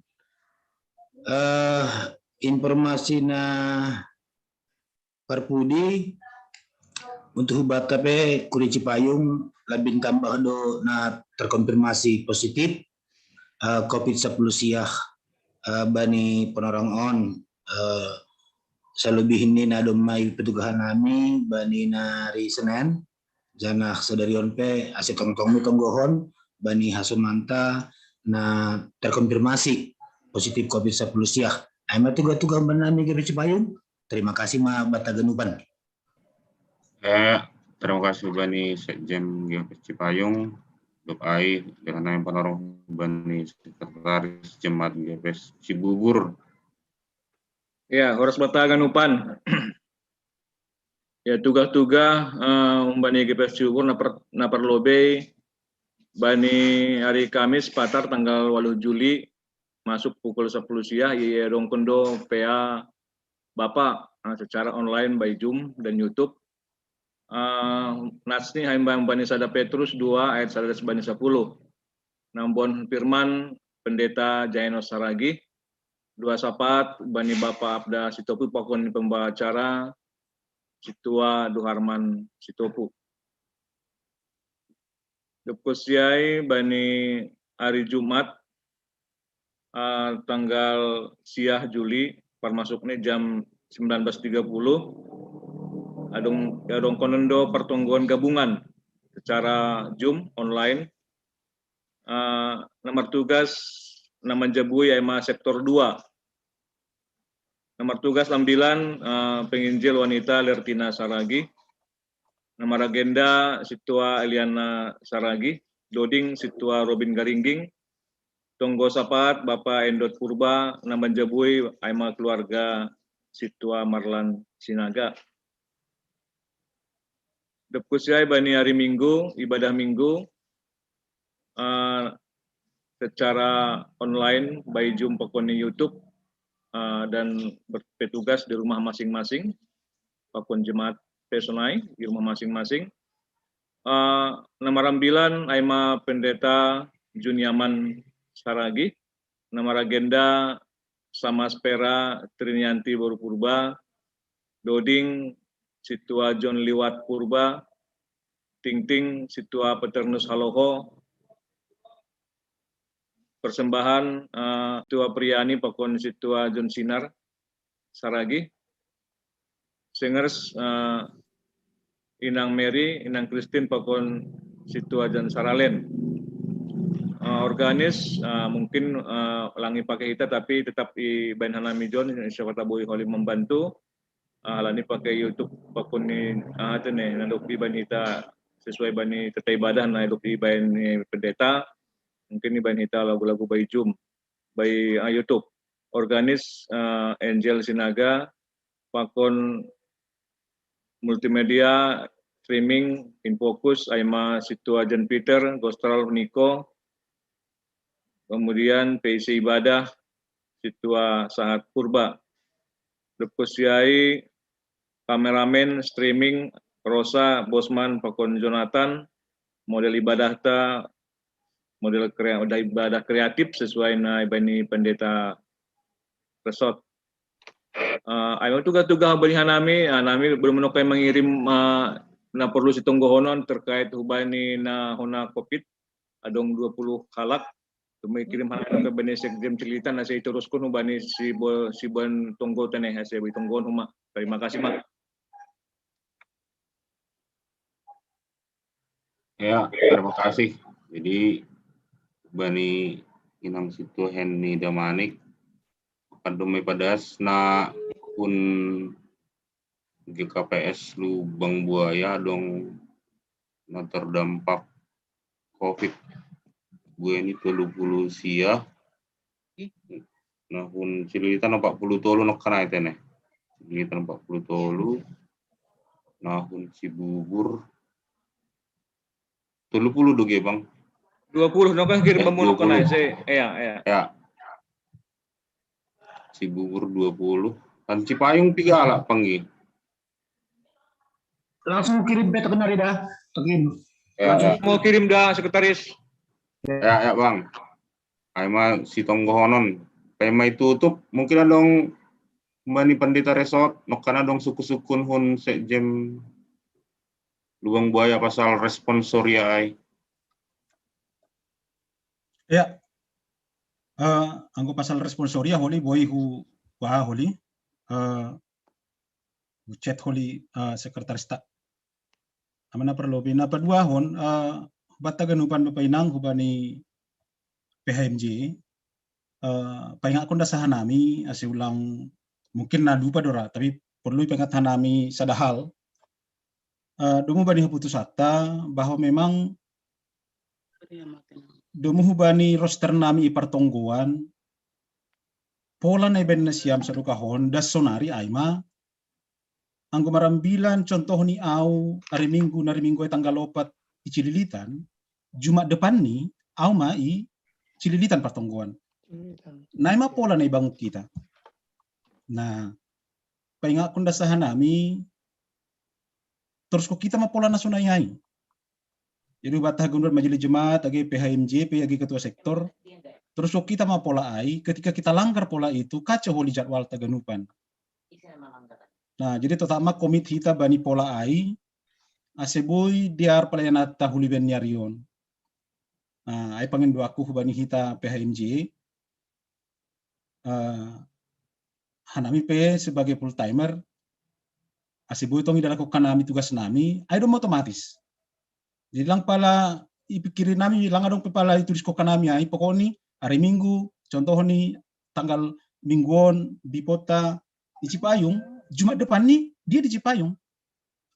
Informasi na Parpudi untuk hubat tape Kuri Cipayung labing tambah do na terkonfirmasi positif COVID-19 siah bani penorong on selebih ini na domai petugahan nami bani nari Senen janah sadarion pe ase tongtong tonggohon bani Hasumanta na terkonfirmasi positif COVID-19 siah. Aima tugas-tugas benami Kuri Cipayung. Terima kasih ma Bataganupan. Terima kasih Bani Sekjen GPS Cipayung, Dok Ai, dengan yang penorong Bani Sekretaris Jemaat GPS Cibubur. Ya, Horas Batagan Upan. Ya, tugas-tugas Bani GPS Cibubur napar lobe Bani hari Kamis Patar tanggal 8 Juli masuk pukul 10 siang iya dong kondo PA Bapak secara online by Zoom dan YouTube. Nasni Haimbang Bani Sada Petrus 2 ayat 11 Bani 10. Nambon firman Pendeta Jaino Saragi 2 sapat Bani Bapak Abda Sitopu Pakon pembacara Situa Duharman Sitopu. Dekusiai Bani hari Jumat tanggal siah Juli permasuknya jam 19.30 adong konendo pertongguan gabungan secara Zoom online. Nomor tugas nama Jabui Aima sektor 2. Nomor tugas lambilan penginjil wanita Lertina Saragi. Nomor agenda Situa Eliana Saragi. Doding Situa Robin Garingging. Tonggo sapat Bapak Endot Purba. Nama Jabui Aima keluarga Situa Marlan Sinaga. Dekusiai Bani hari Minggu, ibadah Minggu secara online by Zoom pakoni YouTube dan berpetugas di rumah masing-masing, pakon jemaat personai di rumah masing-masing. Nama rambilan Aima Pendeta Juniaman Saragi, nama agenda sama Spera Trinianti Boru Purba, Doding Situa John Liwat Purba, Ting Ting Situa Peternus Haloho, persembahan Situa Priani Pakon Situa John Sinar Saragi, Singers Inang Mary, Inang Christine Pakon Situa John Saralen. Organis mungkin langi pakai kita tapi tetap di Bain Hanami John Syafata Boy Holy membantu. Alani pakai YouTube pakuni itu nih nanduk di banita sesuai bani teta ibadah nanduk di bani pendeta mungkin di banita lagu-lagu by Zoom by YouTube. Organis Angel Sinaga, Pakon Multimedia, Streaming, Infokus, Aima Situa Jan Peter, Gostral Niko, kemudian PC Ibadah, Situa Sangat Purba, Depusiai, Kameramen, Streaming, Rosa, Bosman, Pakon Jonathan, model ibadah ibadah kreatif sesuai na ibani pendeta resort. Ayo tugas-tugas berihan nami belum menukai mengirim na perlu situnggo honon terkait hubani na hona covid adong 20 kalak tumi kirim hanan ke bani sekjem cilitan na saya teruskan hubani si ban tunggo taneh saya bitunggon huma. Terima kasih Mak. Ya, terima kasih. Jadi bani inang situ Henny Damanik kadumay padas na kun GKPS Lubang Buaya dong na terdampak COVID bueni 30 sia nah kun cililitan 40 tolu nak kana itene cililitan 40 tolu nah kun Cibubur 30 doge bang 20 no kan kirim bamun kana ya Cibubur 20 kan Cipayung 3 lah panggi Langsung kirim peta benar dah. Mau kirim dah sekretaris. Ya bang. Aima si tonggohonon. Pema tutup mungkin adong mani pendeta resort nokana dong suku-sukun hun sekjem Lubang Buaya pasal responsoria ai. Ya. Anggo pasal responsoria holi boy hu wah holi chat holi sekretaris tak amana perlu bina pedua hon batagan upan bapainang hubani PHMJ paingat konda sahanami asi ulang mungkin na lupa dora tapi perlu pengat hanami sadahal domo bani putusata bahwa memang domo hubani roster nami ipartongguan pola na iben siam sadukahon das sonari aima anggo marambilan contoh ni au hari minggu ay tanggal 4 di Cililitan Jumat depan ni au mai Cililitan pertongguan naima pola na ibangun kita nah paingat kunda sahanami terus kok kita mapola nasional yai jadi batah gundul majelis jemaat agi PHMJ agi ketua sektor terus kok kita mapola ai ketika kita langgar pola itu kacau holi jadwal taganupan. Nah, jadi terutama komit kita bani pola ai aseboy diar pelayanan tahuli ben nyarion. Nah, ai pengen doaku bani kita PHMJ hanami pe sebagai full timer aseboy tong idalakukan nami tugas nami ai dong otomatis. Jadi lang pala ipikirin nami lang adong pala itu diskokan nami ai pokoknya hari Minggu contoh nih tanggal mingguan di kota di Cipayung Jumat depan nih dia di Cipayung.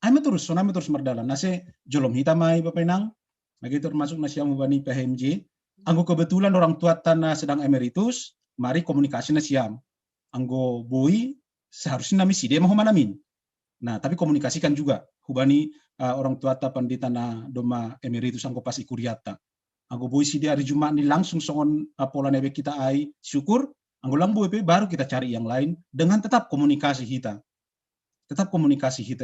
Aime terus merdalan. Nase jolom hitam ai bapenang. Bagi termasuk nasiam bani PHMJ. Anggo kebetulan orang tua tanah sedang emeritus, mari komunikasi nasiam. Anggo boy seharusnya nami side mau manamin. Nah, tapi komunikasikan juga hubani orang tua pandita na doma emeritus anggo pas ikuriata. Anggo boy side hari Jumat nih langsung songon pola nebe kita ai syukur. Anggo lang boy baru kita cari yang lain dengan tetap komunikasi kita.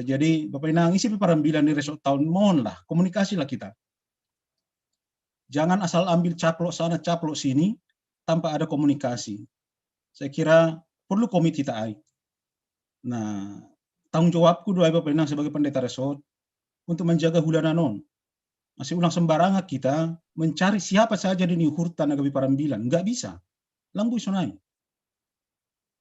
Jadi Bapak Inang isi parambilan di resort tahun mohon lah komunikasi lah kita. Jangan asal ambil caplok sana caplok sini tanpa ada komunikasi. Saya kira perlu komit kita ai. Nah, tanggung jawabku doa Bapak Inang sebagai pendeta resort untuk menjaga hulananon. Masih ulang sembarangan kita mencari siapa saja di hurtan agabi parambilan, nggak bisa. Langbu sonai.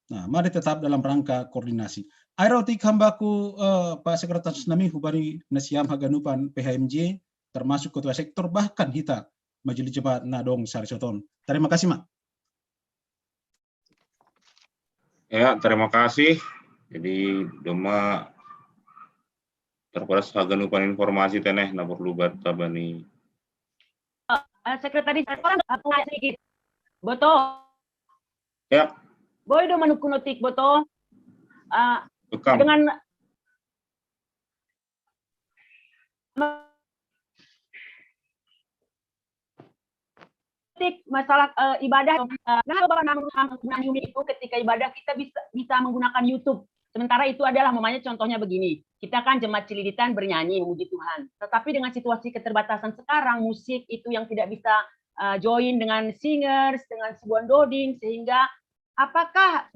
Nah, mari tetap dalam rangka koordinasi. Aerotik hambaku Pak Sekretaris Nami hubari nasiam haganupan PHMJ termasuk ketua sektor bahkan kita majelis jemaat nadong sarisoton. Terima kasih Mak. Ya, terima kasih. Jadi doma terparas haganupan informasi teneh na perlu bata bani Sekretaris sedikit. Betul. Ya. Boy do manukunotik boto. Bekam. Dengan masalah ibadah, nah Bapak menggunakan Yumi itu ketika ibadah kita bisa menggunakan YouTube. Sementara itu adalah mamanya contohnya begini, kita kan jemaat Cililitan bernyanyi memuji Tuhan, tetapi dengan situasi keterbatasan sekarang musik itu yang tidak bisa join dengan singers, dengan sebuah doding, sehingga apakah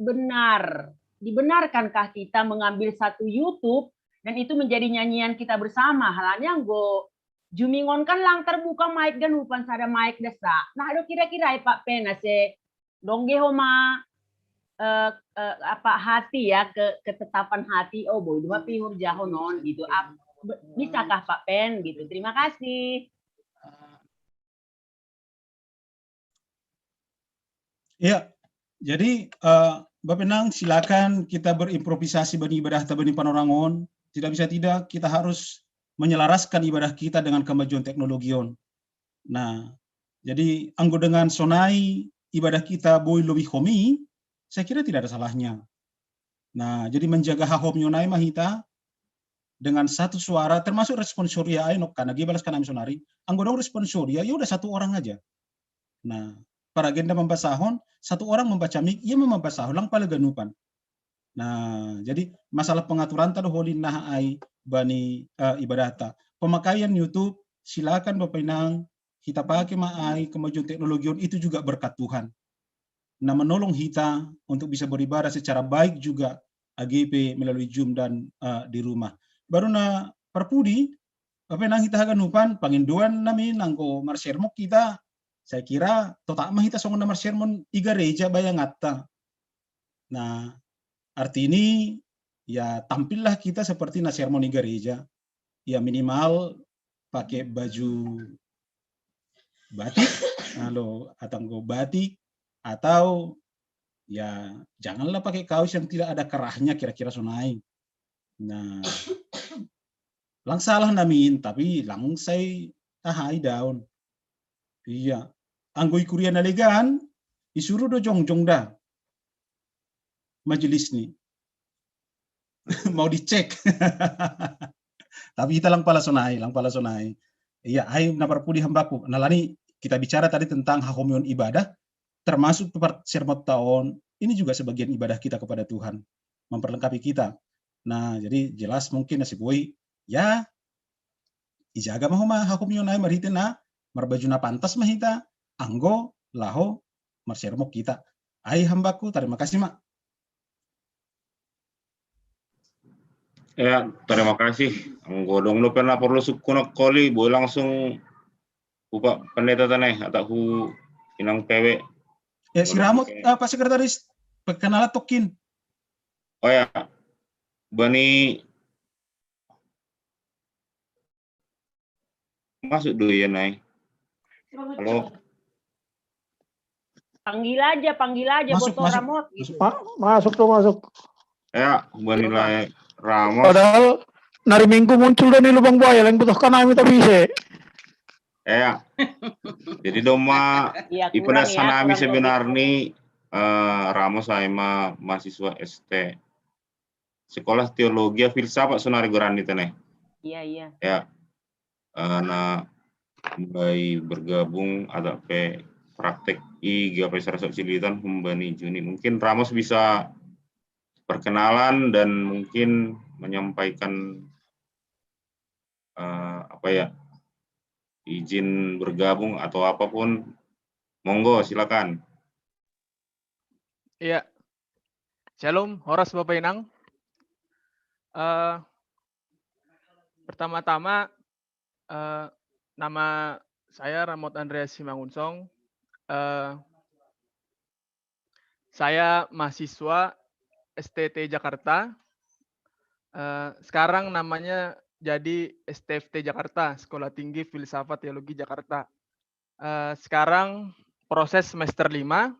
dibenarkankah kita mengambil satu YouTube dan itu menjadi nyanyian kita bersama, halanya go Jumingon kan lang terbuka mic dan upan sada mic desa. Nah, do kira-kira Pak Pen se dongge homa apa hati ya ketetapan hati oh boy dua pihur jahonon gitu. Bisakah Pak Pen gitu. Terima kasih. Ya. Jadi Bapak Penang silakan kita berimprovisasi bani ibadah tabani panorangon. Tidak bisa tidak kita harus menyelaraskan ibadah kita dengan kemajuan teknologi. Nah, jadi anggo dengan sonai ibadah kita boy lebih homi, saya kira tidak ada salahnya. Nah, jadi menjaga hahom yonai mahita dengan satu suara, termasuk responsoria ainok karena dia balas kanami sonari, anggo dong responsoria ya udah satu orang aja. Nah, para agenda membasahon, satu orang membaca mik, ia membasahon lang pala ganupan. Nah, jadi masalah pengaturan tadi holin nah ai bani ibadah ta. Pemakaian YouTube silakan Bapak Inang kita pakai maai kemajuan teknologi itu juga berkat Tuhan. Nah, menolong kita untuk bisa beribadah secara baik juga AGP melalui Zoom dan di rumah. Baru na perpudi Bapak Inang kita ganupan panginduan nami nangko marsermok kita. Saya kira totak mah kita songon na marsermon iga reja bayangatta. Nah, arti ini ya tampillah kita seperti sermon gereja, ya minimal pakai baju batik, atau batik, atau ya janganlah pakai kaos yang tidak ada kerahnya kira-kira sonai. Nah, lang salah namin tapi lang say tahai daun. Iya, anggoy kuria nalegan isuruh do jongjong dah majelis nih. Mau dicek. Tapi kita lang pala sonai. Iya, ay naparpudi hambaku. Nalani kita bicara tadi tentang hakomion ibadah, termasuk sermon tahun, ini juga sebagian ibadah kita kepada Tuhan, memperlengkapi kita. Nah, jadi jelas mungkin nasi boy, ya, ijaga mahoma hakomion ay maritin na, marbajuna pantas mahita, anggo, laho, marsermok kita. Ay hambaku, terima kasih mak. Ya, terima kasih. Anggodong lo pernah perlu sukunak koli, boleh langsung upah pendeta taneh atau hu inang pewe. Ya si Ramot, Pak Sekretaris, perkenalan tokin. Oh ya, bani masuk dulu ya nai. Halo. Panggil aja masuk, Boto Ramot. Gitu. Masuk. Ya, bani lah Ramos. Padahal hari Minggu muncul dari lubang buaya yang butuhkan kami tapi bisa. Ya. Jadi doma Ya, ibadah sanami kurang sebenarnya Ramos sama mahasiswa ST Sekolah Teologi Filsafat Sunari Gorani teneh. Iya. Ya. Nah mulai bergabung ada praktek gapai sarasok Cililitan Humbani Juni. Mungkin Ramos bisa perkenalan dan mungkin menyampaikan izin bergabung atau apapun, monggo silakan. Iya, Shalom, Horas Bapak Inang. Pertama-tama nama saya Ramot Andreas Simangunsong. Saya mahasiswa STT Jakarta, sekarang namanya jadi STFT Jakarta, Sekolah Tinggi Filsafat Teologi Jakarta. Sekarang proses semester 5,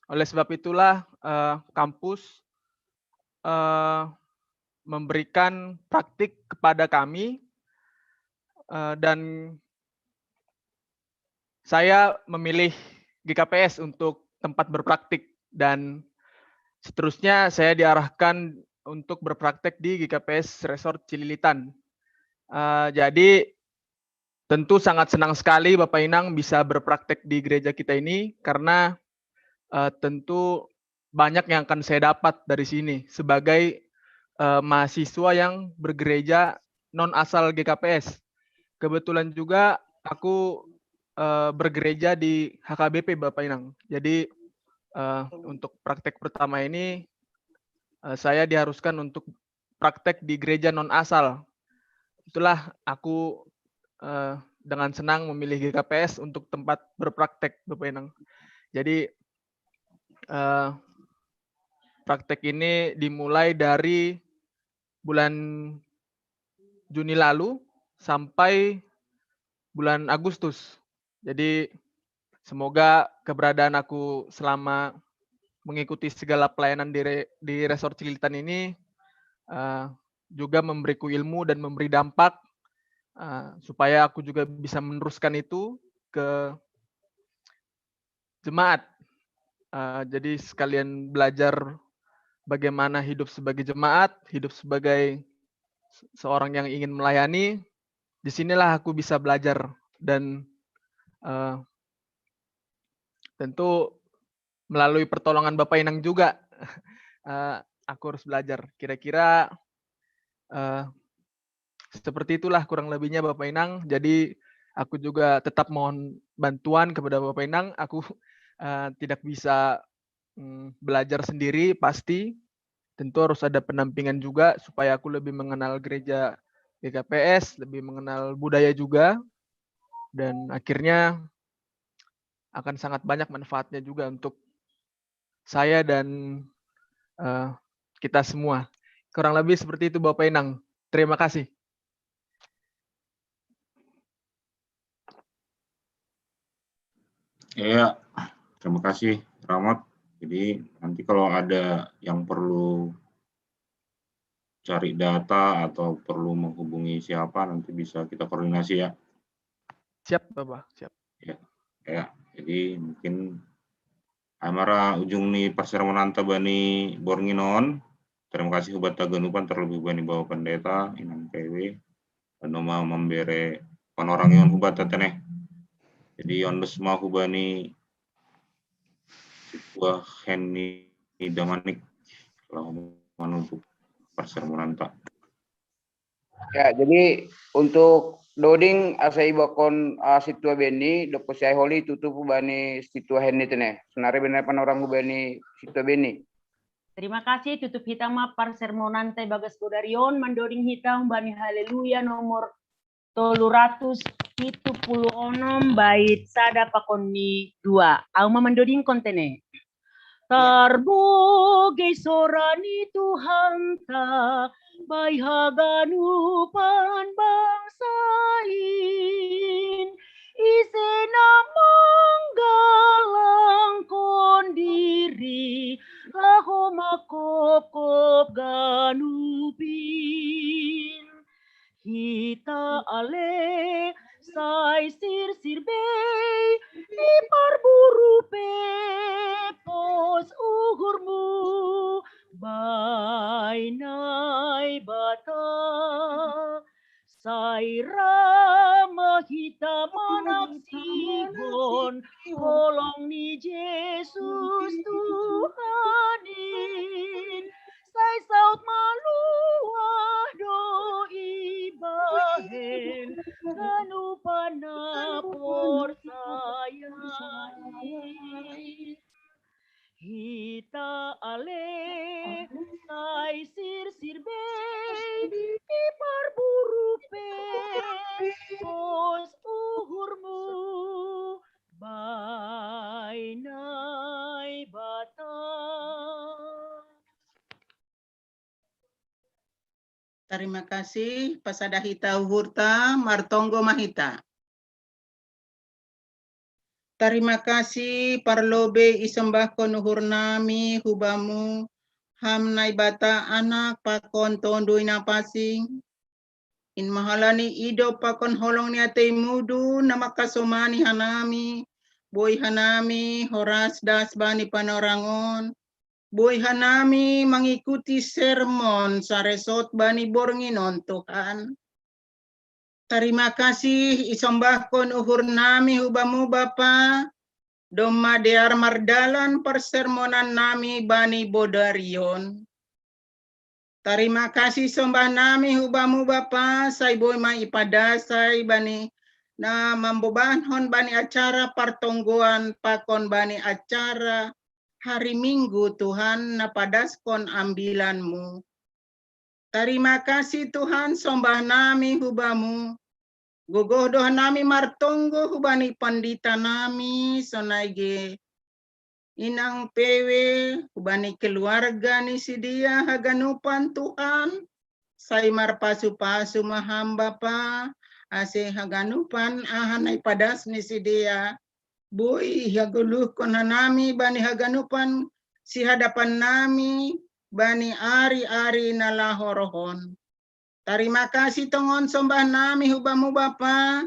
oleh sebab itulah kampus memberikan praktik kepada kami dan saya memilih GKPS untuk tempat berpraktik dan seterusnya saya diarahkan untuk berpraktek di GKPS Resort Cililitan. Jadi tentu sangat senang sekali Bapak Inang bisa berpraktek di gereja kita ini karena tentu banyak yang akan saya dapat dari sini sebagai mahasiswa yang bergereja non asal GKPS. Kebetulan juga aku bergereja di HKBP Bapak Inang. Jadi untuk praktek pertama ini saya diharuskan untuk praktek di gereja non asal. Itulah aku dengan senang memilih GKPS untuk tempat berpraktek Bapak Inang. Jadi praktek ini dimulai dari bulan Juni lalu sampai bulan Agustus. Jadi semoga keberadaan aku selama mengikuti segala pelayanan di Resort Cililitan ini juga memberiku ilmu dan memberi dampak supaya aku juga bisa meneruskan itu ke jemaat. Jadi sekalian belajar bagaimana hidup sebagai jemaat, hidup sebagai seorang yang ingin melayani. Disinilah aku bisa belajar dan tentu melalui pertolongan Bapak Inang juga aku harus belajar. Kira-kira seperti itulah kurang lebihnya Bapak Inang. Jadi aku juga tetap mohon bantuan kepada Bapak Inang. Aku tidak bisa belajar sendiri pasti. Tentu harus ada pendampingan juga supaya aku lebih mengenal gereja GKPS, lebih mengenal budaya juga. Dan akhirnya akan sangat banyak manfaatnya juga untuk saya dan kita semua. Kurang lebih seperti itu Bapak Inang. Terima kasih. Ya, terima kasih Rahmat. Jadi nanti kalau ada yang perlu cari data atau perlu menghubungi siapa nanti bisa kita koordinasi ya. Siap Bapak, siap. Ya. Jadi mungkin Amara ujung nih persermonanta bani Bornginon. Terima kasih hubat taganupan terlebih bani Bapak Pendeta Inang PW. Penoma membere panorang yon hubat teneh. Jadi yondes mau hubani sebuah Henny Damanik kalau menutup persermonanta. Ya, jadi untuk doding asai bakon situa beni doko sai holi tutup bani situa henni tene. Senare benar orang bani situa beni. Terima kasih tutup hitam persermonante Bagas Godarion mendoding hitam bani haleluya nomor 376 bait sada pakonni 2. Auma mendoding kontene. Terboge sorani Tuhan ta bai haganupan bangsain isena manggalang kondiri laho makop-kop ganupin hita ale sai sir bei di parburu pos uhurmu bainai bata sai rama hita manak sigon tolong ni Yesus Tuhanin sai saut maluah do ibahen kanu panapor sayai hita ale sai sir bei di parburu pos uhurmu bainai bata. Terima kasih Pasada Hita Uhurta Martonggo Mahita. Terima kasih Parlobe isembah konuhur nami hubamu hamnai bata anak pakon tondo ina pasing in mahalani ido pakon holong ni atei mudu nama kasomani hanami Boy hanami Horas Das Bani Panorangon. Boy hanami mengikuti sermon saresot Bani Bornginon Tuhan. Terima kasih isambahkon uhur nami hubamu Bapa. Doma dear mardalan persermonan nami Bani Bodarion. Terima kasih sembah nami hubamu Bapa, say boy ma ipadasay bani na mambobanhon bani acara partonggoan pakon bani acara hari Minggu Tuhan na padaskon ambilanmu. Terima kasih Tuhan sembah nami hubamu. Gugohdoh nami martonggo hubani pandita nami sonaige. Inang pewe, hubani keluarga ni si dia haganupan Tuhan. Say marpasu-pasu maham Bapa, ase haganupan ahanay padas ni si dia. Boy, haguluh kon hanami bani haganupan si hadapan nami bani ari-ari na lahorohon. Terima kasih tongon sombah nami hubamu Bapa.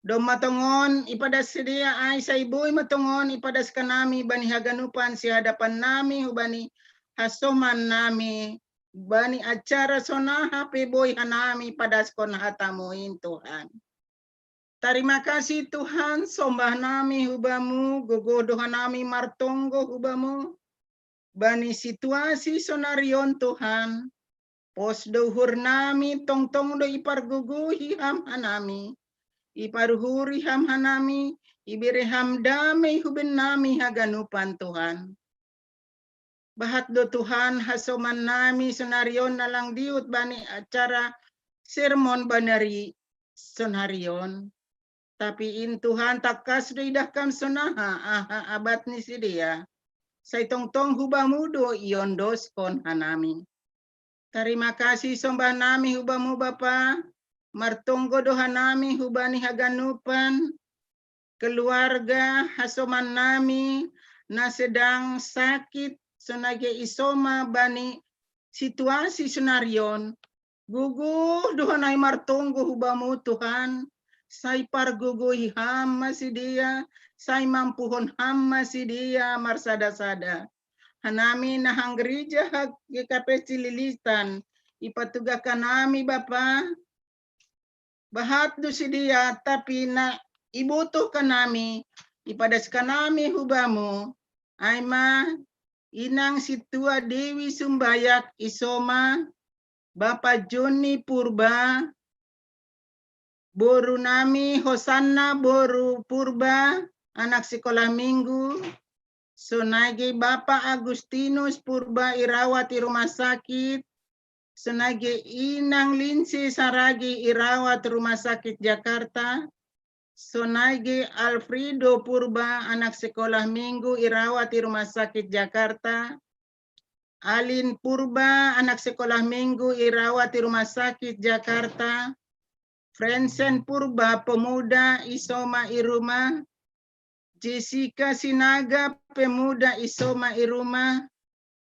Dom matongon ipadas sedia ay sa iboy matongon ipadas ka nami bani haganupan si hadapan nami hubani hasoman nami bani acara sonaha pe boy hanami padas kon hatamuin Tuhan. Terima kasih Tuhan sombah nami hubamu gogodohan nami martonggo hubamu bani situasi sonarion Tuhan. Pos dohur nami tong-tong do iparguguhi ham hanami. Iparuhuri ham hanami, ibireham damai huben nami haganupan Tuhan. Bahat do Tuhan hasoman nami sonarion nalang diut bani acara sermon banari sonarion. Tapi in Tuhan takas do idahkan sonaha aha abat ni si dia. Say tong-tong hubamudo iondos kon hanami. Terima kasih sombah nami hubamu Bapa. Martonggo doha nami hubani haganupan keluarga hasoman nami na sedang sakit sonage isoma bani situasi senarion gugu doha nai martonggo hubamu Tuhan say pargugu ham masih dia say mampuhon ham masih dia marsada-sada hanami nahang gereja hak GKP Cililitan ipatugakan nami Bapa. Bahat do si dia tapi na ibutuh ka nami ipadas ka nami hubamu ay ma inang situa Dewi Sumbayak isoma Bapa Joni Purba boru nami Hosanna boru Purba anak sekolah minggu sonage Bapa Agustinus Purba irawat di rumah sakit. Senage Inang Linsi Saragi irawat Rumah Sakit Jakarta. Sonage Alfredo Purba anak sekolah minggu irawat di Rumah Sakit Jakarta. Alin Purba anak sekolah minggu irawat di Rumah Sakit Jakarta. Frensen Purba pemuda isoma iruma. Jessica Sinaga pemuda isoma iruma.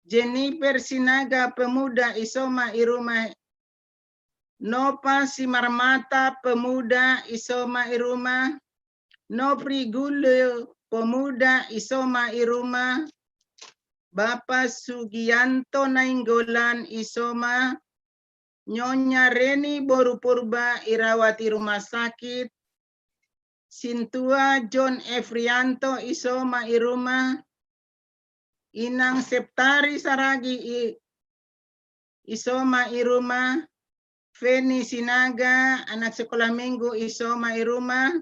Jennifer Sinaga pemuda isoma iruma. Nopa Simarmata pemuda isoma iruma. Nopri Gule pemuda isoma iruma. Bapak Sugianto Nainggolan isoma. Nyonya Reni Boru Purba irawati rumah sakit. Sintua John Efrianto isoma iruma. Inang Septari Saragi isoma iruma. Feni Sinaga anak sekolah minggu isoma iruma.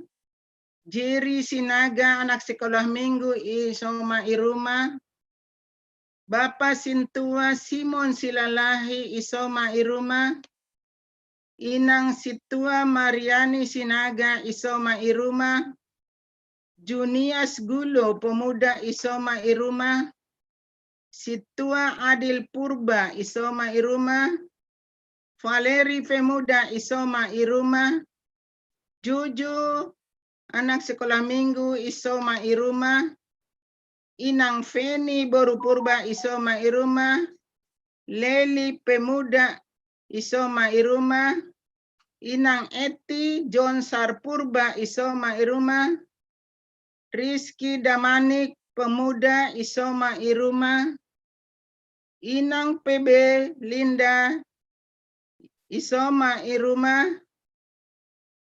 Jerry Sinaga anak sekolah minggu isoma iruma. Bapak Sintua Simon Silalahi isoma iruma. Inang Situa Mariani Sinaga isoma iruma. Junias Gulo pemuda isoma iruma. Situa Adil Purba isoma iruma. Valeri pemuda isoma iruma. Juju anak sekolah minggu isoma iruma. Inang Feni Boru Purba isoma iruma. Leli pemuda isoma iruma. Inang Eti John Sar Purba isoma iruma. Rizky Damanik Pemuda Isoma Iruma, Inang PB Linda Isoma Iruma,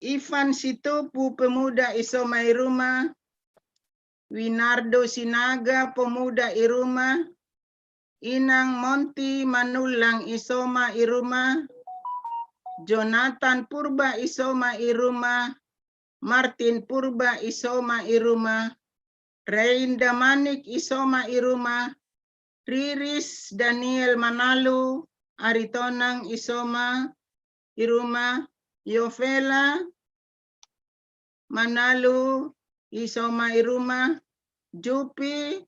Ivan Situpu Pemuda Isoma Iruma, Winardo Sinaga Pemuda Iruma, Inang Monti Manulang Isoma Iruma, Jonathan Purba Isoma Iruma, Martin Purba Isoma Iruma, Reinda Manik Isoma Iruma, Riris Daniel Manalu Aritonang Isoma Iruma, Yovela Manalu Isoma Iruma, Jupi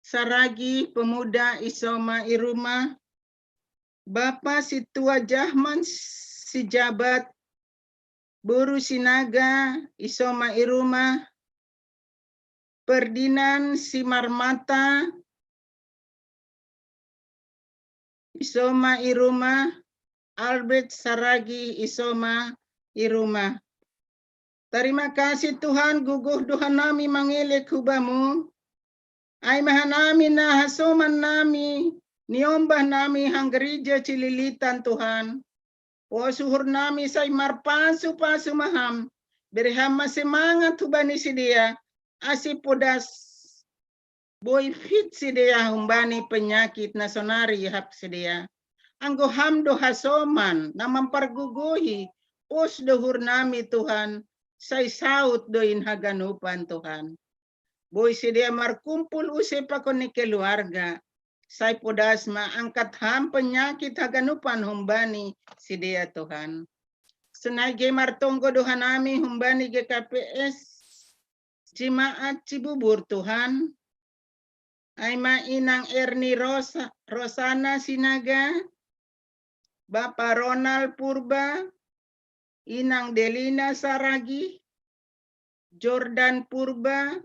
Saragi Pemuda Isoma Iruma, Bapak Situa Jahman Sijabat Buru Sinaga Isoma Iruma, Perdinan Simarmata Isoma Iruma, Albert Saragi Isoma Iruma. Terima kasih Tuhan, guguh Tuhan nami mangilik hubamu. Ay mahanami na hasoman nami, niombah nami hang gereja Cililitan Tuhan. O suhur nami say marpasu-pasu maham, berham semangat hubani si dia, asipodas boy fit si dia humbani penyakit nasonari hap si dia. Anggo hamdo hasoman na memperguguhi pos dohur nami Tuhan, say saut doin haganupan Tuhan. Boy si dia markumpul usai pakon ni keluarga. Say podas maangkat ham penyakit haganupan humbani si dia Tuhan. Sunay ge martonggo dohan nami humbani GKPS Cimaat Cibubur Tuhan. Ay mainang Erni Rosana Sinaga, Bapak Ronald Purba, Inang Delina Saragi, Jordan Purba,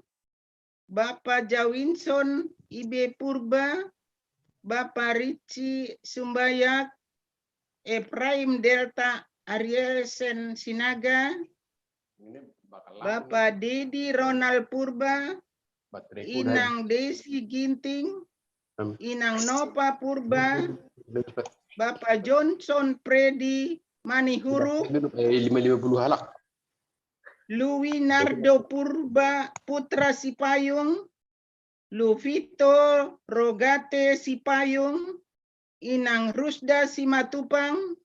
Bapak Jawinson Ibe Purba, Bapak Ricci Sumbayak, Ephraim Delta Arielsen Sinaga, Bapak Dedi Ronald Purba, Inang Desi Ginting, Inang Nopa Purba, Bapak Johnson Predi Manihuru, 50 halak. Louis Nardo Purba Putra Sipayung, Luvito Rogate Sipayung, Inang Rusda Simatupang,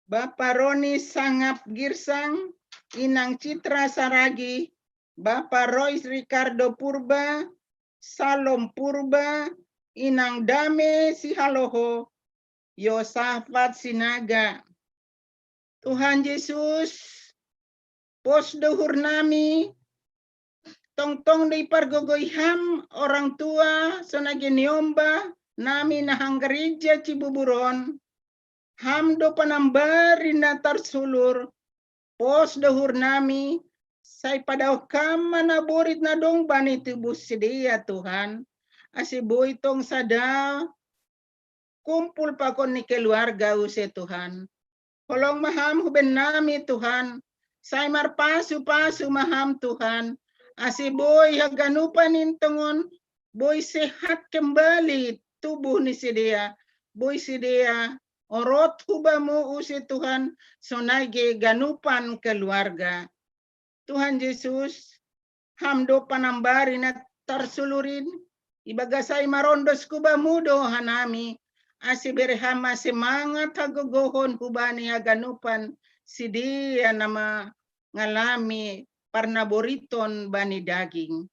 Bapak Roni Sangap Girsang, Inang Citra Saragi, Bapak Royce Ricardo Purba, Salom Purba, Inang Dame Sihaloho, Yosafat Sinaga. Tuhan Yesus, pos dohur nami, tong-tong di pargogoyham orang tua, sonagi niomba, nami nahang gereja Cibuburon, hamdo panambari na tarsulur, pos dohur nami, say padaw kama na burit na dong bani tubus sidia Tuhan, asiboy tong sada, kumpul pa kon ni keluarga use Tuhan. Kolong maham huben nami Tuhan, say marpasu-pasu maham Tuhan, asiboy haganupan intongon, boy sehat kembali tubuh ni sidia, boy sidia, orot hubamu use Tuhan, sonage ganupan keluarga. Tuhan Yesus, hamdo panambari na tarsulurin, ibagasay marondos kubamu dohanami, asiberhama semangat hagogohon hubani haganupan, sidia nama ngalami parnaboriton bani daging.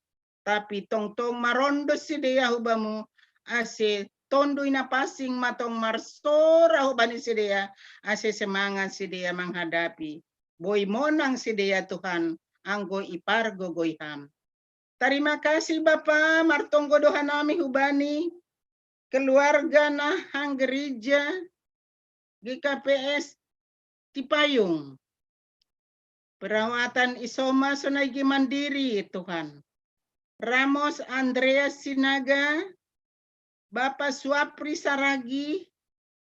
Tapi tong-tong marondos sidia hubamu, ase tondoy na pasing matong marsora hubani sidia, ase semangat sidia menghadapi. Boy monang sidia Tuhan, anggo ipargo goyham. Terima kasih Bapa, martonggo doha nami hubani, keluarga na hang gereja, GKPS Tipayung. Perawatan Isoma Sonaigi Mandiri Tuhan. Ramos Andreas Sinaga, Bapak Suapri Saragi,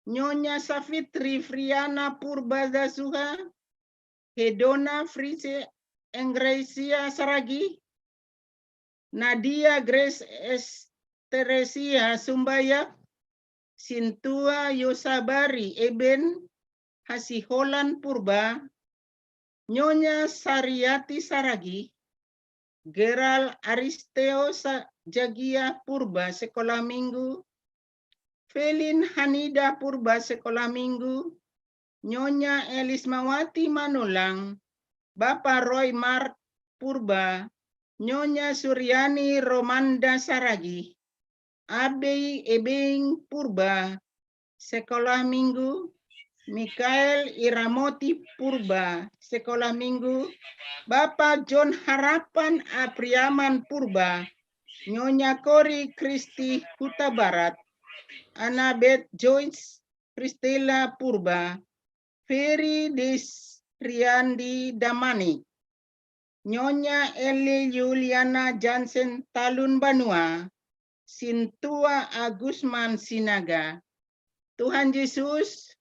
Nyonya Safitri Friana Purbadasuha, Hedona Frise Engresia Saragi, Nadia Grace Esteresia Sumbaya, Sintua Yosabari Eben Hasiholan Purba, Nyonya Sariati Saragi, Geral Aristeo Jagia Purba Sekolah Minggu, Felin Hanida Purba Sekolah Minggu, Nyonya Elismawati Manulang, Bapak Roy Mart Purba, Nyonya Suryani Romanda Saragi, Abei Ebeng Purba Sekolah Minggu, Mikael Iramoti Purba Sekolah Minggu, Bapak John Harapan Apriaman Purba, Nyonya Kori Kristi Huta Barat, Anabeth Joyce Kristela Purba, Ferry Desriandi Damani, Nyonya Eli Juliana Jansen Talun Banua, Sintua Agusman Sinaga. Tuhan Yesus,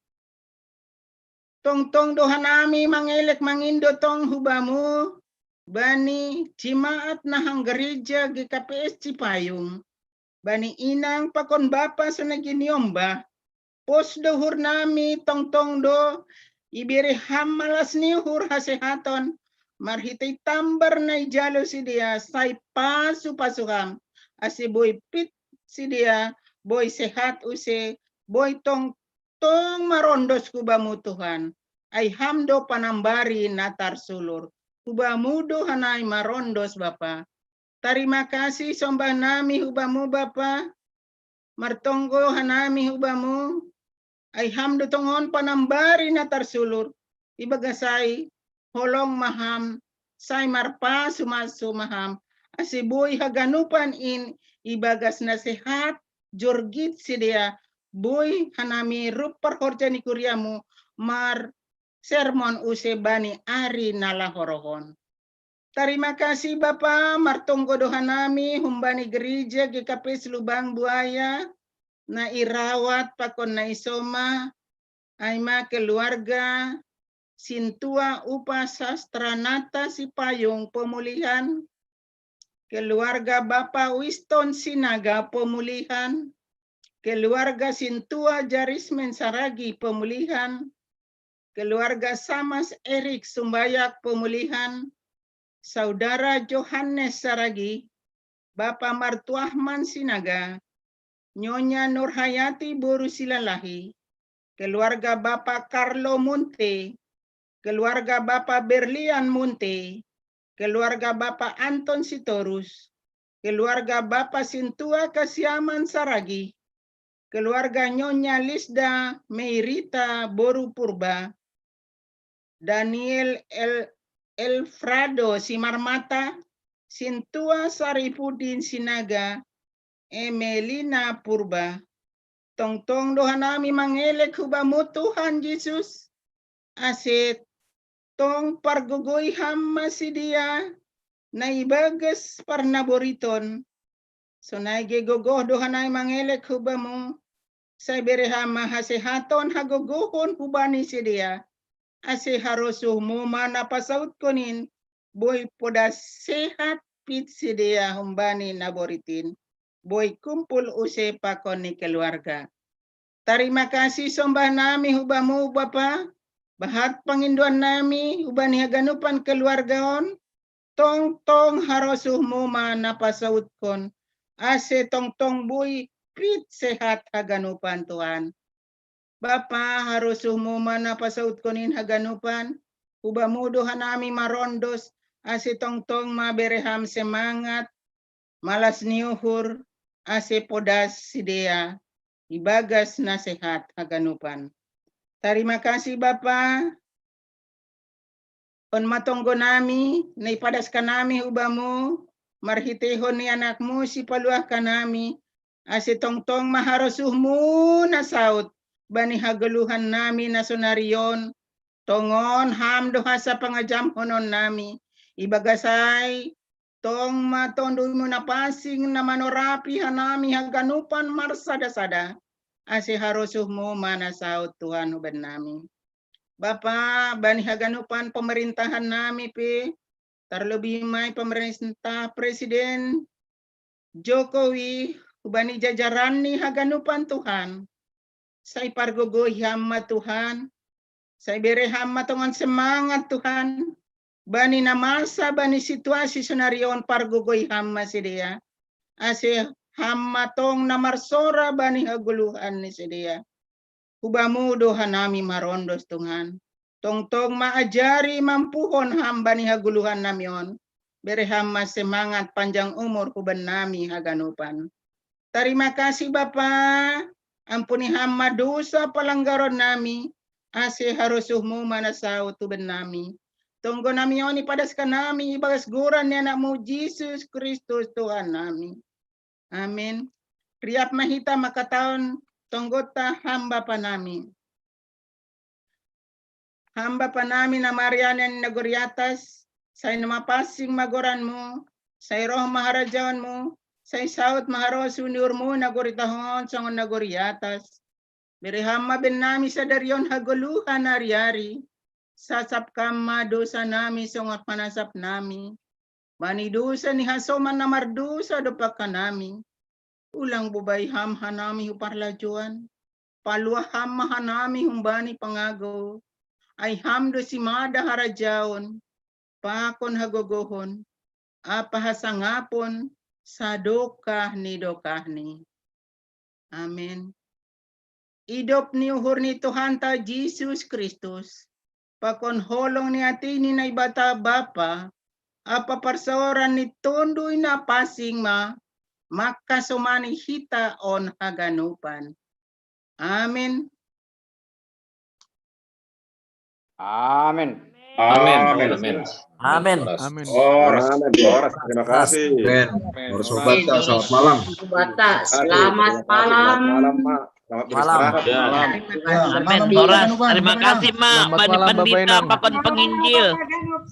tong doha nami mangelek mangindo tong hubamu, bani jimaat nahang gereja GKPS Cipayung, bani inang pakon bapa sanaginiomba, pos dohur nami tong do, ibere hamalas niuhur hasehaton, marhitai tambar na ijalo si dia, say pasu pasuham, ase boy pit si dia, boy sehat use, boy tong marondos kubamu Tuhan, ay hamdo panambari natar sulur, kubamudo hanay marondos Bapa. Terima kasih sombah nami hubamu Bapa, martonggo hanami hubamu, ay hamdo tongon panambari natar sulur, ibagasay, holong maham, say marpa sumasumaham, asiboy haganupan in ibagas na sehat, jorgit sidia, boy hanami rupar horja ni kuryamu, mar sermon use bani ari nalahorohon. Terima kasih Bapa, martonggo doha nami, humbani gereja GKP Lubang Buaya, na irawat pakon na isoma, ayma keluarga, Sintua Upa Sastranata Sipayung pemulihan, keluarga Bapak Winston Sinaga pemulihan, keluarga Sintua Jarismen Saragi pemulihan, keluarga Samas Erik Sumbayak pemulihan, saudara Johannes Saragi, Bapak Martuahman Sinaga, Nyonya Nurhayati Boru Silalahi, keluarga Bapak Carlo Munte, keluarga Bapak Berlian Munte, keluarga Bapak Anton Sitorus, keluarga Bapak Sintua Kasiaman Saragi, keluarga Nyonya Lisda Meirita Boru Purba, Daniel Elfrado Simarmata, Sintua Saripudin Sinaga, Emelina Purba, tong doha nami mangelek hubamu Tuhan Yesus, aset tong pargugoy hamma si dia, na ibagas parnaboriton, so naige gogoh doha nami mangelek hubamu, say berehama hasehaton hagogohon hubani si dia, ase harosuh mo manapasaut konin, boy poda sehat pit si dia humbani naboritin, boy kumpul use pakon ni keluarga. Terima kasih sombah nami hubamu Bapa, bahat panginduan nami ubani haganupan keluargaon, tong harosuh mo manapasaut kon, ase tong boy pit sehat haganupan Tuhan. Bapa harosuh mo manapasaut konin haganupan, ubamu doha nami marondos, ase tong mabereham semangat, malas niuhur, ase podas sidea, ibagas na sehat haganupan. Terima kasih Bapa, on matonggo nami, naipadaskan nami ubamu, marhitehon ni anakmu si paluah kanami, ase tong maharosuhmu na saut, bani hagaluhan nami na sonarion, tongon ham doha sa pangajam honon nami, ibagasay, tong matondoy mo na pasing na manorapi hanami haganupan marsada-sada, ase harusuhmu mana saut Tuhan uban nami. Bapa, bani haganupan pemerintahan nami terlebih mai pemerintah Presiden Jokowi, ubani jajaran ni haganupan Tuhan. Saya pargogoy hamma Tuhan. Saya beri hamma tongan semangat Tuhan. Bani namasa, bani situasi senarion pargogoy hamma sedia. Ase hamma tong namarsora bani haguluhan ni sedia. Hubamu doha nami marondos Tuhan. Tong-tong maajari mampuhon hamba ni haguluhan namion. Beri hamma semangat panjang umur huban nami haganupan. Terima kasih Bapa. Ampuni hamma dosa pelanggaran nami. Ase harusuhmu manasau tuben nami. Tunggu nami oni padaskan nami. Bagas guran ni anakmu Yesus Kristus Tuhan nami. Amin. Riap mahita makataon tonggota hamba panami. Hamba panami na Marianan naguriatas, say namapasing magoranmu, say roh maharajawanmu, say saut maharosu niurmu naguritahon sangon naguriatas. Birihama ben nami sa daryon haguluhan ari-ari, sasap kama dosa nami sangot manasap nami. Bani dosa ni hasoman na mardosa dopak ka nami. Ulang bubay ham hanami huparlajuan, paluah ham hanami humbani pangagaw. Ay hamdo si mada harajaon, pakon hagogohon, apahasangapon, sa dokah ni. Amen. Idop ni uhur ni Tuhan ta Jesus Kristus, pakon holong ni atini na ibata Bapa, apa parsaoran ni tunduy na pasing makasumani hita on haganupan. Amen. Amin. Amin. Amin. Amin. Amin. Horas, terima kasih. Amin. Sobat, selamat malam. Bata, selamat malam. Selamat beristirahat. Malam. Amin. Horas, terima kasih Mak. Bani pendeta pakon penginjil.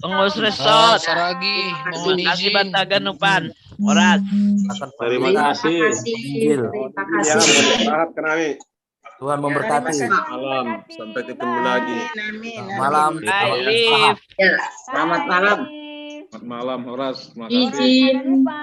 Pengurus resort. Saragi, mohon Terima kasih izin. Bata Ganupan. Horas. Terima kasih. Terima kasih. Beristirahat ke nami. Tuhan memberkati. Malam. Sampai ketemu lagi. Amin. Malam. Bye, Liv. Ya, selamat malam. Selamat malam, Horas. Terima kasih. Izin.